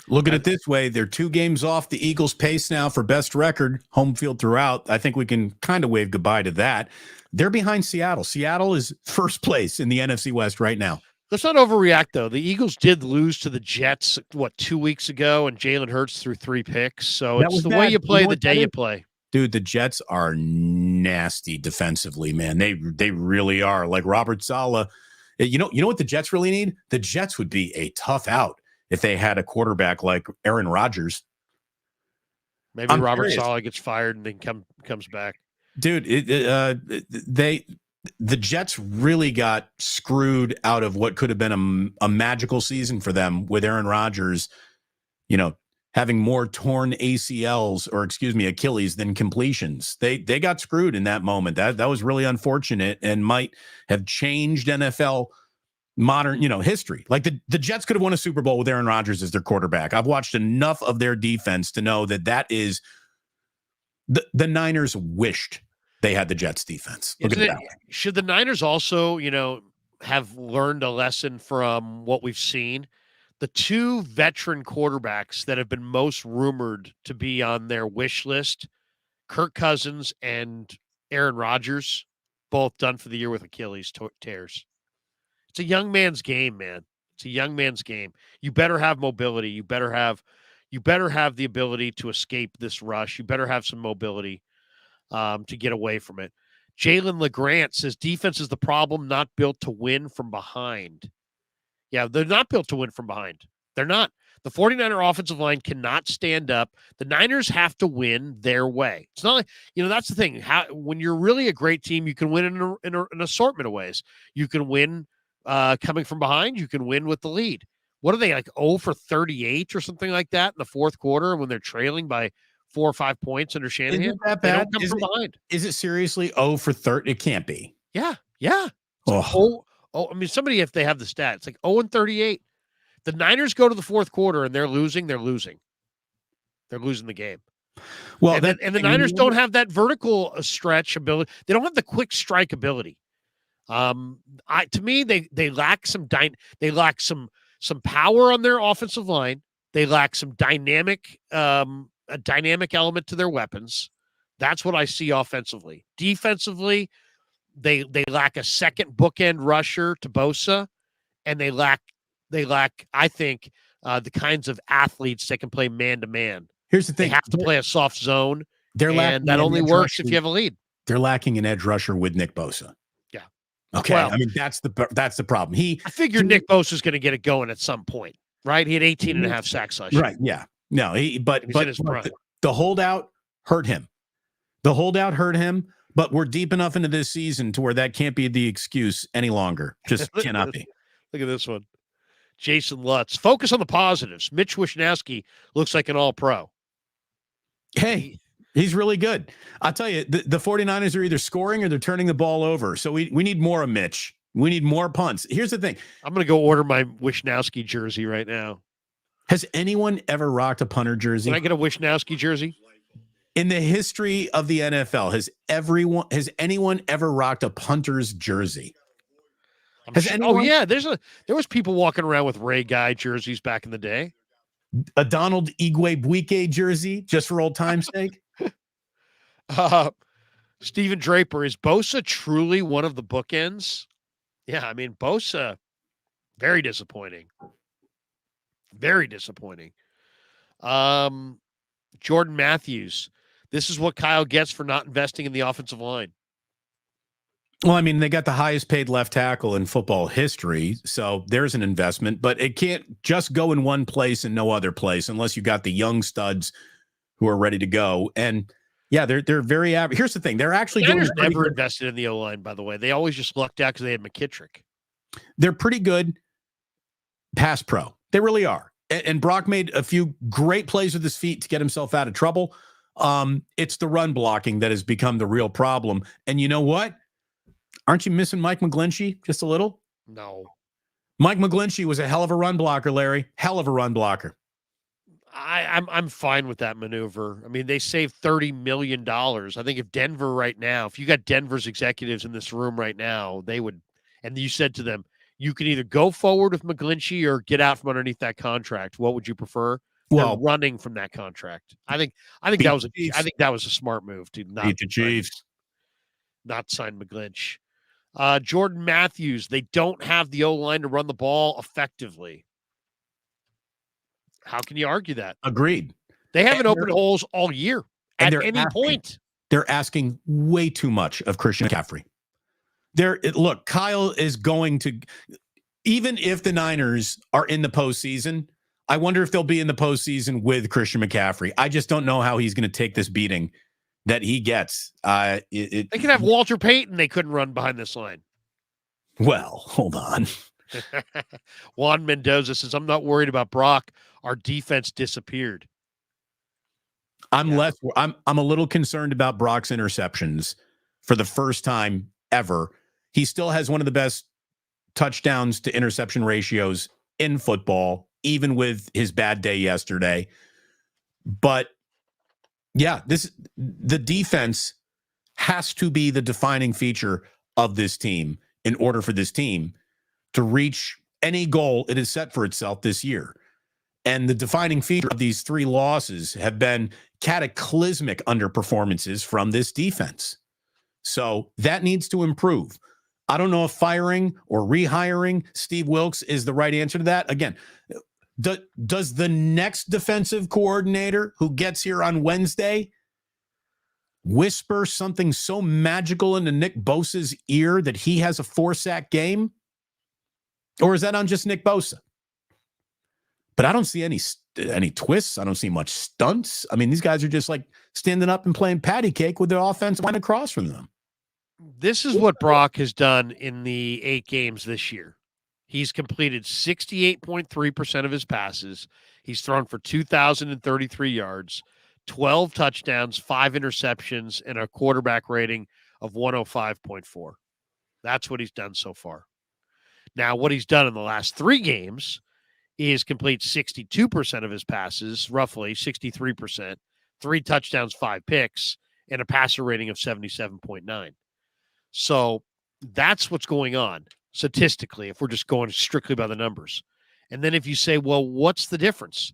Look at it this way. They're 2 games off the Eagles' pace now for best record, home field throughout. I think we can kind of wave goodbye to that. They're behind Seattle. Seattle is first place in the NFC West right now. Let's not overreact, though. The Eagles did lose to the Jets, 2 weeks ago, and Jalen Hurts threw 3 picks. So it's the way you play the day you play. Dude, the Jets are nasty defensively, man. They really are. Like Robert Saleh. You know what the Jets really need? The Jets would be a tough out if they had a quarterback like Aaron Rodgers. Maybe Robert Saleh gets fired and then comes back. Dude, the Jets really got screwed out of what could have been a magical season for them with Aaron Rodgers, having more torn ACLs or Achilles than completions. They got screwed in that moment. That was really unfortunate and might have changed NFL modern, history. Like the Jets could have won a Super Bowl with Aaron Rodgers as their quarterback. I've watched enough of their defense to know that is the Niners wished they had the Jets defense. Should the Niners also, have learned a lesson from what we've seen? The 2 veteran quarterbacks that have been most rumored to be on their wish list, Kirk Cousins and Aaron Rodgers, both done for the year with Achilles tears. It's a young man's game, man. It's a young man's game. You better have mobility. You better have the ability to escape this rush. You better have some mobility to get away from it. Jalen LeGrant says defense is the problem, not built to win from behind. Yeah, they're not built to win from behind. They're not. The 49er offensive line cannot stand up. The Niners have to win their way. It's not like, that's the thing. When you're really a great team, you can win in an assortment of ways. You can win coming from behind. You can win with the lead. What are they, like 0 for 38 or something like that in the fourth quarter when they're trailing by 4 or 5 points under Shanahan? Isn't that bad? They don't come from behind. Is it seriously 0 for 30? It can't be. Yeah. I mean, somebody, if they have the stat, it's like 0 and 38. The Niners go to the fourth quarter and they're losing. They're losing the game. Well, and the Niners don't have that vertical stretch ability. They don't have the quick strike ability. To me, they lack some power on their offensive line. They lack some a dynamic element to their weapons. That's what I see offensively. Defensively, they lack a second bookend rusher to Bosa, and they lack, I think, the kinds of athletes that can play man-to-man. Here's the thing. They have to play a soft zone, and that only works if you have a lead. They're lacking an edge rusher with Nick Bosa. Yeah. Okay. Well, I mean, that's the problem. I figured Nick Bosa is going to get it going at some point, right? He had 18.5 sacks last year. Right, yeah. No, but in his prime. The holdout hurt him. But we're deep enough into this season to where that can't be the excuse any longer. Just cannot be. Look at this one. Jason Lutz. Focus on the positives. Mitch Wishnowsky looks like an all-pro. Hey, he's really good. I'll tell you, the 49ers are either scoring or they're turning the ball over. So we need more of Mitch. We need more punts. Here's the thing. I'm going to go order my Wishnowsky jersey right now. Has anyone ever rocked a punter jersey? Can I get a Wishnowsky jersey? In the history of the NFL, has anyone ever rocked a punter's jersey? Yeah, there was people walking around with Ray Guy jerseys back in the day. A Donald Igwe jersey, just for old time's sake. Stephen Draper, is Bosa truly one of the bookends? Yeah, I mean, Bosa, very disappointing. Very disappointing. Jordan Matthews, this is what Kyle gets for not investing in the offensive line. Well, I mean, they got the highest paid left tackle in football history, so there's an investment, but it can't just go in one place and no other place unless you got the young studs who are ready to go. And yeah, they're very average. Here's the thing. They're actually never invested in the O-line, by the way. They always just lucked out because they had McKittrick. They're pretty good pass pro. They really are. And Brock made a few great plays with his feet to get himself out of trouble. It's the run blocking that has become the real problem. And you know what? Aren't you missing Mike McGlinchey just a little? No. Mike McGlinchey was a hell of a run blocker, Larry. Hell of a run blocker. I'm fine with that maneuver. I mean, they saved $30 million. I think if Denver right now, if you got Denver's executives in this room right now, they would, and you said to them, you can either go forward with McGlinchey or get out from underneath that contract. What would you prefer? Well, they're running from that contract. I think that was a smart move to not beat the Chiefs, not sign McGlinch. Jordan Matthews, they don't have the O-line to run the ball effectively. How can you argue that? Agreed. They haven't opened holes all year at any point. They're asking way too much of Christian McCaffrey. Look, Kyle is going to, even if the Niners are in the postseason, I wonder if they'll be in the postseason with Christian McCaffrey. I just don't know how he's going to take this beating that he gets. They could have Walter Payton. They couldn't run behind this line. Well, hold on. Juan Mendoza says, I'm not worried about Brock. Our defense disappeared. I'm a little concerned about Brock's interceptions for the first time ever. He still has one of the best touchdowns to interception ratios in football, even with his bad day yesterday. But yeah, the defense has to be the defining feature of this team in order for this team to reach any goal it has set for itself this year. And the defining feature of these 3 losses have been cataclysmic underperformances from this defense. So that needs to improve. I don't know if firing or rehiring Steve Wilks is the right answer to that. Again, does the next defensive coordinator who gets here on Wednesday whisper something so magical into Nick Bosa's ear that he has a 4-sack game? Or is that on just Nick Bosa? But I don't see any twists. I don't see much stunts. I mean, these guys are just like standing up and playing patty cake with their offensive line across from them. This is what Brock has done in the 8 games this year. He's completed 68.3% of his passes. He's thrown for 2,033 yards, 12 touchdowns, 5 interceptions, and a quarterback rating of 105.4. That's what he's done so far. Now, what he's done in the last 3 games is complete 62% of his passes, roughly 63%, 3 touchdowns, 5 picks, and a passer rating of 77.9. So that's what's going on statistically, if we're just going strictly by the numbers. And then if you say, well, what's the difference?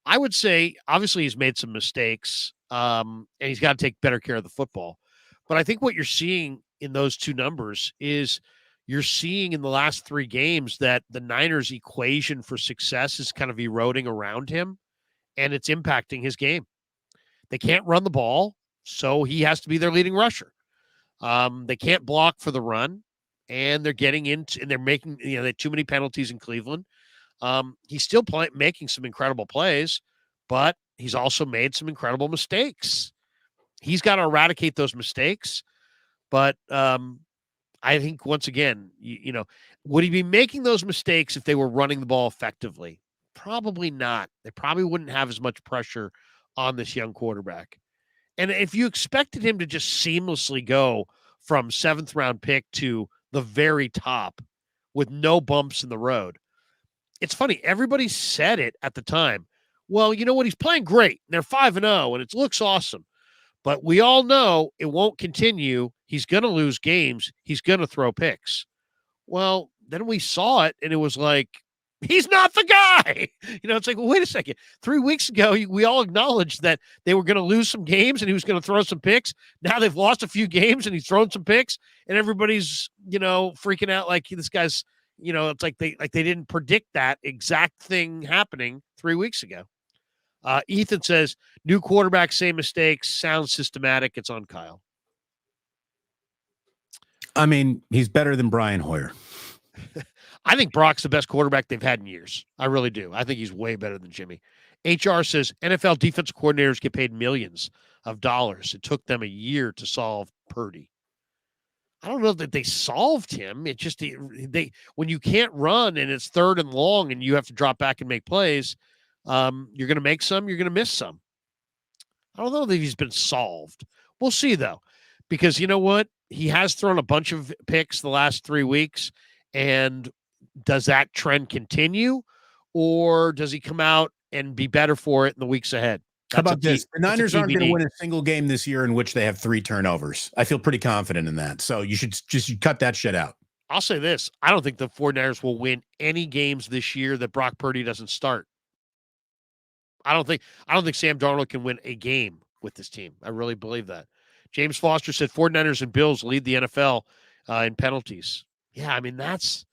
I would say, obviously, he's made some mistakes, and he's got to take better care of the football. But I think what you're seeing in those 2 numbers is you're seeing in the last 3 games that the Niners' equation for success is kind of eroding around him, and it's impacting his game. They can't run the ball, so he has to be their leading rusher. They can't block for the run, and they're getting into, and they're making, they had too many penalties in Cleveland. He's still making some incredible plays, but he's also made some incredible mistakes. He's got to eradicate those mistakes, but I think once again, would he be making those mistakes if they were running the ball effectively? Probably not. They probably wouldn't have as much pressure on this young quarterback. And if you expected him to just seamlessly go from 7th round pick to the very top with no bumps in the road, it's funny. Everybody said it at the time. Well, you know what? He's playing great. They're 5-0 and it looks awesome. But we all know it won't continue. He's going to lose games. He's going to throw picks. Well, then we saw it, and it was like, he's not the guy. It's like, well, wait a second. 3 weeks ago, we all acknowledged that they were going to lose some games, and he was going to throw some picks. Now they've lost a few games, and he's thrown some picks, and everybody's, freaking out like this guy's, it's like they didn't predict that exact thing happening 3 weeks ago. Ethan says, new quarterback, same mistakes, sounds systematic. It's on Kyle. I mean, he's better than Brian Hoyer. I think Brock's the best quarterback they've had in years. I really do. I think he's way better than Jimmy. HR says, NFL defensive coordinators get paid millions of dollars. It took them a year to solve Purdy. I don't know that they solved him. It just, when you can't run and it's 3rd and long and you have to drop back and make plays, you're going to make some, you're going to miss some. I don't know that he's been solved. We'll see, though, because you know what? he has thrown a bunch of picks the last 3 weeks, and does that trend continue, or does he come out and be better for it in the weeks ahead? How about this? The Niners aren't going to TBD. win a single game this year in which they have 3 turnovers. I feel pretty confident in that. So you should cut that shit out. I'll say this. I don't think the 49ers will win any games this year that Brock Purdy doesn't start. I don't think Sam Darnold can win a game with this team. I really believe that. James Foster said 49ers and Bills lead the NFL in penalties. Yeah, I mean, that's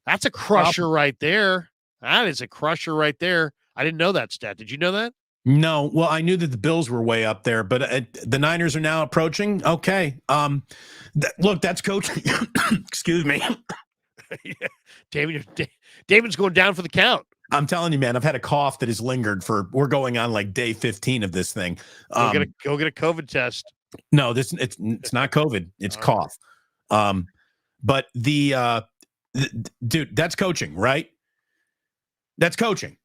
a crusher right there. That is a crusher right there. I didn't know that stat. Did you know that? No. Well, I knew that the Bills were way up there, but the Niners are now approaching. Okay. Look, that's coaching. Excuse me. Damon's going down for the count. I'm telling you, man, I've had a cough that has lingered we're going on like day 15 of this thing. Go get a COVID test. No, it's not COVID. It's cough. But dude, that's coaching, right? That's coaching.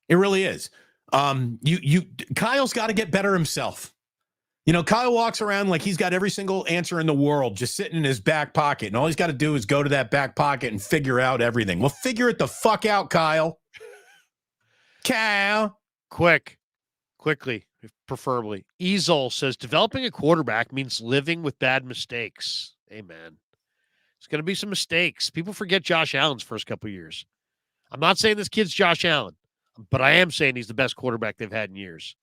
It really is. Kyle's got to get better himself. You know, Kyle walks around like he's got every single answer in the world just sitting in his back pocket. And all he's got to do is go to that back pocket and figure out everything. Well, figure it the fuck out, Kyle. Kyle. Quickly, preferably. Easel says, developing a quarterback means living with bad mistakes. Amen. It's going to be some mistakes. People forget Josh Allen's first couple of years. I'm not saying this kid's Josh Allen, but I am saying he's the best quarterback they've had in years.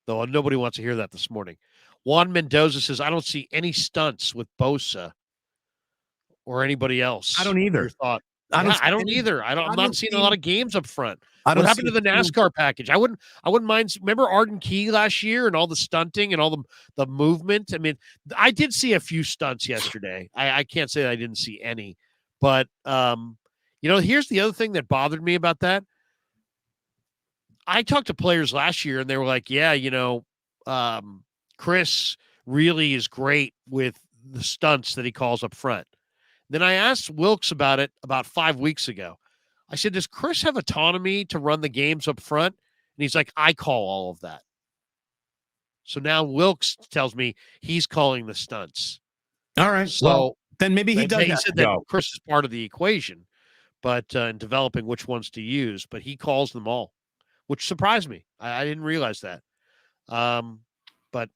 Though nobody wants to hear that this morning. Juan Mendoza says, I don't see any stunts with Bosa or anybody else. I don't either. Your thought? I don't either. I'm not seeing a lot of games up front. What happened to the NASCAR package? I wouldn't mind. Remember Arden Key last year and all the stunting and all the movement? I mean, I did see a few stunts yesterday. I can't say that I didn't see any. But, here's the other thing that bothered me about that. I talked to players last year, and they were like, yeah, Chris really is great with the stunts that he calls up front. Then I asked Wilks about it about 5 weeks ago. I said, does Chris have autonomy to run the games up front? And he's like, I call all of that. So now Wilks tells me he's calling the stunts. All right. So then maybe he does. He said that Chris is part of the equation, but in developing which ones to use, but he calls them all, which surprised me. I didn't realize that. But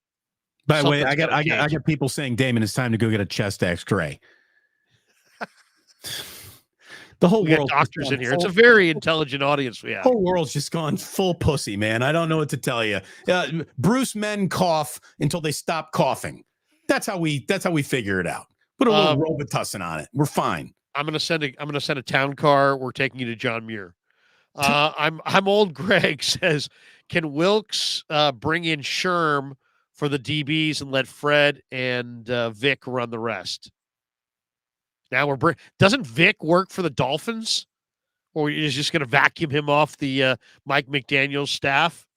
by the way, I got people saying, Damon, it's time to go get a chest X-ray. The whole world, doctors in here. It's a very intelligent audience. We have. The whole world's just gone full pussy, man. I don't know what to tell you. Bruce men cough until they stop coughing. That's how we figure it out. Put a little Robitussin on it. We're fine. I'm gonna send a town car. We're taking you to John Muir. I'm old. Greg says, can Wilks bring in Sherm for the DBs and let Fred and Vic run the rest? Now doesn't Vic work for the Dolphins, or is just going to vacuum him off the Mike McDaniel's staff?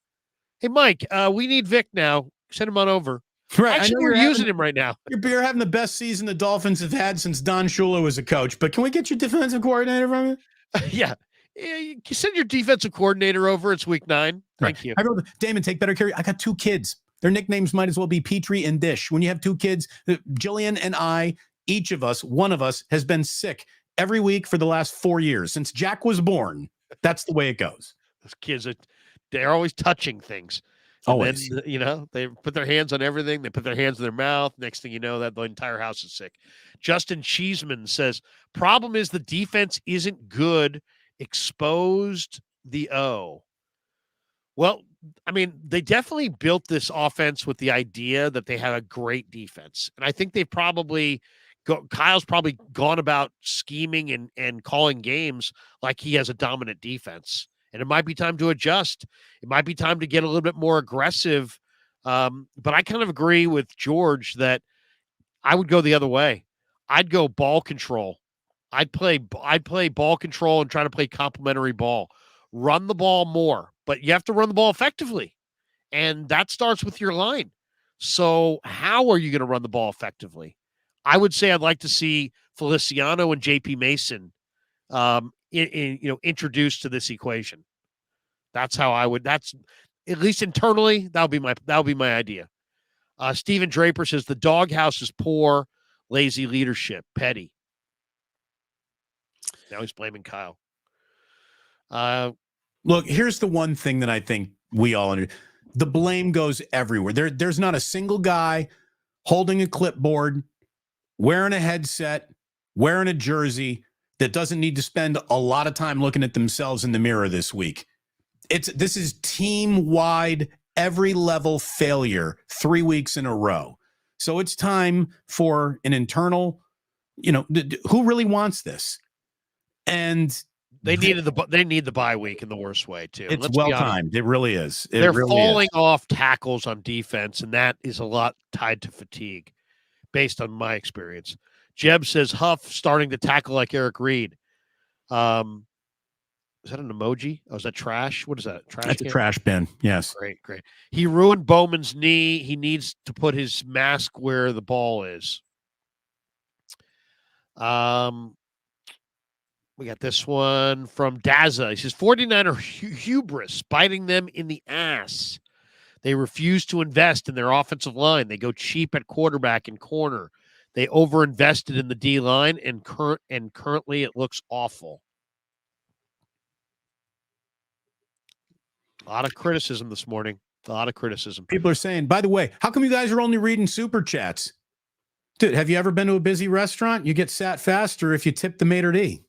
Hey, Mike, we need Vic now. Send him on over. Right, actually, we're using him right now. You're having the best season the Dolphins have had since Don Shula was a coach. But can we get your defensive coordinator from you? Yeah, send your defensive coordinator over. It's week 9. Thank you. I wrote, Damon, take better care. I got 2 kids. Their nicknames might as well be Petrie and Dish. When you have 2 kids, Jillian and I. Each of us, one of us, has been sick every week for the last 4 years since Jack was born. That's the way it goes. Those kids they're always touching things. Always. Then, they put their hands on everything. They put their hands in their mouth. Next thing you know, that the entire house is sick. Justin Cheeseman says, problem is the defense isn't good. Exposed the O. Well, I mean, they definitely built this offense with the idea that they had a great defense. And I think they've probably Kyle's probably gone about scheming and calling games like he has a dominant defense. And it might be time to adjust. It might be time to get a little bit more aggressive. But I kind of agree with George that I would go the other way. I'd go ball control. I'd play ball control and try to play complementary ball. Run the ball more, but you have to run the ball effectively. And that starts with your line. So how are you going to run the ball effectively? I would say I'd like to see Feliciano and JP Mason introduced to this equation. That's how that's at least internally, that would be my idea. Stephen Draper says the doghouse is poor. lazy leadership, petty. Now he's blaming Kyle. Look, here's the one thing that I think we all understand. The blame goes everywhere. There's not a single guy holding a clipboard, wearing a headset, wearing a jersey that doesn't need to spend a lot of time looking at themselves in the mirror this week. This is team-wide, every level failure 3 weeks in a row. So it's time for an internal, who really wants this? And they need the bye week in the worst way too. It's well timed. It really is. They're falling off tackles on defense, and that is a lot tied to fatigue, based on my experience. Jeb says Huff starting to tackle like Eric Reed. Is that an emoji? Oh, is that trash? What is that? Trash? That's a trash bin. Yes. Great. He ruined Bowman's knee. He needs to put his mask where the ball is. We got this one from Daza. He says 49er hubris, biting them in the ass. They refuse to invest in their offensive line. They go cheap at quarterback and corner. They overinvested in the D line, and currently it looks awful. A lot of criticism this morning. A lot of criticism. People are saying, by the way, how come you guys are only reading super chats? Dude, have you ever been to a busy restaurant? You get sat faster if you tip the maitre d'.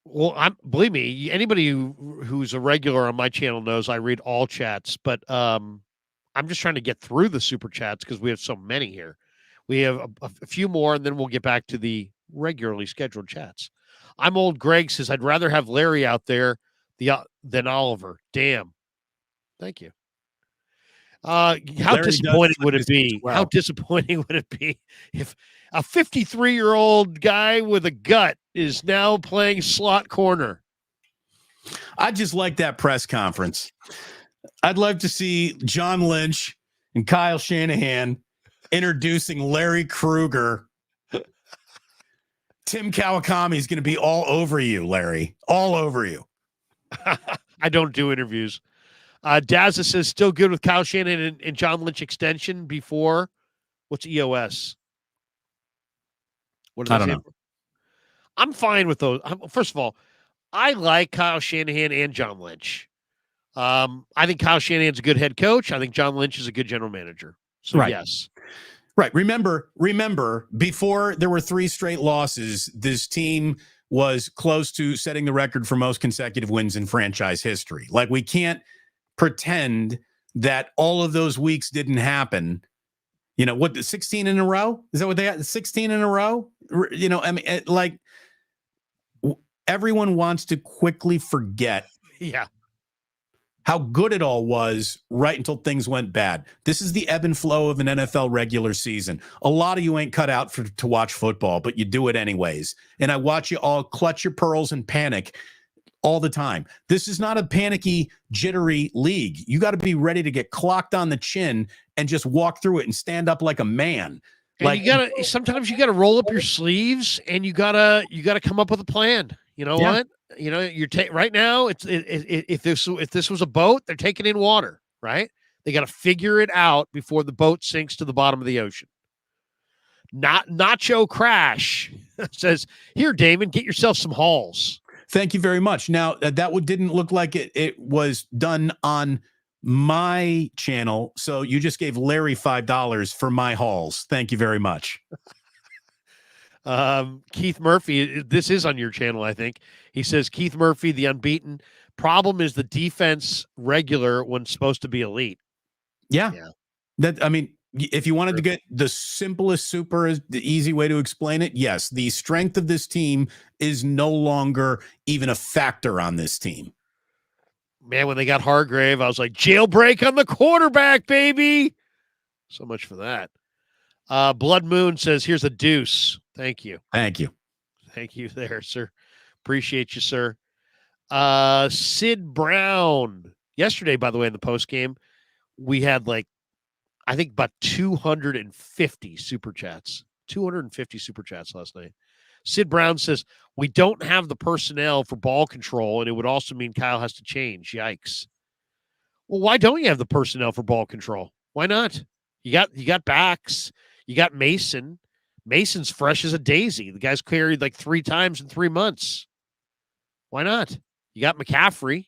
Well, believe me, anybody who's a regular on my channel knows I read all chats, but I'm just trying to get through the super chats because we have so many here. We have a few more, and then we'll get back to the regularly scheduled chats. I'm old Greg says, I'd rather have Larry out there than Oliver. Damn. Thank you. How disappointing would it be? Well. How disappointing would it be if a 53-year-old guy with a gut is now playing slot corner? I just like that press conference. I'd love to see John Lynch and Kyle Shanahan introducing Larry Krueger. Tim Kawakami is going to be all over you, Larry. All over you. I don't do interviews. Dazza says still good with Kyle Shanahan and John Lynch extension before. What's EOS? What I don't know. I'm fine with those. First of all, I like Kyle Shanahan and John Lynch. I think Kyle Shanahan's a good head coach. I think John Lynch is a good general manager. So right. Yes. Right. Remember, before there were 3 straight losses, this team was close to setting the record for most consecutive wins in franchise history. Like, we can't pretend that all of those weeks didn't happen. What, 16 in a row? Is that what they had? 16 in a row? Everyone wants to quickly forget. Yeah. How good it all was right until things went bad. This is the ebb and flow of an NFL regular season. A lot of you ain't cut out to watch football, but you do it anyways. And I watch you all clutch your pearls and panic all the time. This is not a panicky, jittery league. You got to be ready to get clocked on the chin and just walk through it and stand up like a man. And sometimes you gotta roll up your sleeves and you gotta come up with a plan. You know what? You're right now. If this was a boat, they're taking in water, right? They got to figure it out before the boat sinks to the bottom of the ocean. Nacho Crash says, "Here, Damon, get yourself some halls." Thank you very much. Now that didn't look like it was done on my channel, so you just gave Larry $5 for my halls. Thank you very much. Keith Murphy, this is on your channel, I think. He says, Keith Murphy, the unbeaten. Problem is the defense regular when supposed to be elite. Yeah. If you wanted to get the simplest, the easy way to explain it, yes, the strength of this team is no longer even a factor on this team. Man, when they got Hargrave, I was like, jailbreak on the quarterback, baby. So much for that. Blood Moon says, here's a deuce. Thank you. Thank you. Thank you there, sir. Appreciate you, sir. Sid Brown. Yesterday, by the way, in the post game, we had I think about 250 super chats. 250 super chats last night. Sid Brown says, we don't have the personnel for ball control, and it would also mean Kyle has to change. Yikes. Well, why don't you have the personnel for ball control? Why not? You got backs. You got Mason. Mason's fresh as a daisy. The guy's carried like 3 times in 3 months. Why not? You got McCaffrey.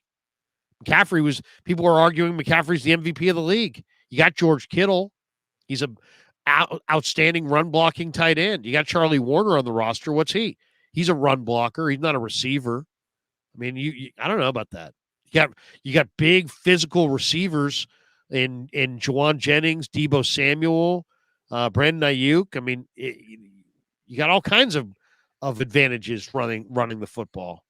People were arguing McCaffrey's the MVP of the league. You got George Kittle. He's a outstanding run blocking tight end. You got Charlie Warner on the roster. What's he? He's a run blocker. He's not a receiver. I mean, I don't know about that. You got big physical receivers in Juwan Jennings, Deebo Samuel, Brandon Ayuk. I mean, you got all kinds of advantages running the football.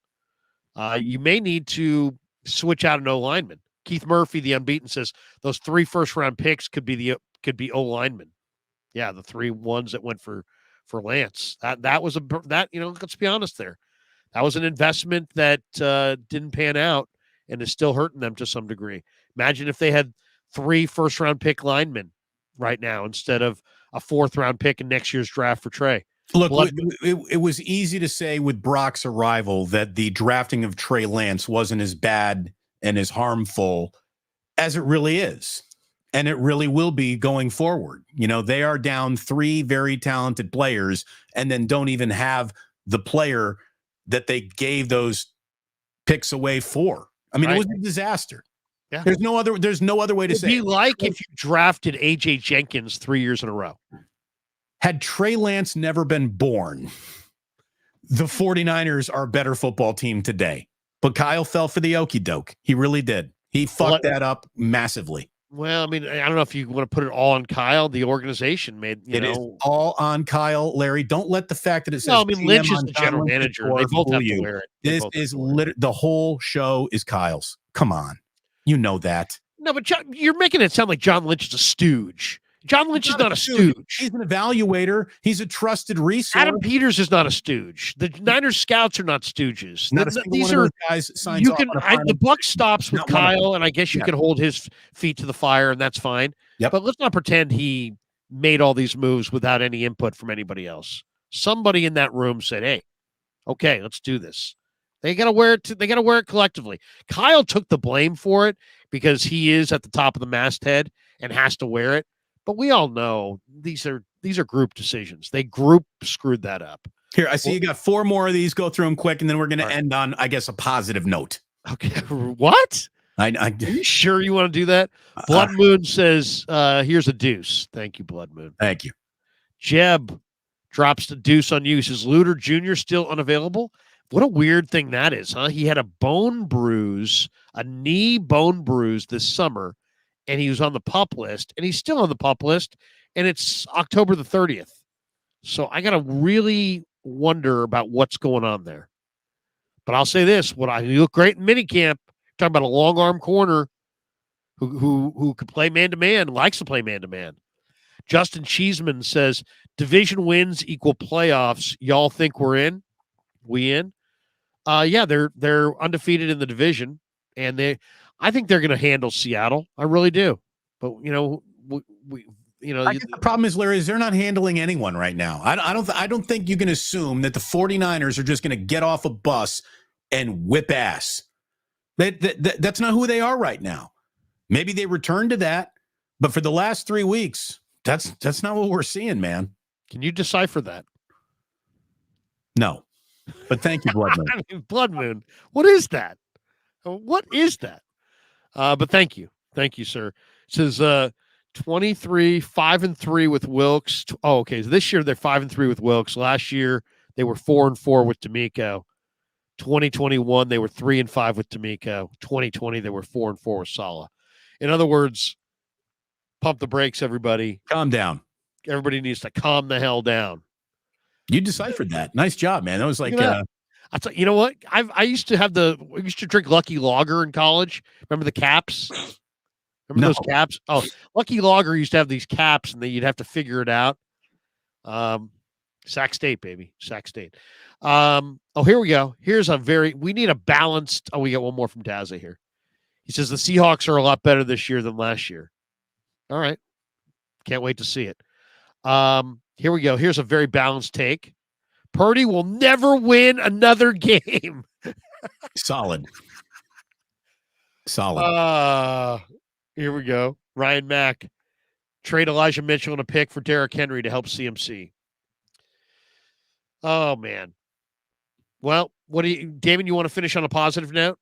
You may need to switch out an O lineman. Keith Murphy, the unbeaten, says those 3 first-round picks could be O linemen. Yeah, the 3 ones that went for Lance. That was let's be honest there. That was an investment that didn't pan out and is still hurting them to some degree. Imagine if they had 3 first-round pick linemen right now instead of a 4th-round pick in next year's draft for Trey. Look, it was easy to say with Brock's arrival that the drafting of Trey Lance wasn't as bad and as harmful as it really is. And it really will be going forward. They are down 3 very talented players and then don't even have the player that they gave those picks away for. I mean, It was a disaster. Yeah. There's no other way to say it. It'd be like if you drafted A.J. Jenkins 3 years in a row. Had Trey Lance never been born, the 49ers are a better football team today. But Kyle fell for the okie doke. He really did. He fucked that up massively. Well, I mean, I don't know if you want to put it all on Kyle. The organization made it is all on Kyle, Larry. Don't let the fact that it says Lynch is the general manager. They both have to wear it. This is the whole show is Kyle's. Come on, you know that. No, but you're making it sound like John Lynch is a stooge. John Lynch is not a stooge. He's an evaluator. He's a trusted resource. Adam Peters is not a stooge. The Niners scouts are not stooges. These are guys signs off the buck stops with Kyle, and I guess you can hold his feet to the fire, and that's fine. Yep. But let's not pretend he made all these moves without any input from anybody else. Somebody in that room said, "Hey, okay, let's do this." They got to wear it. They got to wear it collectively. Kyle took the blame for it because he is at the top of the masthead and has to wear it. But we all know these are group decisions. They group screwed that up. Here, I see you got 4 more of these. Go through them quick, and then we're going to end on, I guess, a positive note. Okay. What? Are you sure you want to do that? Blood Moon says, here's a deuce. Thank you, Blood Moon. Thank you. Jeb drops the deuce on you. He says, Luter Jr. still unavailable? What a weird thing that is, huh? He had a knee bone bruise this summer, and he was on the PUP list, and he's still on the PUP list, and it's October the 30th. So I got to really wonder about what's going on there. But I'll say this, he looked great in minicamp. Talking about a long arm corner who could play man-to-man, likes to play man-to-man. Justin Cheeseman says, division wins equal playoffs. Y'all think we're in? We in? Yeah, they're undefeated in the division, and I think they're going to handle Seattle. I really do. But I think the problem is, Larry, is they're not handling anyone right now. I don't think you can assume that the 49ers are just going to get off a bus and whip ass. That's not who they are right now. Maybe they return to that, but for the last 3 weeks, that's not what we're seeing, man. Can you decipher that? No. But thank you, Blood Moon. Blood Moon. What is that? What is that? But thank you, sir. It says 23 5-3 with Wilks. Oh, okay. So this year they're 5-3 with Wilks. Last year they were 4-4 with D'Amico. 2021 they were 3-5 with D'Amico. 2020 they were 4-4 with Saleh. In other words, pump the brakes, everybody. Calm down. Everybody needs to calm the hell down. You deciphered that. Nice job, man. That was like you know what? I used to drink Lucky Lager in college. Remember the caps? Remember those caps? Oh, Lucky Lager used to have these caps, and then you'd have to figure it out. Sac State, baby. Sac State. Here we go. We need a balanced. Oh, we got one more from Daza here. He says the Seahawks are a lot better this year than last year. All right. Can't wait to see it. Here we go. Here's a very balanced take. Purdy will never win another game. Solid. Here we go. Ryan Mack. Trade Elijah Mitchell and a pick for Derrick Henry to help CMC. Oh, man. Well, Damon, you want to finish on a positive note?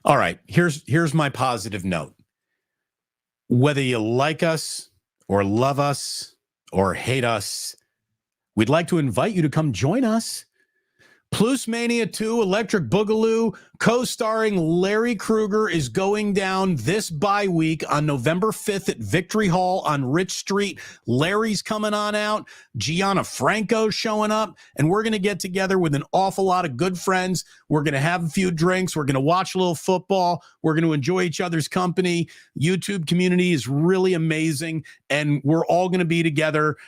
All right. Here's my positive note. Whether you like us or love us or hate us, we'd like to invite you to come join us. Plus Mania 2 Electric Boogaloo, co-starring Larry Krueger, is going down this bye week on November 5th at Victory Hall on Rich Street. Larry's coming on out. Gianna Franco's showing up, and we're going to get together with an awful lot of good friends. We're going to have a few drinks. We're going to watch a little football. We're going to enjoy each other's company. YouTube community is really amazing, and we're all going to be together.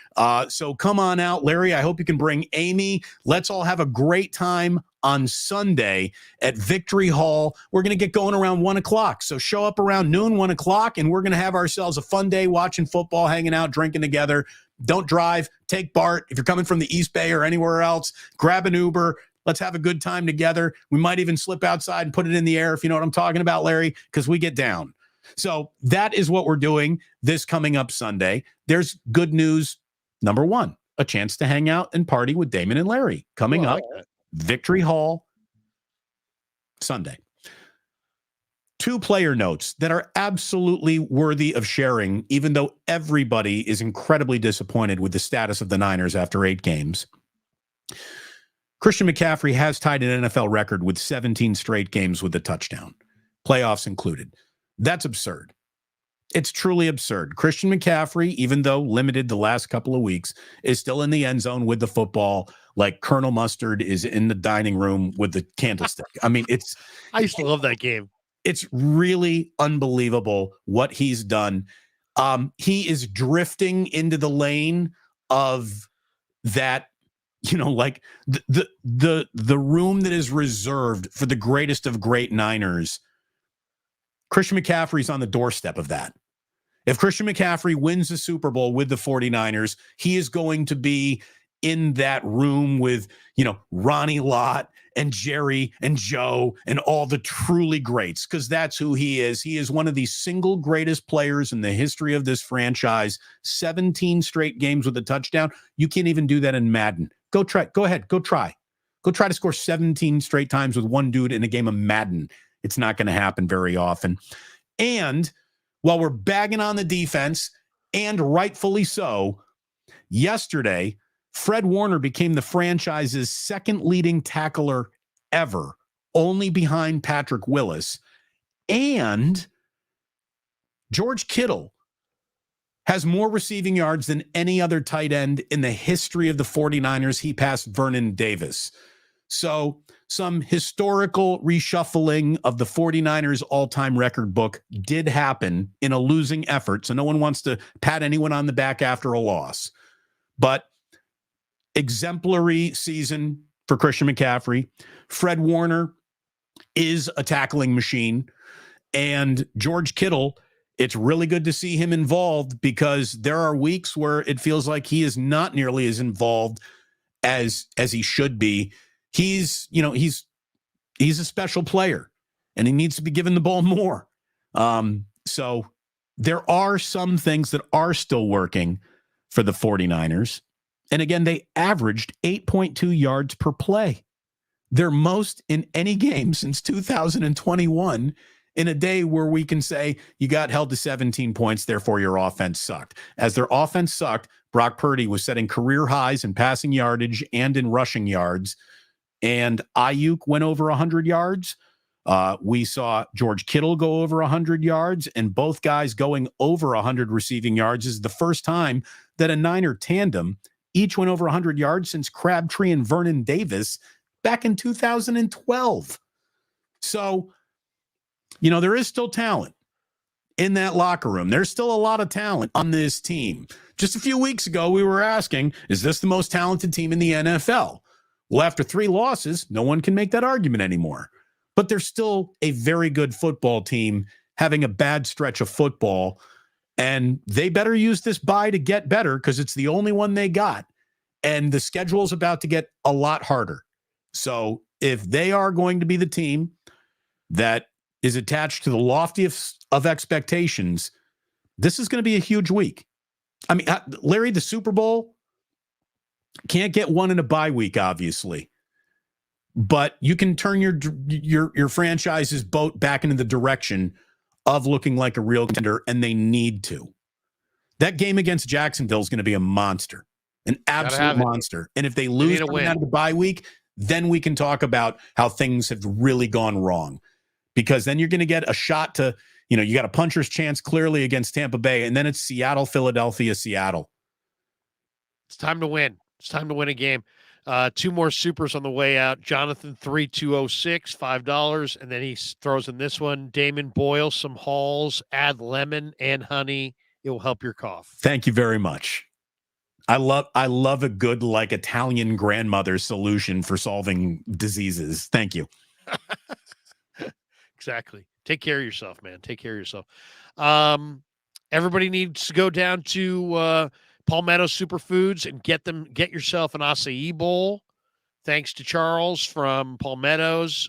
So come on out. Larry, I hope you can bring Amy. Let's all have a great time on Sunday at Victory Hall. We're going to get going around 1 o'clock. So show up around noon, 1 o'clock, and we're going to have ourselves a fun day watching football, hanging out, drinking together. Don't drive. Take BART. If you're coming from the East Bay or anywhere else, grab an Uber. Let's have a good time together. We might even slip outside and put it in the air, if you know what I'm talking about, Larry, because we get down. So that is what we're doing this coming up Sunday. There's good news. Number one, a chance to hang out and party with Damon and Larry coming up. Victory Hall Sunday. 2 player notes that are absolutely worthy of sharing, even though everybody is incredibly disappointed with the status of the Niners after 8 games. Christian McCaffrey has tied an NFL record with 17 straight games with a touchdown, playoffs included. That's absurd. It's truly absurd. Christian McCaffrey, even though limited the last couple of weeks, is still in the end zone with the football like Colonel Mustard is in the dining room with the candlestick. I mean, I used to love that game. It's really unbelievable what he's done. He is drifting into the lane of that, like the room that is reserved for the greatest of great Niners. Christian McCaffrey's on the doorstep of that. If Christian McCaffrey wins the Super Bowl with the 49ers, he is going to be in that room with, Ronnie Lott and Jerry and Joe and all the truly greats, because that's who he is. He is one of the single greatest players in the history of this franchise. 17 straight games with a touchdown. You can't even do that in Madden. Go ahead. Go try to score 17 straight times with one dude in a game of Madden. It's not going to happen very often. And while we're bagging on the defense, and rightfully so, yesterday, Fred Warner became the franchise's second leading tackler ever, only behind Patrick Willis. And George Kittle has more receiving yards than any other tight end in the history of the 49ers. He passed Vernon Davis. So some historical reshuffling of the 49ers all-time record book did happen in a losing effort. So no one wants to pat anyone on the back after a loss. But exemplary season for Christian McCaffrey. Fred Warner is a tackling machine. And George Kittle, it's really good to see him involved, because there are weeks where it feels like he is not nearly as involved as he should be. He's a special player, and he needs to be given the ball more. So there are some things that are still working for the 49ers. And again, they averaged 8.2 yards per play. Their most in any game since 2021, in a day where we can say you got held to 17 points, therefore your offense sucked. As their offense sucked, Brock Purdy was setting career highs in passing yardage and in rushing yards. And Ayuk went over 100 yards. We saw George Kittle go over 100 yards, and both guys going over 100 receiving yards is the first time that a Niner tandem each went over 100 yards since Crabtree and Vernon Davis back in 2012. So, there is still talent in that locker room. There's still a lot of talent on this team. Just a few weeks ago, we were asking, is this the most talented team in the NFL? Well, after 3 losses, no one can make that argument anymore. But they're still a very good football team having a bad stretch of football. And they better use this bye to get better, because it's the only one they got. And the schedule is about to get a lot harder. So if they are going to be the team that is attached to the loftiest of expectations, this is going to be a huge week. I mean, Larry, the Super Bowl, Can't get one in a bye week, obviously. But you can turn your franchise's boat back into the direction of looking like a real contender, and they need to. That game against Jacksonville is going to be a monster, an absolute monster. And if they lose coming out of the bye week, then we can talk about how things have really gone wrong. Because then you're going to get a shot to, you got a puncher's chance clearly against Tampa Bay, and then it's Seattle, Philadelphia, Seattle. It's time to win. It's time to win a game. 2 more supers on the way out. Jonathan 3206, $5, and then he throws in this one. Damon, boil some Halls, add lemon and honey. It will help your cough. Thank you very much. I love a good Italian grandmother solution for solving diseases. Thank you. Exactly. Take care of yourself, man. Take care of yourself. Everybody needs to go down to Palmetto Superfoods and get yourself an acai bowl. Thanks to Charles from Palmetto's.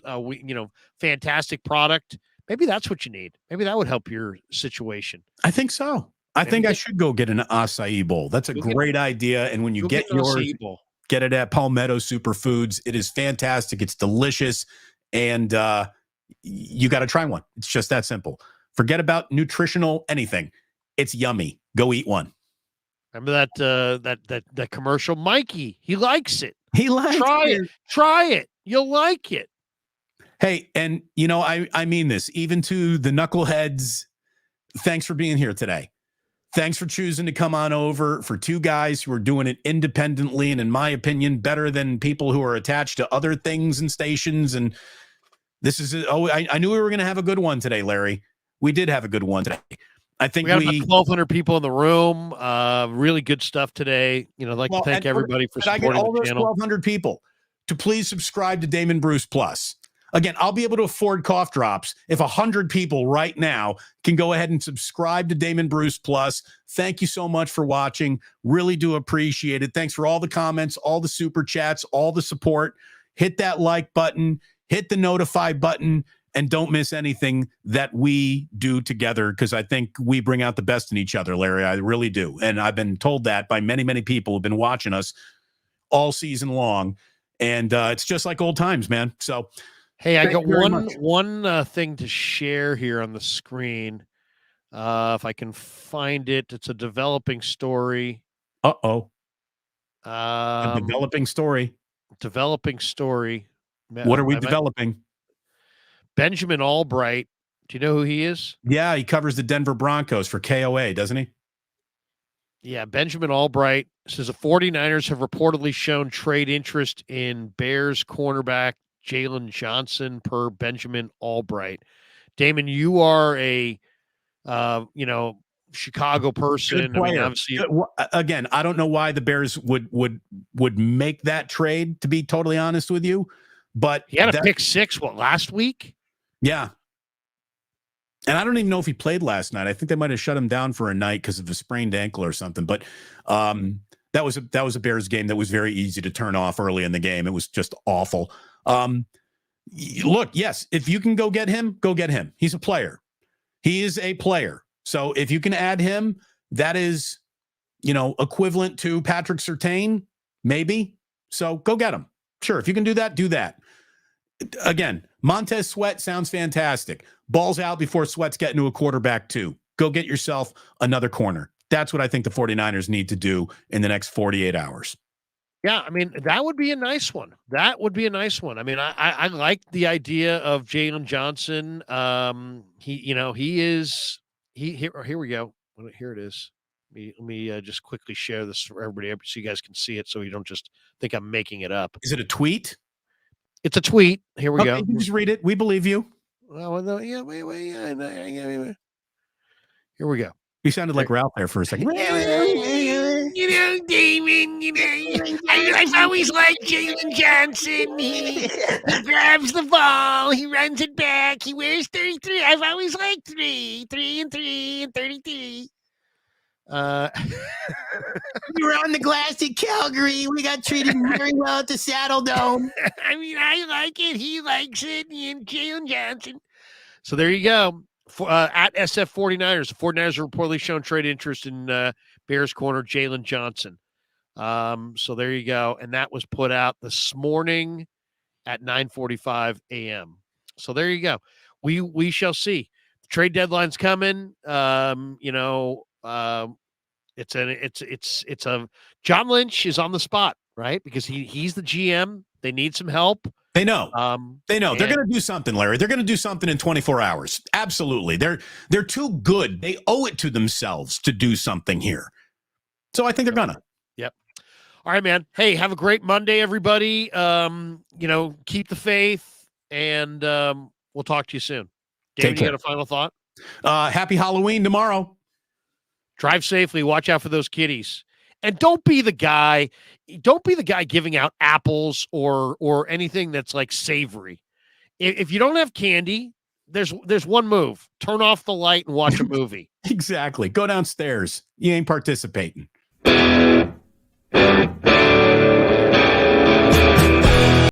Fantastic product. Maybe that's what you need. Maybe that would help your situation. I think so. I think I should go get an acai bowl. That's a great idea. And when you get yours, get it at Palmetto Superfoods. It is fantastic. It's delicious. And you got to try one. It's just that simple. Forget about nutritional anything. It's yummy. Go eat one. Remember that commercial? Mikey, he likes it. He likes it. Try it. You'll like it. Hey, and I mean this, even to the knuckleheads, thanks for being here today. Thanks for choosing to come on over. For 2 guys who are doing it independently and, in my opinion, better than people who are attached to other things and stations. And this is I knew we were going to have a good one today, Larry. We did have a good one today. I think we got about 1,200 people in the room. Really good stuff today. I'd like to thank everybody for supporting the channel. 1,200 people to please subscribe to Damon Bruce Plus. Again, I'll be able to afford cough drops if 100 people right now can go ahead and subscribe to Damon Bruce Plus. Thank you so much for watching. Really do appreciate it. Thanks for all the comments, all the super chats, all the support. Hit that like button, hit the notify button, and don't miss anything that we do together, because I think we bring out the best in each other, Larry. I really do. And I've been told that by many, many people who've been watching us all season long. And it's just like old times, man. So, hey, I got one thing to share here on the screen. If I can find it, it's a developing story. A developing story. Developing story. What are we developing? Benjamin Albright. Do you know who he is? Yeah, he covers the Denver Broncos for KOA, doesn't he? Yeah, Benjamin Albright says the 49ers have reportedly shown trade interest in Bears cornerback Jalen Johnson, per Benjamin Albright. Damon, you are a Chicago person. I mean, obviously, again, I don't know why the Bears would make that trade, to be totally honest with you. But he had a pick 6 last week? Yeah. And I don't even know if he played last night. I think they might have shut him down for a night because of a sprained ankle or something. But that was a Bears game that was very easy to turn off early in the game. It was just awful. Look, yes, if you can go get him, go get him. He's a player. He is a player. So if you can add him, that is, equivalent to Patrick Surtain, maybe. So go get him. Sure. If you can do that, do that. Again, Montez Sweat sounds fantastic. Balls out before Sweat's getting to a quarterback too. Go get yourself another corner. That's what I think the 49ers need to do in the next 48 hours. Yeah, I mean, that would be a nice one. I mean, I like the idea of Jalen Johnson. Here we go. Here it is. Let me just quickly share this for everybody so you guys can see it, so you don't just think I'm making it up. Is it a tweet? It's a tweet. Here we go. Just read it. We believe you. Well, no, yeah, wait. Here we go. You sounded like Ralph there for a second. Damon, I've always liked Jalen Johnson. He grabs the ball, he runs it back, he wears 33. I've always liked 3 and 33. We were on the glass at Calgary. We got treated very well at the Saddle Dome. I mean, I like it. He likes it. And Jalen Johnson. So there you go. At SF 49ers, the 49ers have reportedly shown trade interest in Bears corner Jalen Johnson. So there you go. And that was put out this morning at 9:45 a.m. So there you go. We shall see. The trade deadline's coming. It's a John Lynch is on the spot, right? Because he's the GM. They need some help. They know. They're going to do something, Larry. They're going to do something in 24 hours. Absolutely. They're too good. They owe it to themselves to do something here. So I think they're going to. Yep. All right, man. Hey, have a great Monday, everybody. Keep the faith, and we'll talk to you soon. David, you got a final thought? Happy Halloween tomorrow. Drive safely. Watch out for those kitties. And don't be the guy giving out apples or anything that's like savory. If you don't have candy, there's one move. Turn off the light and watch a movie. Exactly. Go downstairs. You ain't participating.